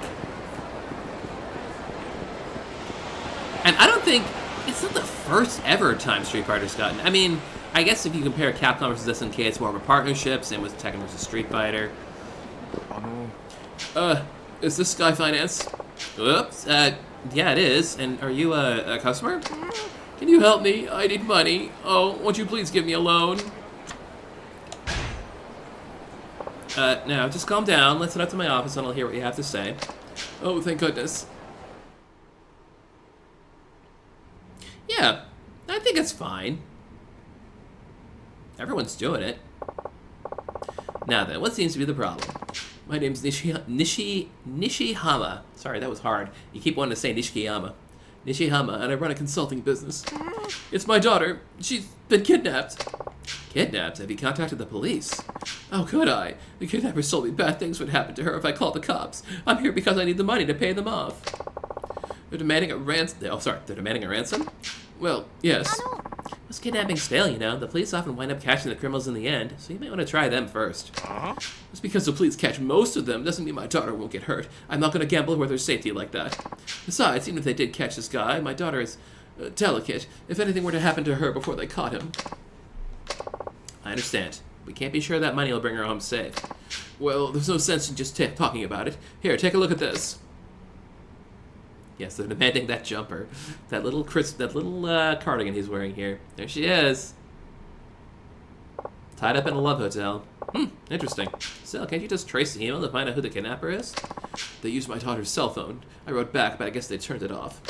And I don't think it's not the first ever time Street Fighter's gotten. I mean, I guess if you compare Capcom versus SNK, it's more of a partnership. Same with Tekken versus Street Fighter. Is this Sky Finance? Oops. Yeah, it is. And are you a customer? Can you help me? I need money. Oh, won't you please give me a loan? Now, just calm down. Let's head up to my office and I'll hear what you have to say. Oh, thank goodness. Yeah, I think it's fine. Everyone's doing it. Now then, what seems to be the problem? My name's Nishihama. Sorry, that was hard. You keep wanting to say Nishikiyama. Nishihama, and I run a consulting business. It's my daughter. She's been kidnapped. Kidnapped? Have you contacted the police? How could I? The kidnappers told me bad things would happen to her if I called the cops. I'm here because I need the money to pay them off. They're demanding a ransom. Oh, sorry. They're demanding a ransom? Well, yes. This kidnapping's stale, you know. The police often wind up catching the criminals in the end, so you might want to try them first. Just because the police catch most of them doesn't mean my daughter won't get hurt. I'm not going to gamble with her safety like that. Besides, even if they did catch this guy, my daughter is delicate. If anything were to happen to her before they caught him. I understand. We can't be sure that money will bring her home safe. Well, there's no sense in just talking about it. Here, take a look at this. Yes, they're demanding that jumper. That little cardigan he's wearing here. There she is. Tied up in a love hotel. Interesting. Still, can't you just trace the email to find out who the kidnapper is? They used my daughter's cell phone. I wrote back, but I guess they turned it off.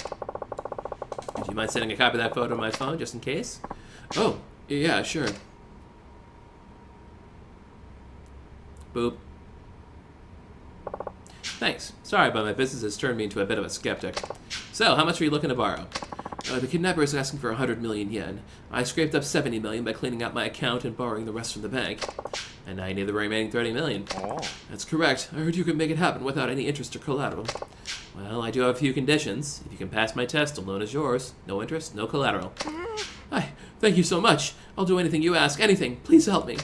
Do you mind sending a copy of that photo to my phone, just in case? Oh, yeah, sure. Boop. Thanks. Sorry, but my business has turned me into a bit of a skeptic. So, how much are you looking to borrow? The kidnapper is asking for 100 million yen. I scraped up 70 million by cleaning out my account and borrowing the rest from the bank. And now I need the remaining 30 million. Oh. That's correct. I heard you can make it happen without any interest or collateral. Well, I do have a few conditions. If you can pass my test, the loan is yours. No interest, no collateral. Hi, thank you so much. I'll do anything you ask. Anything. Please help me.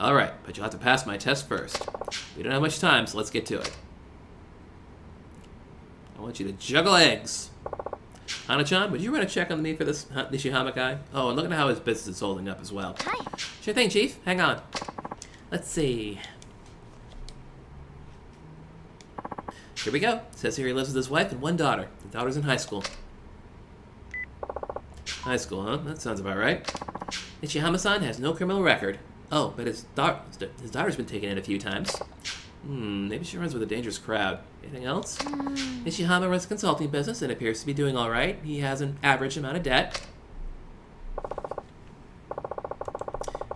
Alright, but you'll have to pass my test first. We don't have much time, so let's get to it. I want you to juggle eggs. Hana-chan, would you run a check on me for this Nishihama guy? Oh, and look at how his business is holding up as well. Hi. Sure thing, Chief. Hang on. Let's see. Here we go. It says here he lives with his wife and one daughter. The daughter's in high school. High school, huh? That sounds about right. Nishihama-san has no criminal record. Oh, but his daughter's been taken in a few times. Maybe she runs with a dangerous crowd. Anything else? Nishihama runs a consulting business and appears to be doing all right. He has an average amount of debt.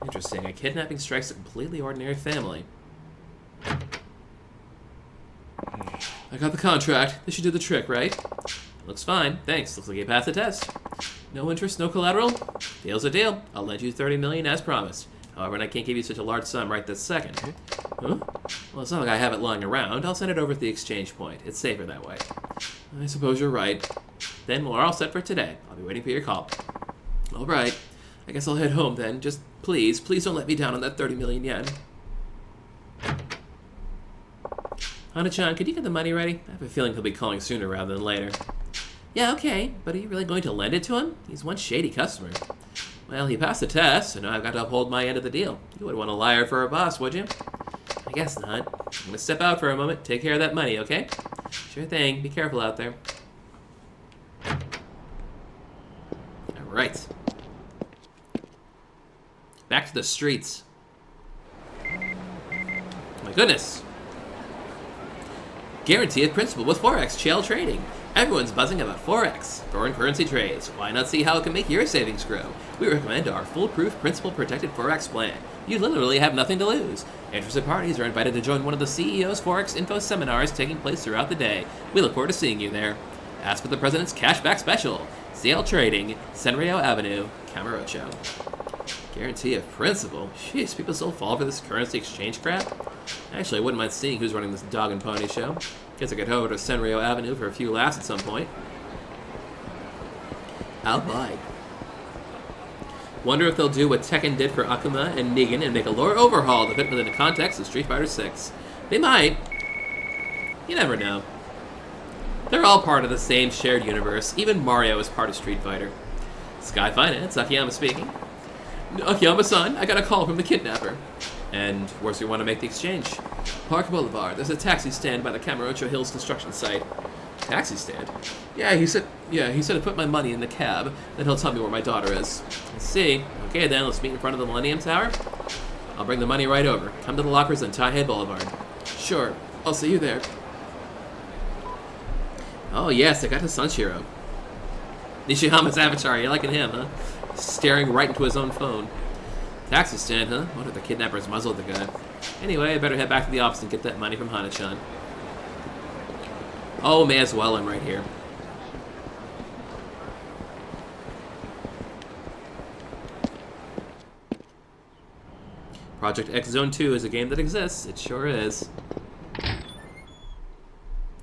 Interesting. A kidnapping strikes a completely ordinary family. I got the contract. This should do the trick, right? Looks fine. Thanks. Looks like you passed the test. No interest, no collateral? Deal's a deal. I'll lend you $30 million as promised. However, I can't give you such a large sum right this second. Huh? Well, it's not like I have it lying around. I'll send it over at the exchange point. It's safer that way. I suppose you're right. Then we're all set for today. I'll be waiting for your call. All right. I guess I'll head home then. Just please don't let me down on that 30 million yen. Hana-chan, could you get the money ready? I have a feeling he'll be calling sooner rather than later. Yeah, okay. But are you really going to lend it to him? He's one shady customer. Well, he passed the test, so now I've got to uphold my end of the deal. You wouldn't want a liar for a boss, would you? I guess not. I'm going to step out for a moment. Take care of that money, okay? Sure thing. Be careful out there. Alright. Back to the streets. My goodness. Guarantee of principal with Forex Chail Trading. Everyone's buzzing about Forex, foreign currency trades. Why not see how it can make your savings grow? We recommend our foolproof principal protected Forex plan. You literally have nothing to lose. Interested parties are invited to join one of the CEO's Forex info seminars taking place throughout the day. We look forward to seeing you there. Ask for the president's cashback special. CL Trading, Senryo Avenue, Kamurocho. Guarantee of principal? Jeez, people still fall for this currency exchange crap? Actually, I wouldn't mind seeing who's running this dog and pony show. Guess I could head over to Senryo Avenue for a few laughs at some point. I'll buy. Wonder if they'll do what Tekken did for Akuma and Negan and make a lore overhaul to fit within the context of Street Fighter 6. They might. You never know. They're all part of the same shared universe. Even Mario is part of Street Fighter. Sky Finance, Akiyama speaking. Akiyama-san, I got a call from the kidnapper. And where's we want to make the exchange? Park Boulevard. There's a taxi stand by the Kamurocho Hills construction site. Taxi stand? Yeah, he said to put my money in the cab, then he'll tell me where my daughter is. I see. Okay then, let's meet in front of the Millennium Tower. I'll bring the money right over. Come to the lockers on Taihei Boulevard. Sure. I'll see you there. Oh yes, I got to Sanshiro. Nishihama's avatar, you liking him, huh? Staring right into his own phone. Taxi stand, huh? What if the kidnappers muzzled the guy? Anyway, I better head back to the office and get that money from Hana-chan. Oh, may as well, I'm right here. Project X Zone 2 is a game that exists. It sure is.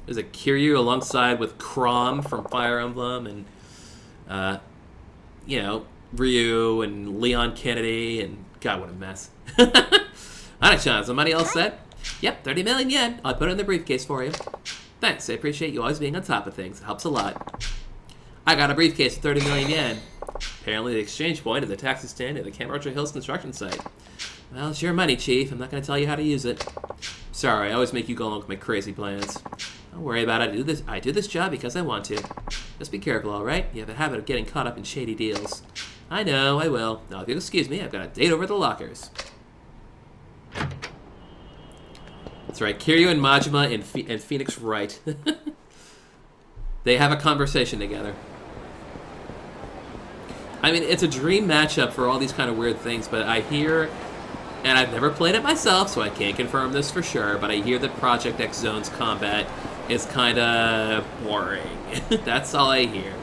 There's a Kiryu alongside with Chrom from Fire Emblem and, you know, Ryu and Leon Kennedy and... God, what a mess. Hana-chan, is the money all set? Yep, 30 million yen. I'll put it in the briefcase for you. Thanks, I appreciate you always being on top of things. It helps a lot. I got a briefcase with 30 million yen. Apparently the exchange point is the taxi stand at the Kamurocho Hills construction site. Well, it's your money, Chief. I'm not going to tell you how to use it. Sorry, I always make you go along with my crazy plans. Don't worry about it. I do this job because I want to. Just be careful, all right? You have a habit of getting caught up in shady deals. I know, I will. Now, if you'll excuse me, I've got a date over at the lockers. That's right, Kiryu and Majima and Phoenix Wright. They have a conversation together. I mean, it's a dream matchup for all these kind of weird things, but I hear, and I've never played it myself, so I can't confirm this for sure, but I hear that Project X Zone's combat is kind of boring. That's all I hear.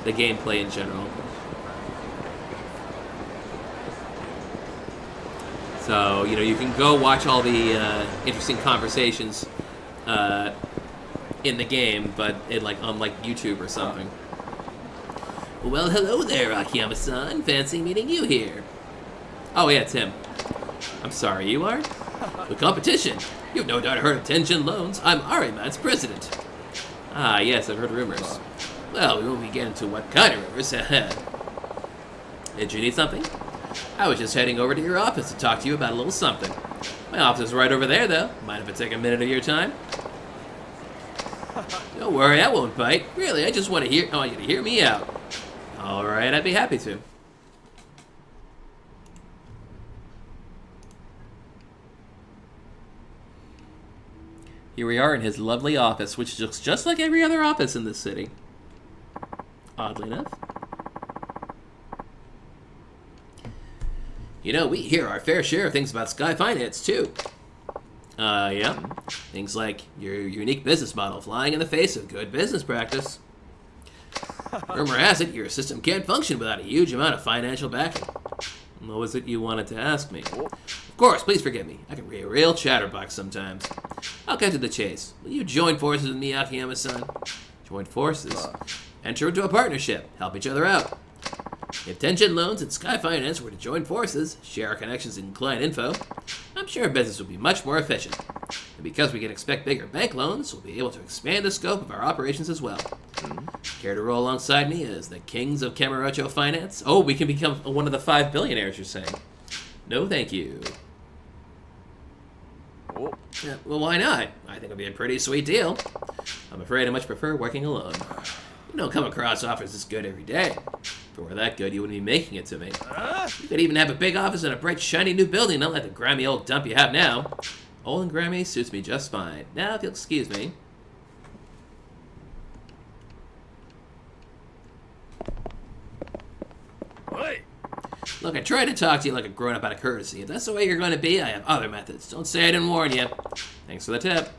The gameplay in general. So, you know, you can go watch all the interesting conversations in the game, but on YouTube or something. Well, hello there, Akiyama-san. Fancy meeting you here. Oh, yeah, it's him. I'm sorry, you are? The competition. You've no doubt heard of Tenjin Loans. I'm Arimat's president. Ah, yes, I've heard rumors. Well, we won't be getting into what kind of rumors. Did you need something? I was just heading over to your office to talk to you about a little something. My office is right over there, though. Mind if I take a minute of your time? Don't worry, I won't bite. Really, I just want you to hear me out. All right, I'd be happy to. Here we are in his lovely office, which looks just like every other office in this city. Oddly enough. You know, we hear our fair share of things about Sky Finance, too. Yeah. Things like your unique business model flying in the face of good business practice. Rumor has it your system can't function without a huge amount of financial backing. What was it you wanted to ask me? Of course, please forgive me. I can be a real chatterbox sometimes. I'll cut to the chase. Will you join forces with me, Akiyama-san? Join forces? Enter into a partnership. Help each other out. If Tenjin Loans and Sky Finance were to join forces, share our connections and client info, I'm sure business would be much more efficient. And because we can expect bigger bank loans, we'll be able to expand the scope of our operations as well. Care to roll alongside me as the kings of Kamurocho Finance? Oh, we can become one of the 5 billionaires, you're saying. No, thank you. Yeah, well, why not? I think it'll be a pretty sweet deal. I'm afraid I much prefer working alone. You don't come across offers this good every day. If it were that good, you wouldn't be making it to me. You could even have a big office in a bright, shiny new building, not like the grimy old dump you have now. Old and grimy suits me just fine. Now, if you'll excuse me. Look, I tried to talk to you like a grown-up out of courtesy. If that's the way you're going to be, I have other methods. Don't say I didn't warn you. Thanks for the tip.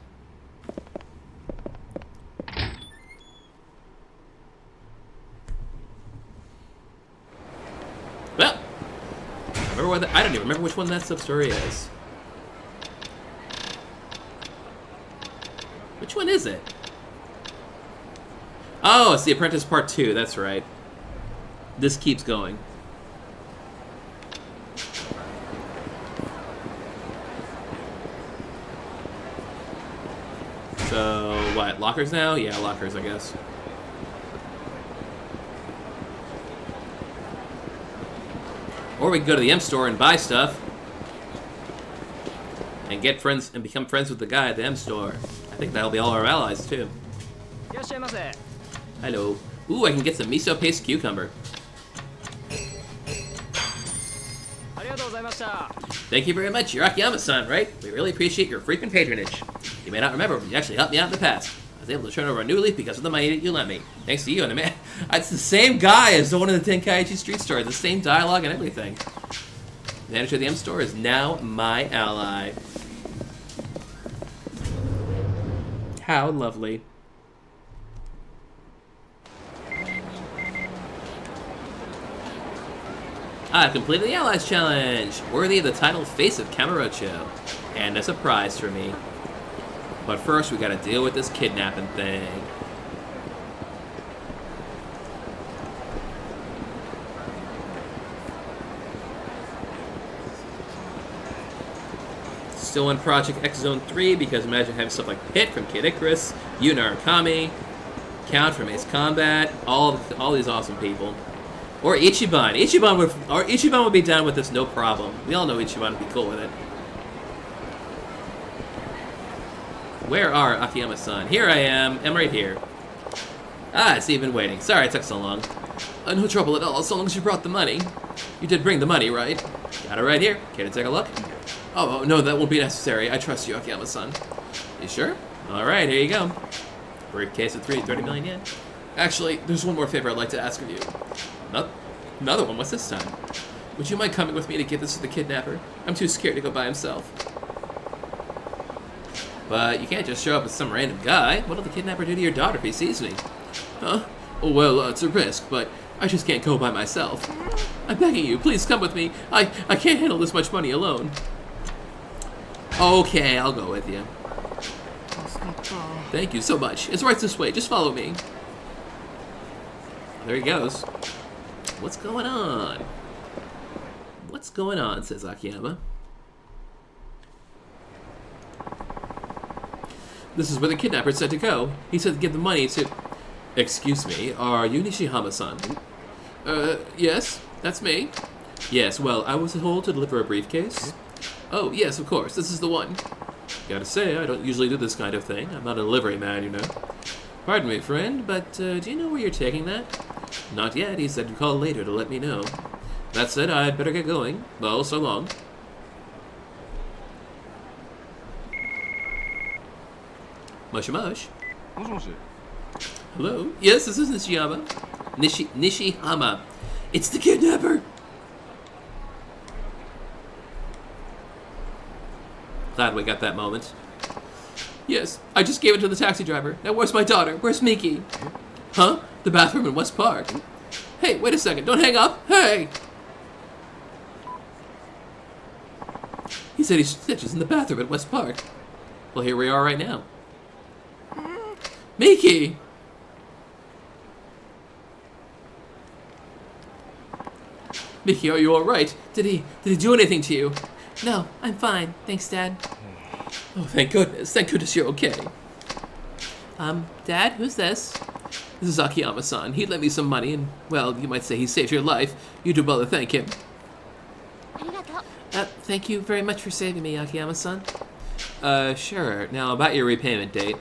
Well, I don't even remember which one that sub-story is. Which one is it? Oh, it's The Apprentice Part 2, that's right. This keeps going. So, what, lockers now? Yeah, lockers, I guess. Or we can go to the M store and buy stuff. And get friends and become friends with the guy at the M store. I think that'll be all our allies, too. Hello. Ooh, I can get some miso paste cucumber. Thank you very much. You're Akiyama-san, right? We really appreciate your frequent patronage. You may not remember, but you actually helped me out in the past. I was able to turn over a new leaf because of the money that you lent me. Thanks to you, and man, it's the same guy as the one in the Tenkaichi Street Store. The same dialogue and everything. The manager of the M store is now my ally. How lovely. I've completed the Allies Challenge, worthy of the title Face of Kamurocho, and a surprise for me. But first, we gotta deal with this kidnapping thing. Still in Project X Zone 3, because imagine having stuff like Pit from Kid Icarus, Yu Narukami, Count from Ace Combat, all these awesome people. Or Ichiban. Ichiban would be down with this, no problem. We all know Ichiban would be cool with it. Where are Akiyama-san? Here I am. I'm right here. Ah, I see you've been waiting. Sorry it took so long. No trouble at all, so long as you brought the money. You did bring the money, right? Got it right here. Care to take a look? Oh, no, that won't be necessary. I trust you, Akiyama-san. You sure? Alright, here you go. Briefcase of 30 million yen. Actually, there's one more favor I'd like to ask of you. Another one? What's this time? Would you mind coming with me to give this to the kidnapper? I'm too scared to go by himself. But you can't just show up with some random guy. What'll the kidnapper do to your daughter if he sees me? Huh? Oh, well, it's a risk, but I just can't go by myself. I'm begging you, please come with me. I can't handle this much money alone. Okay, I'll go with you. Thank you so much. It's right this way. Just follow me. There he goes. What's going on? What's going on, says Akiyama. This is where the kidnapper said to go. He said to give the money to... Excuse me, are you Nishihama-san? Yes, that's me. Yes, well, I was told to deliver a briefcase. Oh, yes, of course, this is the one. Gotta say, I don't usually do this kind of thing. I'm not a delivery man, you know. Pardon me, friend, but do you know where you're taking that? Not yet. He said to call later to let me know. That said, I'd better get going. Well, so long. Moshi mosh. Hello? Yes, this is Nishiyama. Nishihama. It's the kidnapper! Glad we got that moment. Yes, I just gave it to the taxi driver. Now where's my daughter? Where's Miki? Huh? The bathroom in West Park. Hey, wait a second. Don't hang up. Hey! He said he stitches in the bathroom at West Park. Well, here we are right now. Miki! Miki, are you alright? Did he do anything to you? No, I'm fine. Thanks, Dad. Oh, thank goodness. Thank goodness you're okay. Dad, who's this? This is Akiyama-san. He lent me some money and, well, you might say he saved your life. You do well to thank him. Thank you very much for saving me, Akiyama-san. Sure. Now, about your repayment date.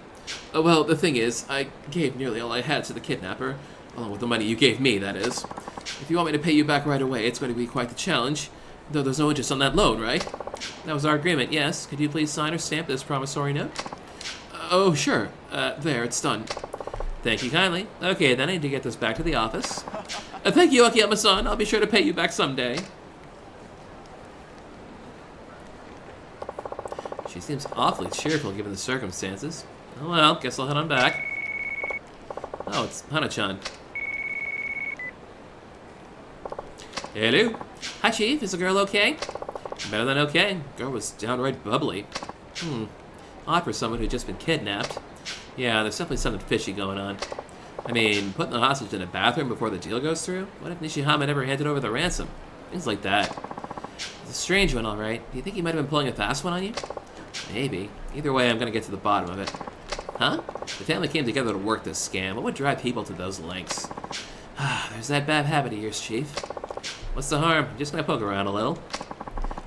Well, the thing is, I gave nearly all I had to the kidnapper. Along with the money you gave me, that is. If you want me to pay you back right away, it's going to be quite the challenge. Though there's no interest on that loan, right? That was our agreement, yes. Could you please sign or stamp this promissory note? Oh, sure. There, it's done. Thank you kindly. Okay, then I need to get this back to the office. Thank you, Akiyama-san. I'll be sure to pay you back someday. She seems awfully cheerful given the circumstances. Oh well, guess I'll head on back. Oh, it's Hana-chan. Hello? Hi, Chief. Is the girl okay? Better than okay. Girl was downright bubbly. Odd for someone who'd just been kidnapped. Yeah, there's definitely something fishy going on. I mean, putting the hostage in a bathroom before the deal goes through? What if Nishihama never handed over the ransom? Things like that. It's a strange one, all right. Do you think he might have been pulling a fast one on you? Maybe. Either way, I'm gonna get to the bottom of it. Huh? The family came together to work this scam. What would drive people to those lengths? There's that bad habit of yours, Chief. What's the harm? I'm just gonna poke around a little.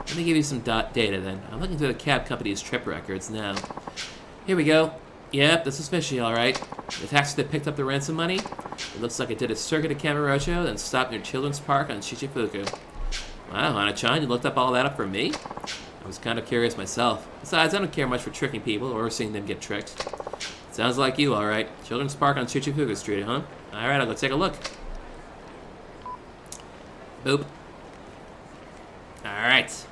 Let me give you some data then. I'm looking through the cab company's trip records now. Here we go. Yep, this is fishy, alright. The taxi that picked up the ransom money, it looks like it did a circuit of Kamurocho, then stopped near Children's Park on Shichifuku. Wow, Hana-chan, you looked all that up for me? I was kind of curious myself. Besides, I don't care much for tricking people or seeing them get tricked. Sounds like you, alright. Children's Park on Shichifuku Street, huh? Alright, I'll go take a look. Boop. Alright.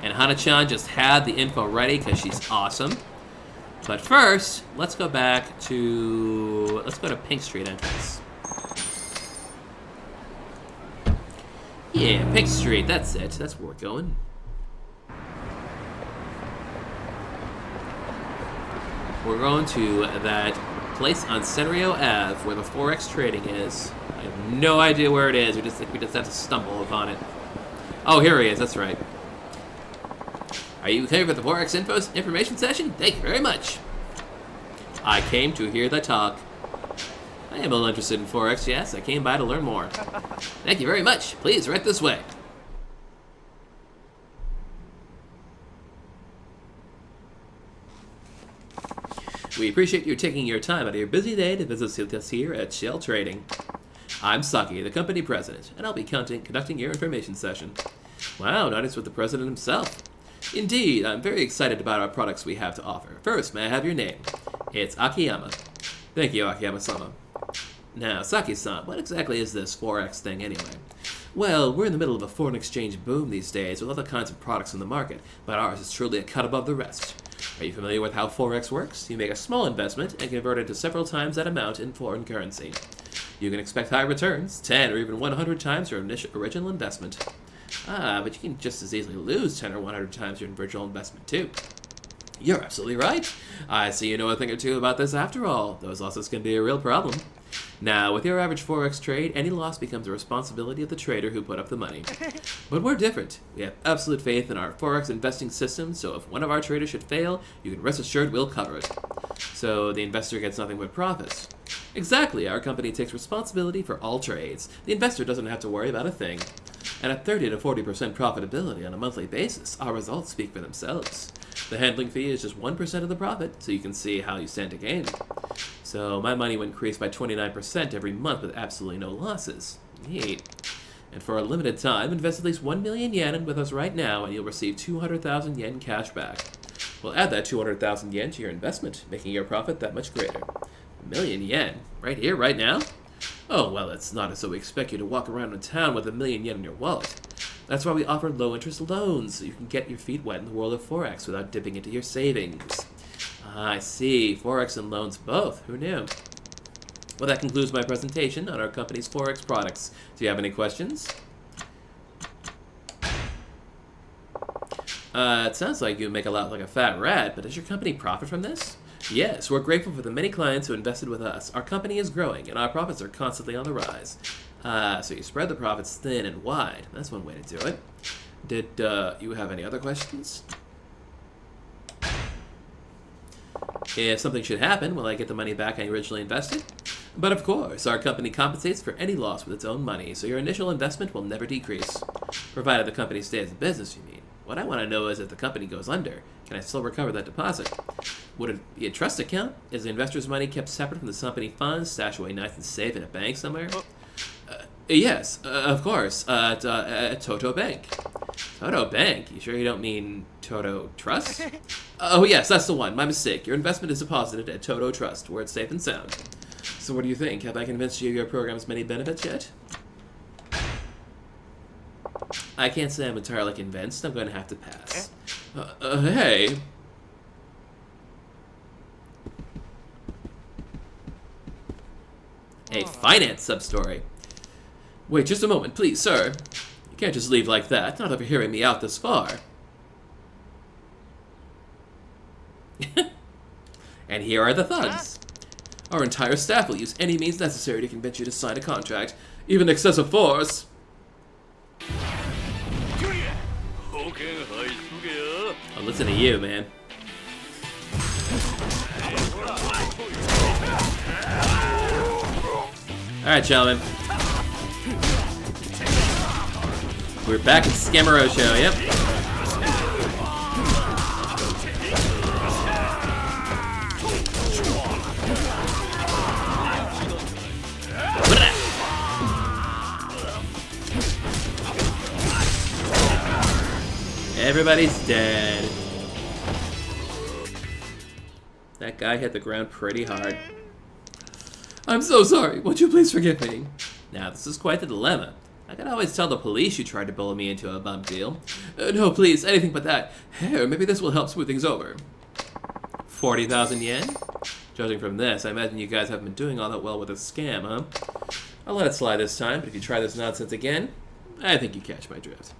And Hana-chan just had the info ready because she's awesome. But first, let's go back to... Let's go to Pink Street entrance. Yeah, Pink Street, that's it. That's where we're going. We're going to that place on Senrio Ave where the Forex trading is. I have no idea where it is. We just have to stumble upon it. Oh, here he is. That's right. Are you here for the Forex information session? Thank you very much. I came to hear the talk. I am a little interested in Forex, yes. I came by to learn more. Thank you very much. Please, right this way. We appreciate you taking your time out of your busy day to visit us here at Shell Trading. I'm Saki, the company president, and I'll be conducting your information session. Wow, notice with the president himself. Indeed, I'm very excited about our products we have to offer. First, may I have your name? It's Akiyama. Thank you, Akiyama-sama. Now, Saki-san, what exactly is this Forex thing anyway? Well, we're in the middle of a foreign exchange boom these days with other kinds of products in the market, but ours is truly a cut above the rest. Are you familiar with how Forex works? You make a small investment and convert it to several times that amount in foreign currency. You can expect high returns, 10 or even 100 times your original investment. But you can just as easily lose 10 or 100 times your original investment too. You're absolutely right. I see you know a thing or two about this after all. Those losses can be a real problem. Now, with your average Forex trade, any loss becomes the responsibility of the trader who put up the money. But we're different. We have absolute faith in our Forex investing system, so if one of our traders should fail, you can rest assured we'll cover it. So the investor gets nothing but profits. Exactly, our company takes responsibility for all trades. The investor doesn't have to worry about a thing. And at 30 to 40% profitability on a monthly basis, our results speak for themselves. The handling fee is just 1% of the profit, so you can see how you stand to gain. So my money will increase by 29% every month with absolutely no losses. Neat. And for a limited time, invest at least 1 million yen with us right now, and you'll receive 200,000 yen cash back. We'll add that 200,000 yen to your investment, making your profit that much greater. 1 million yen? Right here, right now? Oh, well, it's not as though we expect you to walk around in town with 1 million yen in your wallet. That's why we offer low-interest loans, so you can get your feet wet in the world of Forex without dipping into your savings. I see. Forex and loans both. Who knew? Well, that concludes my presentation on our company's Forex products. Do you have any questions? It sounds like you make a lot like a fat rat, but does your company profit from this? Yes, we're grateful for the many clients who invested with us. Our company is growing, and our profits are constantly on the rise. So you spread the profits thin and wide. That's one way to do it. Did you have any other questions? If something should happen, will I get the money back I originally invested? But of course, our company compensates for any loss with its own money, so your initial investment will never decrease. Provided the company stays in business, you mean. What I want to know is if the company goes under, can I still recover that deposit? Would it be a trust account? Is the investor's money kept separate from the company funds, stashed away nice and safe in a bank somewhere? Yes, of course, at Toto Bank. Toto Bank? You sure you don't mean Toto Trust? Oh yes, that's the one. My mistake. Your investment is deposited at Toto Trust, where it's safe and sound. So what do you think? Have I convinced you your program has many benefits yet? I can't say I'm entirely convinced. I'm going to have to pass. Hey. A finance sub-story. Wait just a moment, please, sir. You can't just leave like that, not after hearing me out this far. And here are the thugs. Our entire staff will use any means necessary to convince you to sign a contract, even excessive force. I'll listen to you, man. Alright, gentlemen. We're back at Scamorosho, yep. Everybody's dead. That guy hit the ground pretty hard. I'm so sorry. Won't you please forgive me? Now, this is quite the dilemma. I can always tell the police you tried to bully me into a bump deal. No, please, anything but that. Here, maybe this will help smooth things over. 40,000 yen? Judging from this, I imagine you guys haven't been doing all that well with this scam, huh? I'll let it slide this time, but if you try this nonsense again, I think you catch my drift.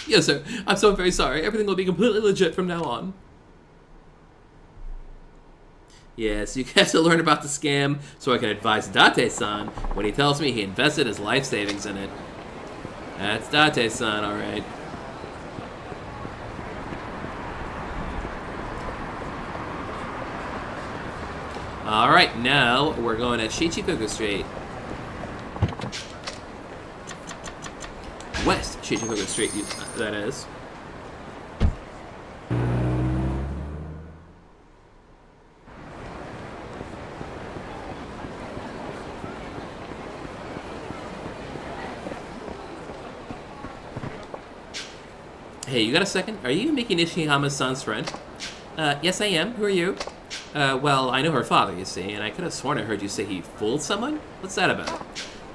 Yes, sir. I'm so very sorry. Everything will be completely legit from now on. Yes, you have to learn about the scam so I can advise Date-san when he tells me he invested his life savings in it. That's Date-san, alright. Alright, now we're going to Shichifuku Street. West Shichifuku Street, that is. Hey, you got a second? Are you Miki Nishihama's son's friend? Yes I am. Who are you? Well, I know her father, you see, and I could have sworn I heard you say he fooled someone? What's that about?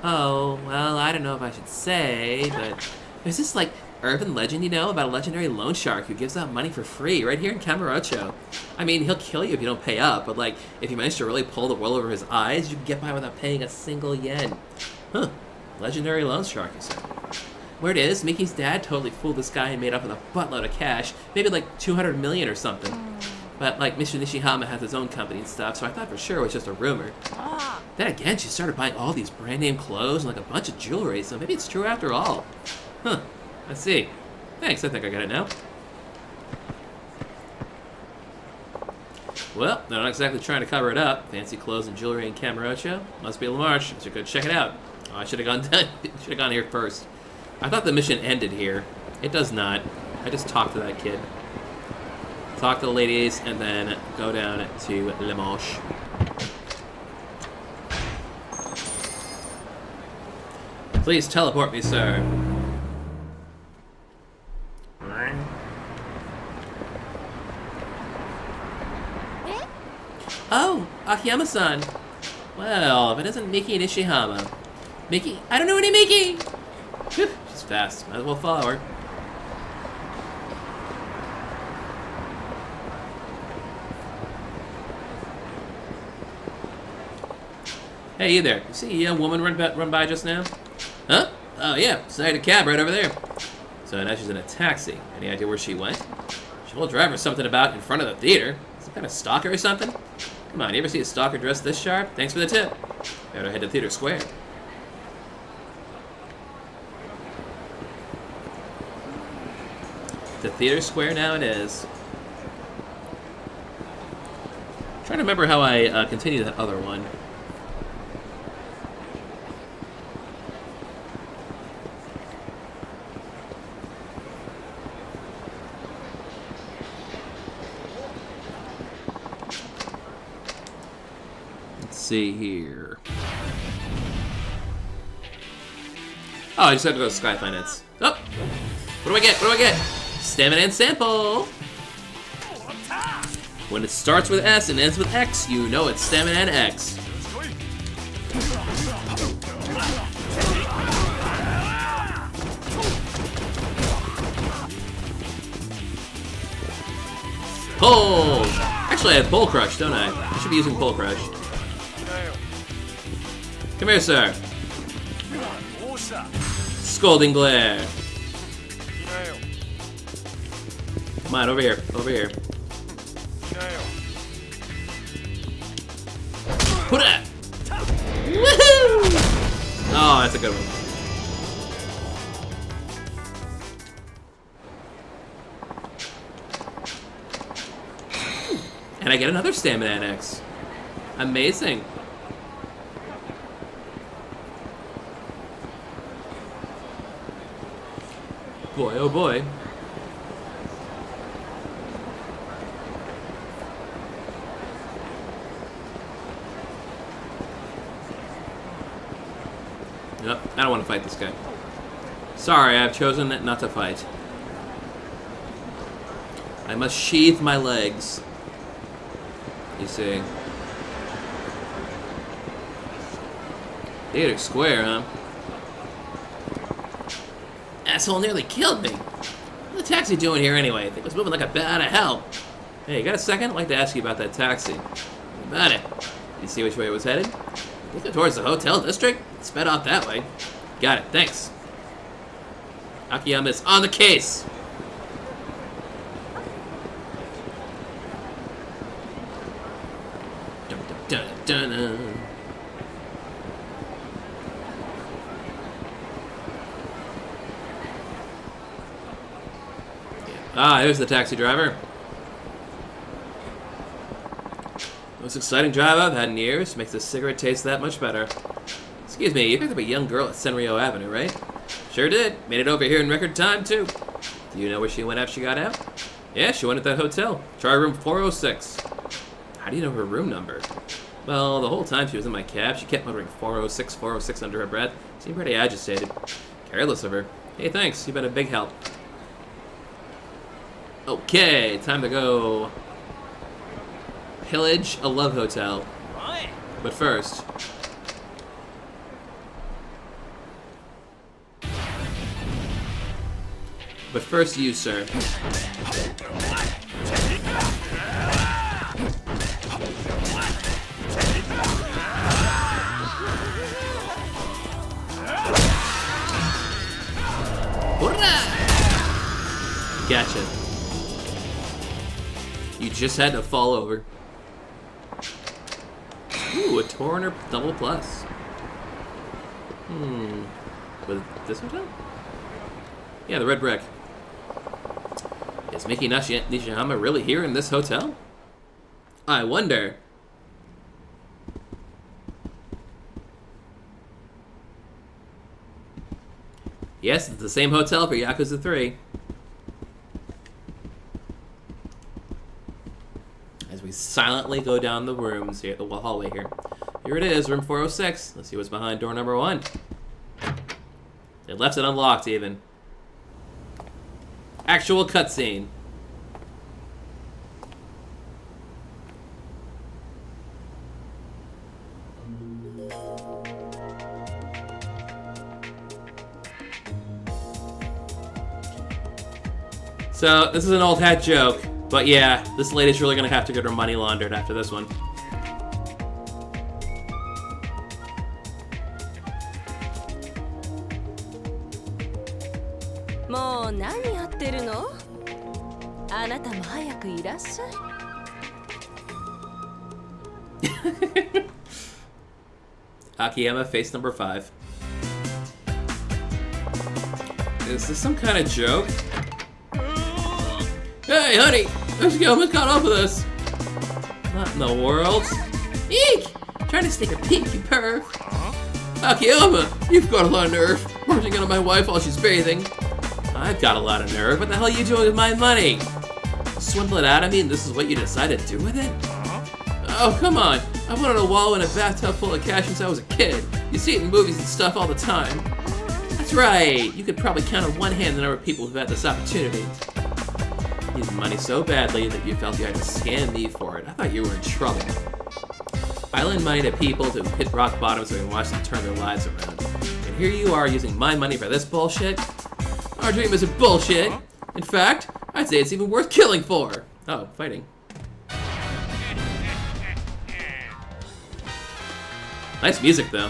Oh, well, I don't know if I should say, but there's this, like, urban legend, you know, about a legendary loan shark who gives out money for free right here in Kamurocho. I mean, he'll kill you if you don't pay up, but, like, if you manage to really pull the wool over his eyes, you can get by without paying a single yen. Huh. Legendary loan shark, you said. Word is, Miki's dad totally fooled this guy and made up with a buttload of cash, maybe like 200 million or something. But, like, Mr. Nishihama has his own company and stuff, so I thought for sure it was just a rumor. Then again, she started buying all these brand name clothes and like a bunch of jewelry, so maybe it's true after all. Huh, I see. Thanks, I think I got it now. Well, they're not exactly trying to cover it up. Fancy clothes and jewelry in Camarocho. Must be Lamarche. I should go check it out. Oh, I should have gone here first. I thought the mission ended here. It does not. I just talked to that kid. Talk to the ladies, and then go down to Lamarche. Please teleport me, sir. Oh, Akiyama-san. Well, if it isn't Miki Nishihama. Miki? I don't know any Miki! Whew, she's fast. Might as well follow her. Hey, you there. You see a young woman run by just now? Huh? Oh, yeah. Sighted a cab right over there. So now she's in a taxi. Any idea where she went? She told the driver something about in front of the theater. Some kind of stalker or something? Come on, you ever see a stalker dressed this sharp? Thanks for the tip. Better head to Theater Square. To Theater Square now it is. I'm trying to remember how I continue that other one. See here. Oh, I just have to go to Sky Finance. Oh! What do I get? What do I get? Stamina and sample! When it starts with S and ends with X, you know it's Stamina and X. Pull! Actually, I have Bull Crush, don't I? I should be using Bull Crush. Come here, sir. Scalding glare. Come on, over here. Over here. Put it! Woohoo! Oh, that's a good one. And I get another Stamina Annex. Amazing. Boy, oh boy. Nope, I don't want to fight this guy. Sorry, I've chosen not to fight. I must sheathe my legs. You see. Theater Square, huh? Asshole nearly killed me. What's the taxi doing here anyway? I think it was moving like a bat out of hell. Hey, you got a second? I'd like to ask you about that taxi. What about it? Did you see which way it was headed? Looking towards the hotel district? It sped off that way. Got it, thanks. Akiyama's on the case! Dun, dun, dun, dun, dun. Ah, there's the taxi driver. Most exciting drive I've had in years. Makes a cigarette taste that much better. Excuse me, you picked up a young girl at Senryo Avenue, right? Sure did. Made it over here in record time, too. Do you know where she went after she got out? Yeah, she went at that hotel. Try room 406. How do you know her room number? Well, the whole time she was in my cab, she kept muttering 406, 406 under her breath. Seemed pretty agitated. Careless of her. Hey, thanks. You've been a big help. Okay, time to go pillage a love hotel. But first, you, sir. Gotcha. You just had to fall over. Ooh, a Torn or double plus? Was this hotel? Yeah, the red brick. Is Miki Nishihama really here in this hotel? I wonder. Yes, it's the same hotel for Yakuza 3. As we silently go down the rooms here, the hallway here. Here it is, room 406. Let's see what's behind door number 1. They left it unlocked, even. Actual cutscene. So, this is an old hat joke, but yeah, this lady's really gonna have to get her money laundered after this one. Akiyama, face number 5. Is this some kind of joke? Hey, honey! Akiyama's caught up with us! Not in the world. Eek! Trying to sneak a peek, you perv. Akiyama! You've got a lot of nerve. Barging into my wife while she's bathing. I've got a lot of nerve. What the hell are you doing with my money? Swindle it out of me and this is what you decided to do with it? Oh, come on. I've wanted a wallet in a bathtub full of cash since I was a kid. You see it in movies and stuff all the time. That's right. You could probably count on one hand the number of people who've had this opportunity. You need money so badly that you felt you had to scam me for it. I thought you were in trouble. I lend money to people to hit rock bottom so we can watch them turn their lives around. And here you are using my money for this bullshit? Our dream isn't bullshit. In fact, I'd say it's even worth killing for. Oh, fighting. Nice music, though.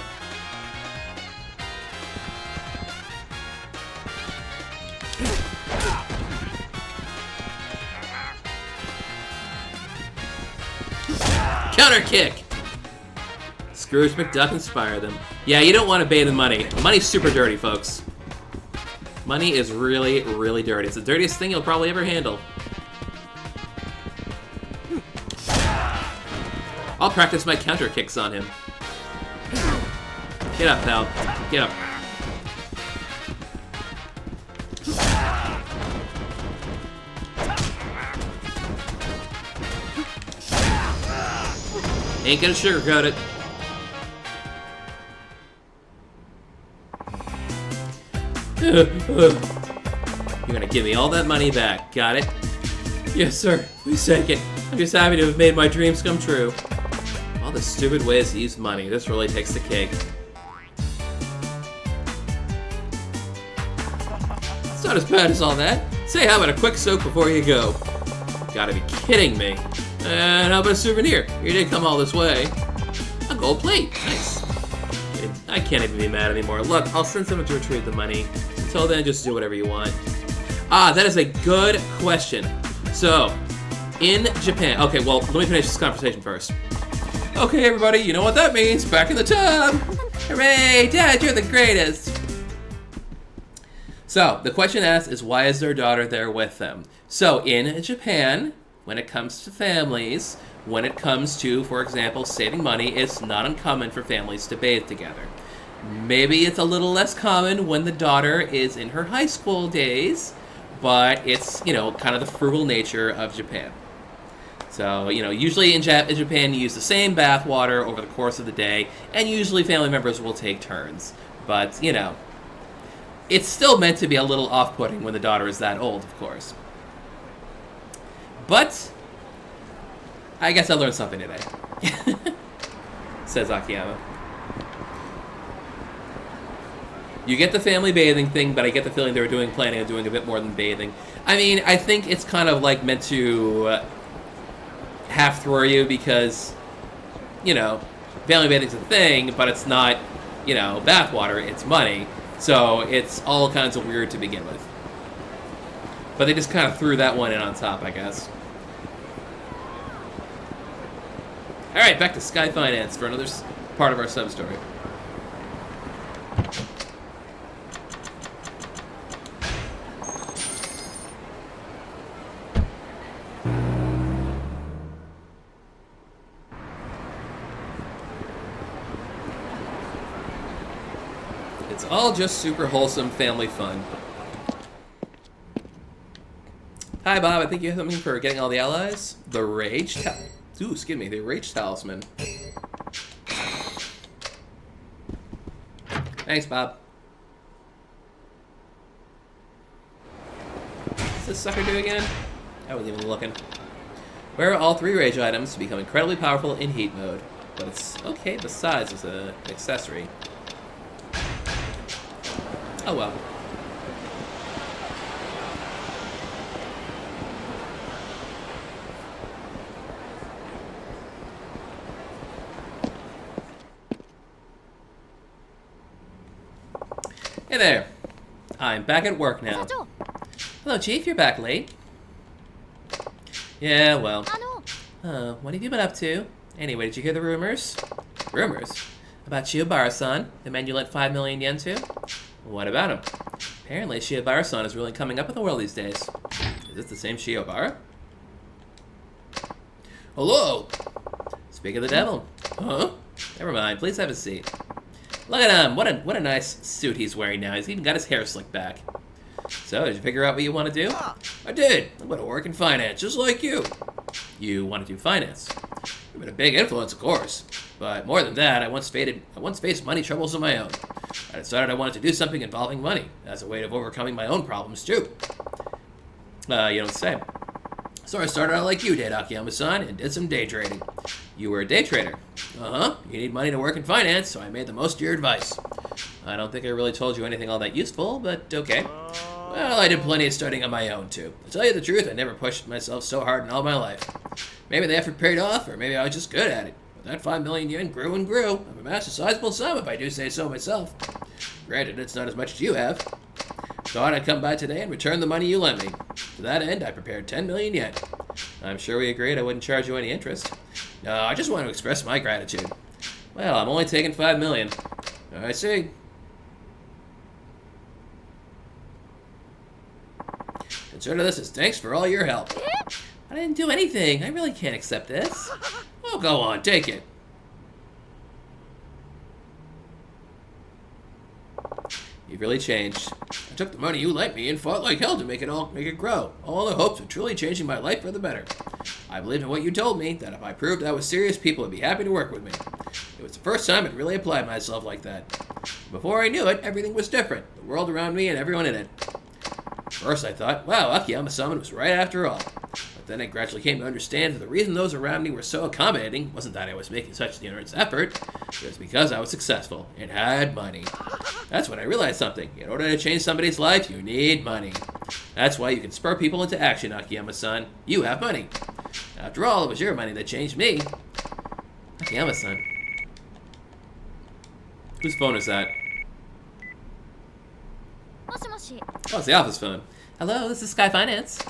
Counter kick! Scrooge McDuck inspired them. Yeah, you don't want to bathe in money. Money's super dirty, folks. Money is really, really dirty. It's the dirtiest thing you'll probably ever handle. I'll practice my counter kicks on him. Get up, pal. Get up. Ain't gonna sugarcoat it. You're gonna give me all that money back, got it? Yes, sir. Please take it. I'm just happy to have made my dreams come true. All the stupid ways to use money. This really takes the cake. It's not as bad as all that. Say, how about a quick soak before you go? You gotta be kidding me. And how about a souvenir? You didn't come all this way. A gold plate. Nice. I can't even be mad anymore. Look, I'll send someone to retrieve the money. Until then, just do whatever you want. Ah, that is a good question. So, in Japan... Okay, well, let me finish this conversation first. Okay, everybody, you know what that means. Back in the tub. Hooray, Dad, you're the greatest. So, the question asked is, why is their daughter there with them? So, in Japan, when it comes to families, when it comes to, for example, saving money, it's not uncommon for families to bathe together. Maybe it's a little less common when the daughter is in her high school days, but it's, you know, kind of the frugal nature of Japan. So, you know, usually in Japan you use the same bath water over the course of the day, and usually family members will take turns. But, you know, it's still meant to be a little off-putting when the daughter is that old, of course. But I guess I learned something today, says Akiyama. You get the family bathing thing, but I get the feeling they were planning on doing a bit more than bathing. I mean, I think it's kind of like meant to half throw you because, you know, family bathing's a thing, but it's not, you know, bath water, it's money. So it's all kinds of weird to begin with. But they just kind of threw that one in on top, I guess. Alright, back to Sky Finance for another part of our sub-story. It's all just super wholesome family fun. Hi, Bob. I think you have something for getting all the allies. The Rage the Rage Talisman. Thanks, Bob. What's this sucker do again? I wasn't even looking. Wear all 3 Rage items to become incredibly powerful in heat mode. But it's okay besides as an accessory. Oh well. Hey there. I'm back at work now. Hello, Chief. You're back late. Yeah, well. What have you been up to? Anyway, did you hear the rumors? Rumors? About Shiobara-san, the man you lent 5 million yen to? What about him? Apparently, Shiobara-san is really coming up in the world these days. Is this the same Shiobara? Hello! Speak of the devil. Huh? Never mind, please have a seat. Look at him! What a nice suit he's wearing now. He's even got his hair slicked back. So, did you figure out what you want to do? I did! I'm going to work in finance, just like you. You want to do finance? You've been a big influence, of course. But more than that, I once faced money troubles of my own. I decided I wanted to do something involving money, as a way of overcoming my own problems, too. You don't say. So I started out like you did, Akiyama-san, and did some day trading. You were a day trader. Uh-huh. You need money to work in finance, so I made the most of your advice. I don't think I really told you anything all that useful, but okay. Well, I did plenty of studying on my own, too. To tell you the truth, I never pushed myself so hard in all my life. Maybe the effort paid off, or maybe I was just good at it. But that 5 million yen grew and grew. I've amassed a sizable sum, if I do say so myself. Granted, it's not as much as you have. Thought I'd come by today and return the money you lent me. To that end, I prepared 10 million yen. I'm sure we agreed I wouldn't charge you any interest. No, I just want to express my gratitude. Well, I'm only taking 5 million. I see. Consider this as thanks for all your help. I didn't do anything. I really can't accept this. Oh, go on, take it. You've really changed. I took the money you lent me and fought like hell to make it grow, all in the hopes of truly changing my life for the better. I believed in what you told me, that if I proved I was serious, people would be happy to work with me. It was the first time I'd really applied myself like that. Before I knew it, everything was different, the world around me and everyone in it. First I thought, wow, Akiyama-sama was right after all. But then I gradually came to understand that the reason those around me were so accommodating wasn't that I was making such an enormous effort, it was because I was successful and had money. That's when I realized something. In order to change somebody's life, you need money. That's why you can spur people into action, Akiyama-san. You have money. After all, it was your money that changed me. Akiyama-san. Whose phone is that? Oh, it's the office phone. Hello, this is Sky Finance.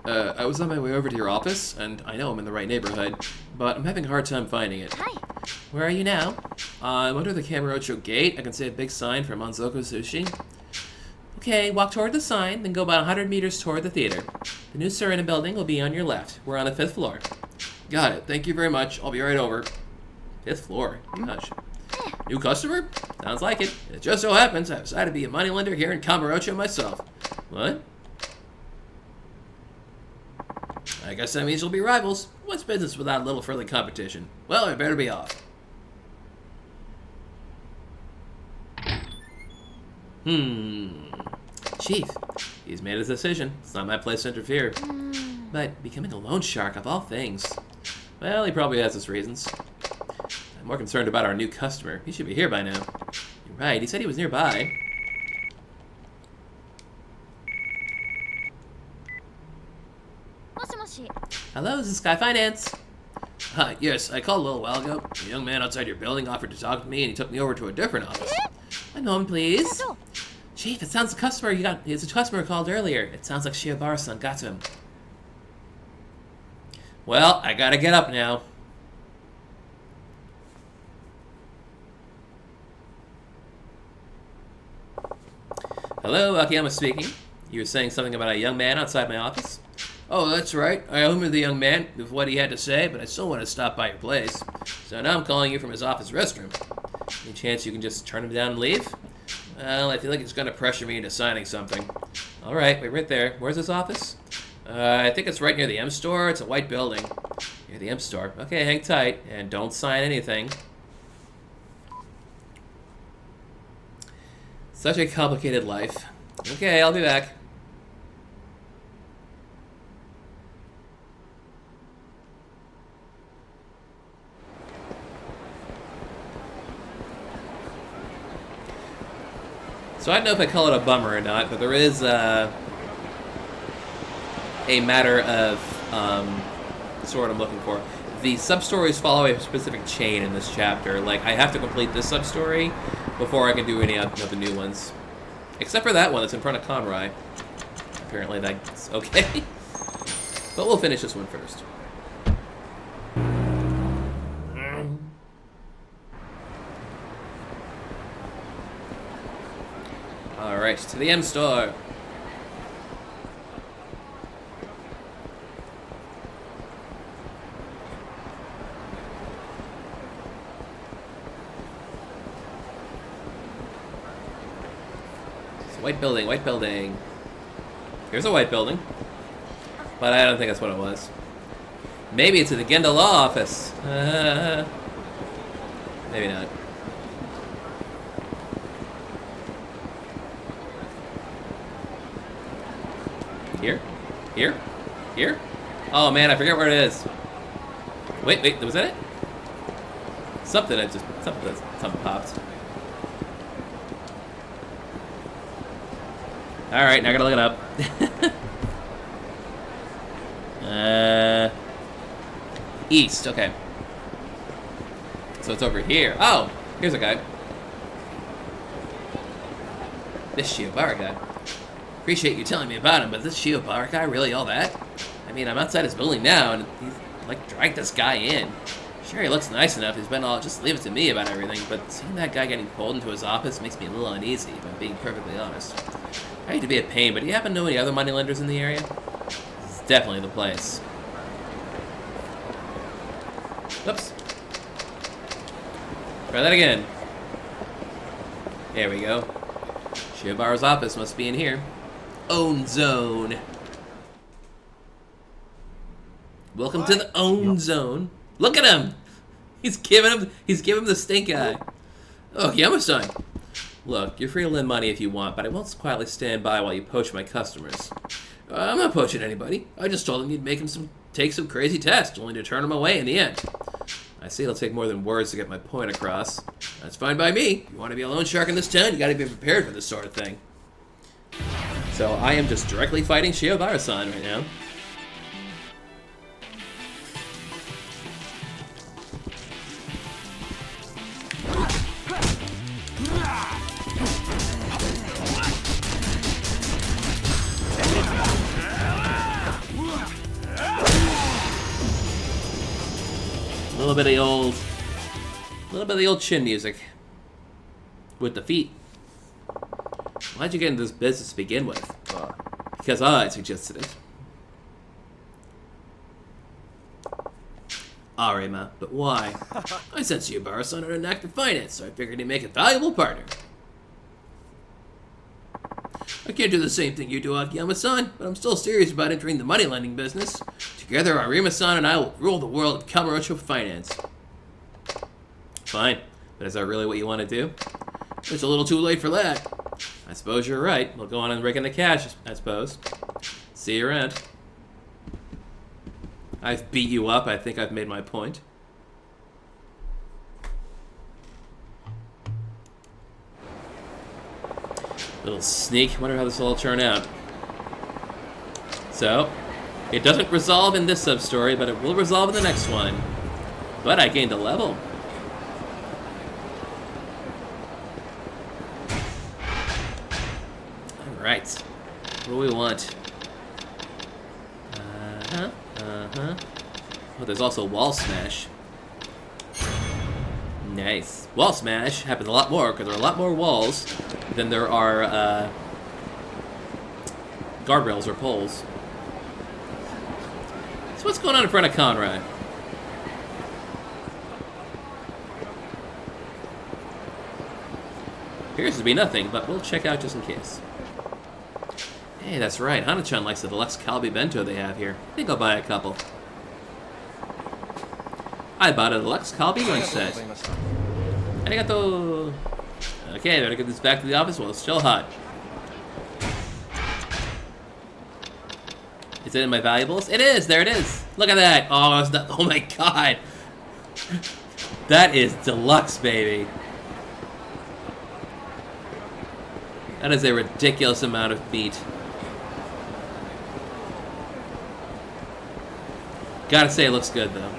I was on my way over to your office, and I know I'm in the right neighborhood, but I'm having a hard time finding it. Hi. Where are you now? I'm under the Kamurocho gate. I can see a big sign for Manzoko Sushi. Okay, walk toward the sign, then go about 100 meters toward the theater. The new Serena building will be on your left. We're on the 5th floor. Got it. Thank you very much. I'll be right over. 5th floor? Gosh. New customer? Sounds like it. It just so happens I've decided to be a moneylender here in Kamurocho myself. What? I guess that means you'll be rivals. What's business without a little further competition? Well, I better be off. Chief, he's made his decision. It's not my place to interfere. But becoming a loan shark of all things. Well, he probably has his reasons. I'm more concerned about our new customer. He should be here by now. You're right, he said he was nearby. Hello, this is Sky Finance. Yes, I called a little while ago. A young man outside your building offered to talk to me, and he took me over to a different office. One moment, please. Chief, it sounds it's a customer called earlier. It sounds like Shiobara-san got to him. Well, I gotta get up now. Hello, Akiyama speaking. You were saying something about a young man outside my office? Oh, that's right. I remember the young man with what he had to say, but I still want to stop by your place. So now I'm calling you from his office restroom. Any chance you can just turn him down and leave? Well, I feel like he's going to pressure me into signing something. All right, wait right there. Where's his office? I think it's right near the M store. It's a white building. Near the M store. Okay, hang tight and don't sign anything. Such a complicated life. Okay, I'll be back. So I don't know if I call it a bummer or not, but there is a matter of sort of what I'm looking for. The sub-stories follow a specific chain in this chapter. Like, I have to complete this sub-story before I can do any of the new ones. Except for that one that's in front of Conroy. Apparently that's okay. But we'll finish this one first. Alright, to the M store. It's a white building, white building. Here's a white building. But I don't think that's what it was. Maybe it's in the Genda Law Office. Maybe not. Here? Here? Here? Oh man, I forget where it is. Wait, was that it? Something popped. Alright, now I gotta look it up. East, okay. So it's over here. Oh, here's a guy. This Shiobara guy. Appreciate you telling me about him, but this Shiobara guy really all that? I mean, I'm outside his building now, and he's like dragged this guy in. Sure, he looks nice enough. He's been all just leave it to me about everything, but seeing that guy getting pulled into his office makes me a little uneasy, if I'm being perfectly honest. I hate to be a pain, but do you happen to know any other moneylenders in the area? This is definitely the place. Oops. Try that again. There we go. Shiobara's office must be in here. Own zone. Welcome to the own zone. Look at him. He's giving him the stink eye. Oh, Yama-san. Look, you're free to lend money if you want, but I won't quietly stand by while you poach my customers. I'm not poaching anybody. I just told him you'd make him take some crazy test, only to turn him away in the end. I see it'll take more than words to get my point across. That's fine by me. If you want to be a loan shark in this town, you gotta be prepared for this sort of thing. So I am just directly fighting Shiobara-san right now. A little bit of the old chin music with the feet. Why'd you get into this business to begin with? Because I suggested it. Alright, ma, but why? I sense you borrow son on an active finance, so I figured he'd make a valuable partner. I can't do the same thing you do, Akiyama-san, but I'm still serious about entering the money lending business. Together, Arima-san and I will rule the world of Kamurocho finance. Fine, but is that really what you want to do? It's a little too late for that. I suppose you're right. We'll go on and rake in the cash, I suppose. See you around. I've beat you up. I think I've made my point. Little sneak. Wonder how this will all turn out. So, it doesn't resolve in this sub-story, but it will resolve in the next one. But I gained a level. Alright. What do we want? Oh, there's also wall smash. Nice. Wall smash happens a lot more, because there are a lot more walls than there are guardrails or poles. So what's going on in front of Conrad? Appears to be nothing, but we'll check out just in case. Hey, that's right. Hana-chan likes the deluxe Kalbi bento they have here. I think I'll buy a couple. I bought a deluxe Kalbi lunch set. Arigato! Okay, better get this back to the office while it's still hot. Is it in my valuables? It is! There it is! Look at that! Oh, it's not, oh my god! That is deluxe, baby. That is a ridiculous amount of meat. Gotta say, it looks good, though.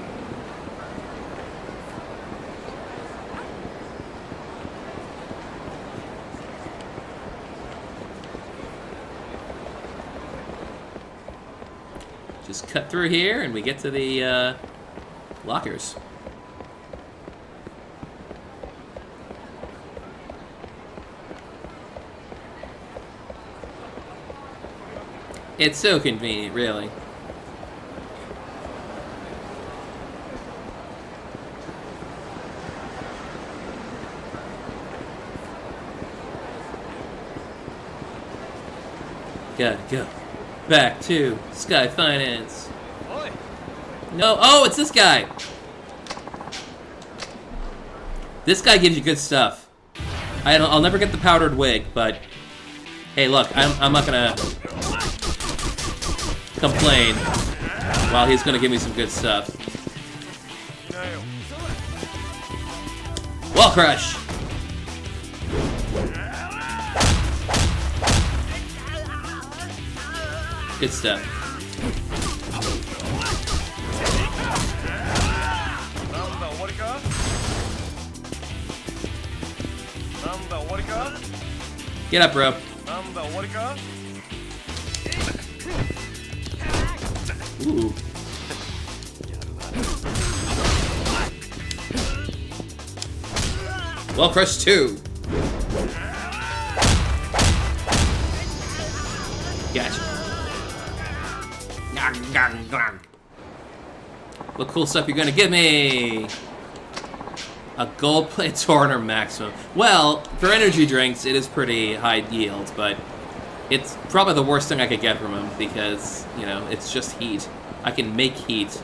Just cut through here, and we get to the lockers. It's so convenient, really. Gotta go back to Sky Finance. No, oh, it's this guy. This guy gives you good stuff. I'll never get the powdered wig, but hey, look, I'm not gonna complain while he's gonna give me some good stuff. Wall crush. Good stuff. Get up, bro. Ooh. Well, crush 2. Gotcha. What cool stuff you're gonna give me? A gold plate Torner maximum. Well, for energy drinks, it is pretty high yield, but it's probably the worst thing I could get from him because, you know, it's just heat. I can make heat.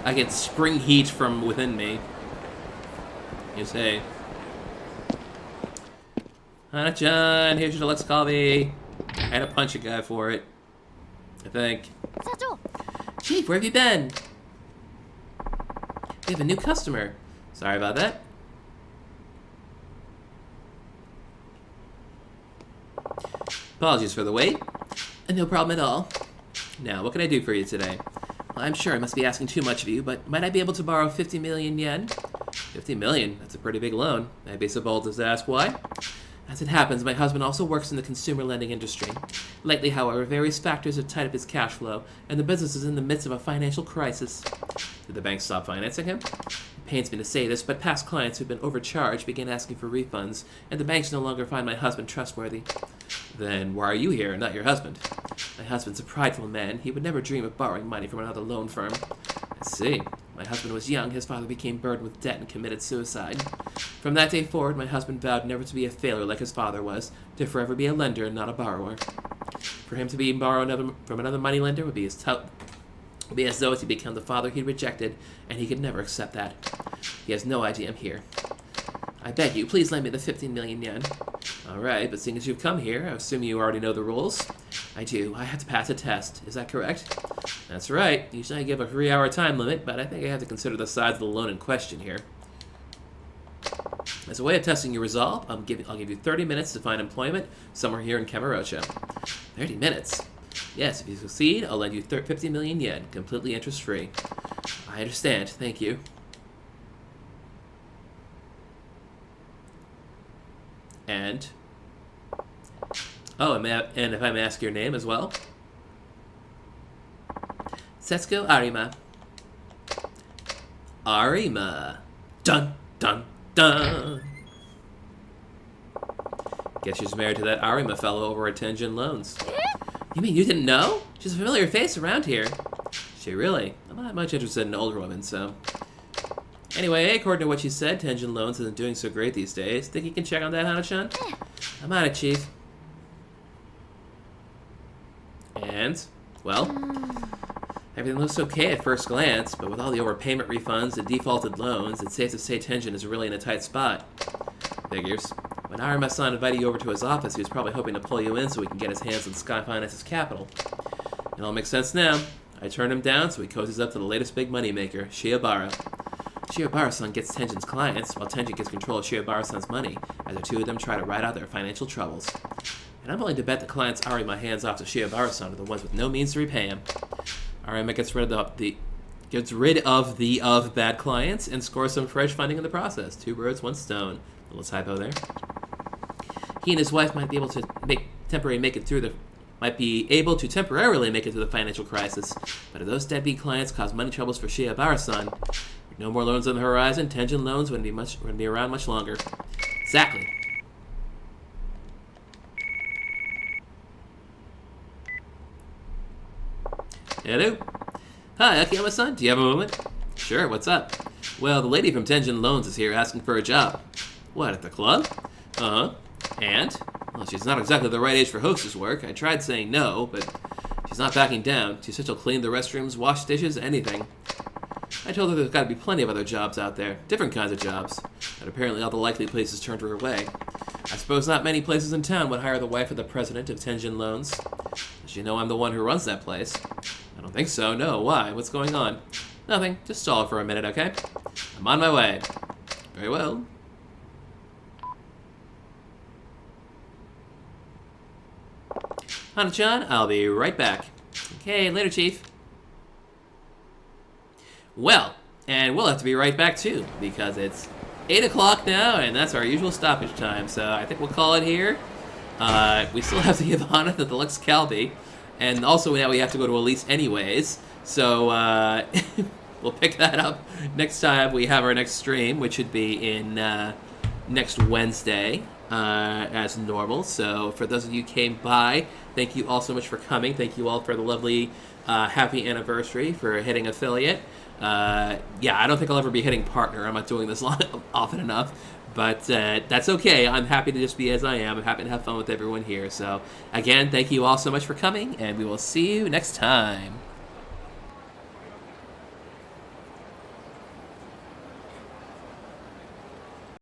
I can spring heat from within me. You say. Hana-chan, here's your deluxe coffee. I had to punch a guy for it, I think. Chief, where have you been? We have a new customer. Sorry about that. Apologies for the wait. No problem at all. Now, what can I do for you today? Well, I'm sure I must be asking too much of you, but might I be able to borrow 50 million yen? 50 million? That's a pretty big loan. May I be so bold as to ask why? As it happens, my husband also works in the consumer lending industry. Lately, however, various factors have tied up his cash flow, and the business is in the midst of a financial crisis. Did the bank stop financing him? It pains me to say this, but past clients who've been overcharged began asking for refunds, and the banks no longer find my husband trustworthy. Then why are you here and not your husband? My husband's a prideful man. He would never dream of borrowing money from another loan firm. I see. My husband was young, his father became burdened with debt and committed suicide. From that day forward, my husband vowed never to be a failure like his father was, to forever be a lender and not a borrower. For him to be borrowed from another moneylender would be as though he became the father he rejected, and he could never accept that. He has no idea I'm here. I beg you, please lend me the 15 million yen. Alright, but seeing as you've come here, I assume you already know the rules? I do. I have to pass a test. Is that correct? That's right. Usually I give a 3-hour time limit, but I think I have to consider the size of the loan in question here. As a way of testing your resolve, I'll give you 30 minutes to find employment somewhere here in Kamurocho. 30 minutes? Yes, if you succeed, I'll lend you 50 million yen, completely interest-free. I understand. Thank you. And... oh, and if I may ask your name as well? Setsuko Arima. Arima. Dun, dun, dun. Guess she's married to that Arima fellow over at Tenjin Loans. You mean you didn't know? She's a familiar face around here. She really? I'm not much interested in older women, so... Anyway, according to what she said, Tenjin Loans isn't doing so great these days. Think you can check on that, Hana-chan? I'm on it, Chief. And, well, everything looks okay at first glance, but with all the overpayment refunds and defaulted loans, it's safe to say Tenjin is really in a tight spot. Figures. When Arima-san invited you over to his office, he was probably hoping to pull you in so he can get his hands on Sky Finance's capital. It all makes sense now. I turned him down, so he cozies up to the latest big moneymaker, Shiobara. Shiobara-san gets Tenjin's clients, while Tenjin gets control of Shiobara-san's money, as the two of them try to ride out their financial troubles. And I'm willing to bet the clients Arima hands off to Shiobara-san are the ones with no means to repay him. Arima gets rid of the bad clients and scores some fresh funding in the process. 2 birds, 1 stone. A little typo there. He and his wife might be able to temporarily make it through the financial crisis, but if those deadbeat clients cause money troubles for Shiobara-san, with no more loans on the horizon, Tenjin Loans wouldn't be around much longer. Exactly. Hello? Hi, Akiyama-san, do you have a moment? Sure, what's up? Well, the lady from Tenjin Loans is here asking for a job. What, at the club? Uh-huh. And? Well, she's not exactly the right age for hostess work. I tried saying no, but she's not backing down. She said she'll clean the restrooms, wash dishes, anything. I told her there's got to be plenty of other jobs out there, different kinds of jobs, but apparently all the likely places turned her away. I suppose not many places in town would hire the wife of the president of Tenjin Loans. Does she know I'm the one who runs that place? I don't think so, no. Why? What's going on? Nothing. Just stall it for a minute, okay? I'm on my way. Very well. Hana-chan, I'll be right back. Okay, later, Chief. Well, and we'll have to be right back too, because it's 8 o'clock now, and that's our usual stoppage time, so I think we'll call it here. We still have to give Hana the Deluxe Calbee, and also now we have to go to Elise anyways, so we'll pick that up next time we have our next stream, which should be in next Wednesday, as normal. So for those of you who came by, thank you all so much for coming. Thank you all for the lovely happy anniversary for hitting affiliate. Yeah, I don't think I'll ever be hitting partner. I'm not doing this often enough, but that's okay. I'm happy to just be as I am. I'm happy to have fun with everyone here. So again, thank you all so much for coming, and we will see you next time.